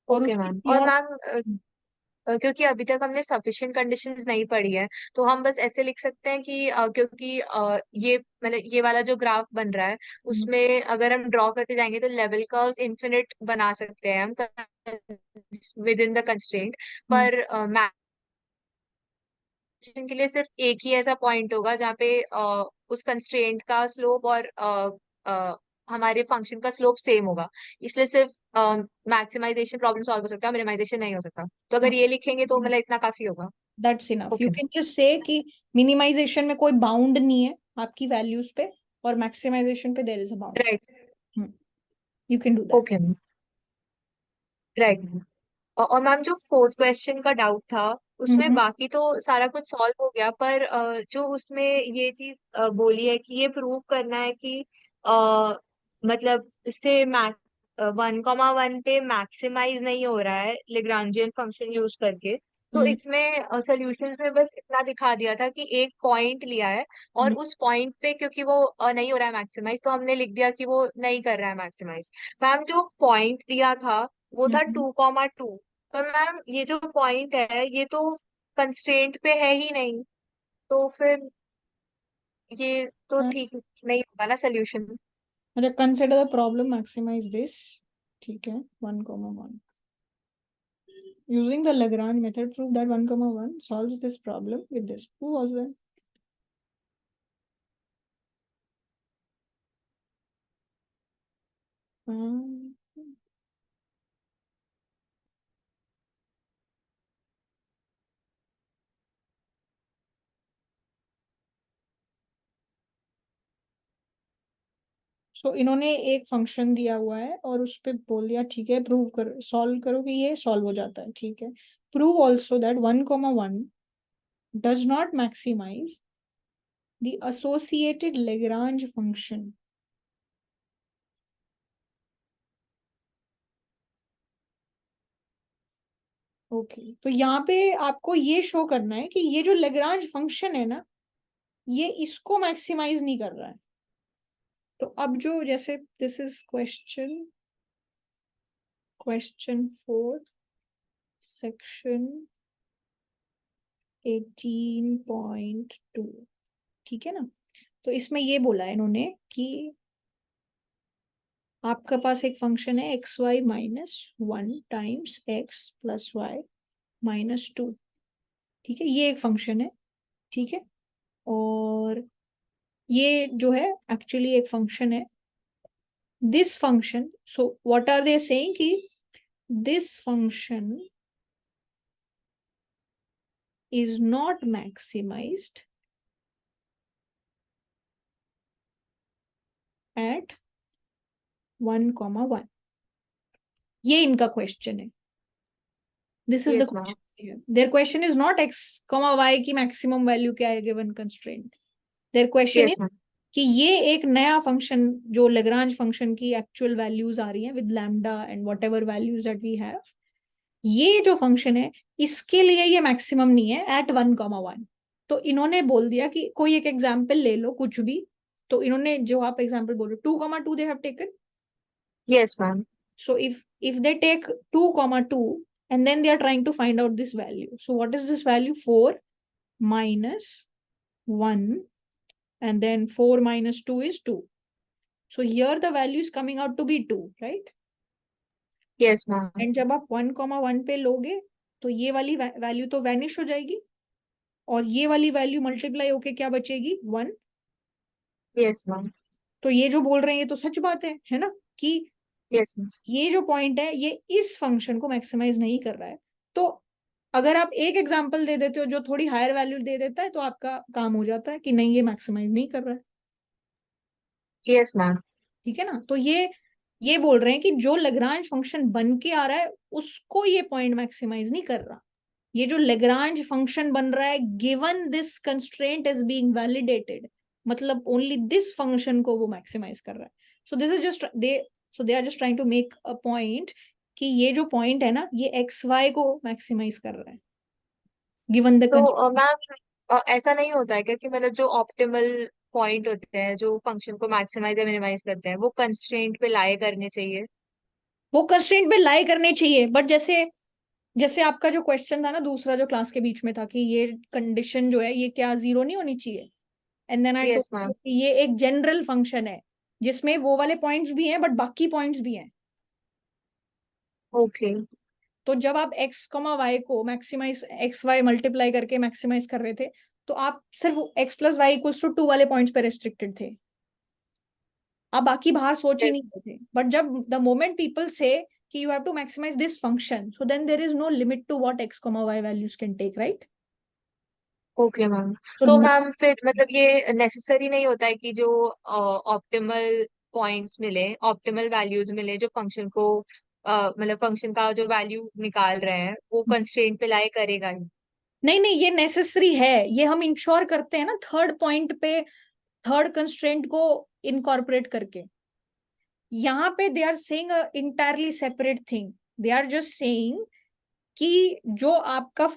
और ओके उसकी मैम, किसी और और। मैम क्योंकि अभी तक हमने सफिशिएंट कंडीशंस नहीं पढ़ी है, तो हम बस ऐसे लिख सकते हैं कि क्योंकि ये मतलब ये वाला जो ग्राफ बन रहा है, उसमें अगर हम ड्रॉ करते जाएंगे तो लेवल कर्व्स इन्फिनिट बना सकते हैं हम विद इन द कंस्ट्रेंट, हम्म, पर मैक्सिमम के लिए सिर्फ एक ही ऐसा पॉइंट होगा जहाँ पे उस कंस्ट्रेंट का स्लोप और हमारे फंक्शन का स्लोप सेम होगा, इसलिए सिर्फ मैक्सिमाइजेशन प्रॉब्लम सॉल्व हो सकता है, मिनिमाइजेशन नहीं हो सकता। तो अगर ये लिखेंगे तो मतलब इतना काफी होगा। That's enough. You okay can just say कि मिनिमाइजेशन में कोई बाउंड नहीं है आपकी वैल्यूज पे, और मैक्सिमाइजेशन पे there is a bound. Right. You can do that. Okay right. और मैम जो फोर्थ क्वेश्चन का डाउट था, उसमें बाकी तो सारा कुछ सॉल्व हो गया, पर जो उसमें ये चीज बोली है कि ये प्रूव करना है कि मतलब इससे 1,1 पे मैक्सिमाइज नहीं हो रहा है लेग्रांजियन फंक्शन यूज करके। तो इसमें सोल्यूशन में बस इतना दिखा दिया था कि एक पॉइंट लिया है, और उस पॉइंट पे क्योंकि वो नहीं हो रहा है मैक्सिमाइज, तो हमने लिख दिया कि वो नहीं कर रहा है मैक्सिमाइज। मैम जो पॉइंट दिया था वो था 2,2। पर मैम ये जो पॉइंट है ये तो कंस्ट्रेंट पे है ही नहीं, तो फिर ये तो ठीक नहीं होगा ना सोल्यूशन। मतलब consider the problem, maximize this. ठीक है, 1,1. Using the Lagrange method, prove that 1,1 solves this problem with this. Who was that? So, इन्होंने एक फंक्शन दिया हुआ है और उस पे बोल दिया ठीक है प्रूव करो, सॉल्व करो कि ये सॉल्व हो जाता है। ठीक है, prove also that 1,1 does not maximize the associated Lagrange function. Okay, तो यहाँ पे आपको ये शो करना है कि ये जो Lagrange फंक्शन है ना, ये इसको मैक्सिमाइज नहीं कर रहा है। तो अब जो जैसे दिस इज क्वेश्चन 4 सेक्शन 18.2, ठीक है ना। तो इसमें ये बोला है इन्होंने कि आपके पास एक फंक्शन है xy-1 times x plus y-2। ठीक है, ये एक फंक्शन है। ठीक है, और ये जो है एक्चुअली एक फंक्शन है। This function, so what are they saying कि this function is not maximized at 1,1। ये इनका क्वेश्चन है। This is the yes ma'am. Their question is not x, y की मैक्सिमम वैल्यू क्या है given constraint. Their question yes is ma'am. कि ये एक नया फंक्शन जो Lagrange फंक्शन की एक्चुअल वैल्यूज आ रही हैं with lambda and whatever values that we have, ये जो फंक्शन है इसके लिए ये मैक्सिमम नहीं है एट 1,1। तो इन्होंने बोल दिया कि कोई एक एग्जाम्पल ले लो कुछ भी। तो इन्होंने जो आप एग्जाम्पल बोल रहे हो 2,2 they have taken. Yes ma'am. So if they take 2,2 and then they are trying to find out this value. So what is this value? 4 minus 1, and then 4 minus 2 is 2. So here the value is coming out to be 2, right? Yes ma'am. And जब आप 1,1 पे लोगे तो ये वाली value तो vanish हो जाएगी, और ये वाली वैल्यू मल्टीप्लाई होके क्या बचेगी? 1। Yes ma'am. तो ये जो बोल रहे हैं ये तो सच बात है ना, कि यस मैम। ये जो पॉइंट है ये इस फंक्शन को मैक्सिमाइज नहीं कर रहा है। तो अगर आप एक एग्जांपल दे देते हो जो थोड़ी हायर वैल्यू दे देता है तो आपका काम हो जाता है कि नहीं ये मैक्सिमाइज नहीं कर रहा है। Yes ma'am. ठीक है ना। तो ये बोल रहे हैं कि जो Lagrange फंक्शन बन के आ रहा है उसको ये पॉइंट मैक्सिमाइज नहीं कर रहा। ये जो Lagrange फंक्शन बन रहा है given this constraint is being validated, मतलब ओनली दिस फंक्शन को वो मैक्सिमाइज कर रहा है। So this is just they are just trying to make a point कि ये जो पॉइंट है ना ये एक्स वाई को मैक्सिमाइज कर रहा है गिवन द तो मैम ऐसा नहीं होता है क्योंकि मतलब जो ऑप्टिमल पॉइंट होते हैं जो फंक्शन को मैक्सिमाइज या मिनिमाइज करते हैं वो कंस्ट्रेंट पे लाई करने चाहिए। वो कंस्ट्रेंट पे लाई करने चाहिए, बट जैसे जैसे आपका जो क्वेश्चन था ना दूसरा जो क्लास के बीच में था कि ये कंडीशन जो है ये क्या जीरो नहीं होनी चाहिए, and then I yes told ma'am. You कि ये एक जनरल फंक्शन है जिसमें वो वाले पॉइंट्स भी हैं बट बाकी पॉइंट्स भी हैं। ओके। तो जब आप x, y को मैक्सिमाइज x y मल्टीप्लाई करके मैक्सिमाइज कर रहे थे तो आप सिर्फ x plus y equals to 2 वाले पॉइंट्स पे रेस्ट्रिक्टेड थे। आप बाकी बाहर सोच ही नहीं रहे थे, बट जब द मोमेंट पीपल से कि you have to maximize this function, so then there is no limit to what x comma y values can take, right? Okay ma'am. So तो no, मैम फिर मतलब ये नेसेसरी नहीं होता है कि जो ऑप्टिमल पॉइंट्स मिले, ऑप्टिमल वैल्यूज मिले जो फंक्शन को मतलब फंक्शन का जो वैल्यू निकाल रहे हैं वो कंस्ट्रेंट पे लाई करेगा ही? नहीं नहीं, ये नेसेसरी है, ये हम इंश्योर करते हैं ना थर्ड पॉइंट पे, थर्ड कंस्ट्रेंट को इनकॉर्पोरेट करके। यहाँ पे they are saying a entirely separate thing, they are just saying कि जो आपका,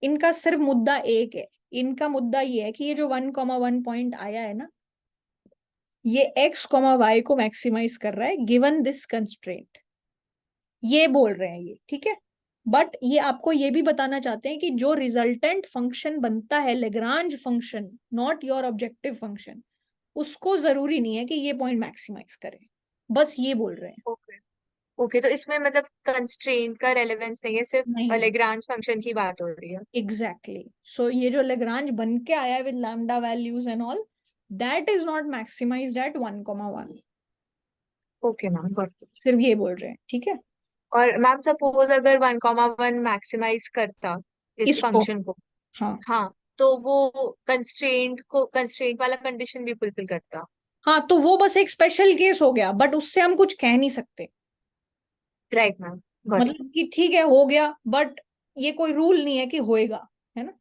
इनका सिर्फ मुद्दा एक है, इनका मुद्दा ये है कि ये जो 1,1 पॉइंट आया है ना, ये x, y को मैक्सिमाइज कर रहा है गिवन दिस कंस्ट्रेंट, ये बोल रहे हैं ये, ठीक है। बट ये आपको ये भी बताना चाहते हैं कि जो रिजल्टेंट फंक्शन बनता है Lagrange function, not your objective function, उसको जरूरी नहीं है कि ये पॉइंट मैक्सिमाइज करे, बस ये बोल रहे हैं। ओके ओके, तो इसमें मतलब कंस्ट्रेंट का रेलेवेंस नहीं है, सिर्फ नहीं, लेग्रांज फंक्शन की बात हो रही है। एग्जैक्टली। सो ये जो लेग्रांज बन के आया है with lambda values and all, that is not maximized at 1,1, okay ma'am, got it. सिर्फ ये बोल रहे हैं, ठीक है। और मैम सपोज अगर 1,1 मैक्सिमाइज करता इस इसको, फंक्शन को, हाँ हाँ, तो वो कंस्ट्रेंट वाला कंडीशन भी फुलफिल करता? हाँ, तो वो बस एक स्पेशल केस हो गया, बट उससे हम कुछ कह नहीं सकते। Right ma'am, got it. मतलब कि ठीक है हो गया, बट ये कोई रूल नहीं है कि होएगा, है ना।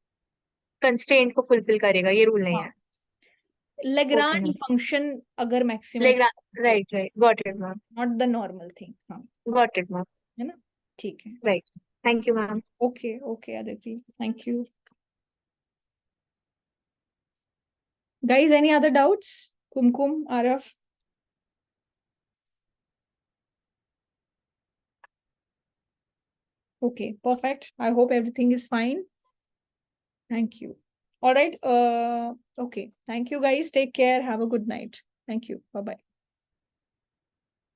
कंस्ट्रेंट को फुलफिल करेगा ये रूल नहीं हाँ, है। ओके लेग्रांज मैम, फंक्शन अगर maximize, Lagrange, right right, got it ma'am, not the normal thing, हाँ, गॉट इट मैम, है ना, ठीक है। Right. Thank you ma'am. Okay okay Aditi, thank you. Guys, any other doubts? Kumkum, Araf? Okay, perfect. I hope everything is fine. Thank you. All right. Okay. Thank you, guys. Take care. Have a good night. Thank you. Bye-bye.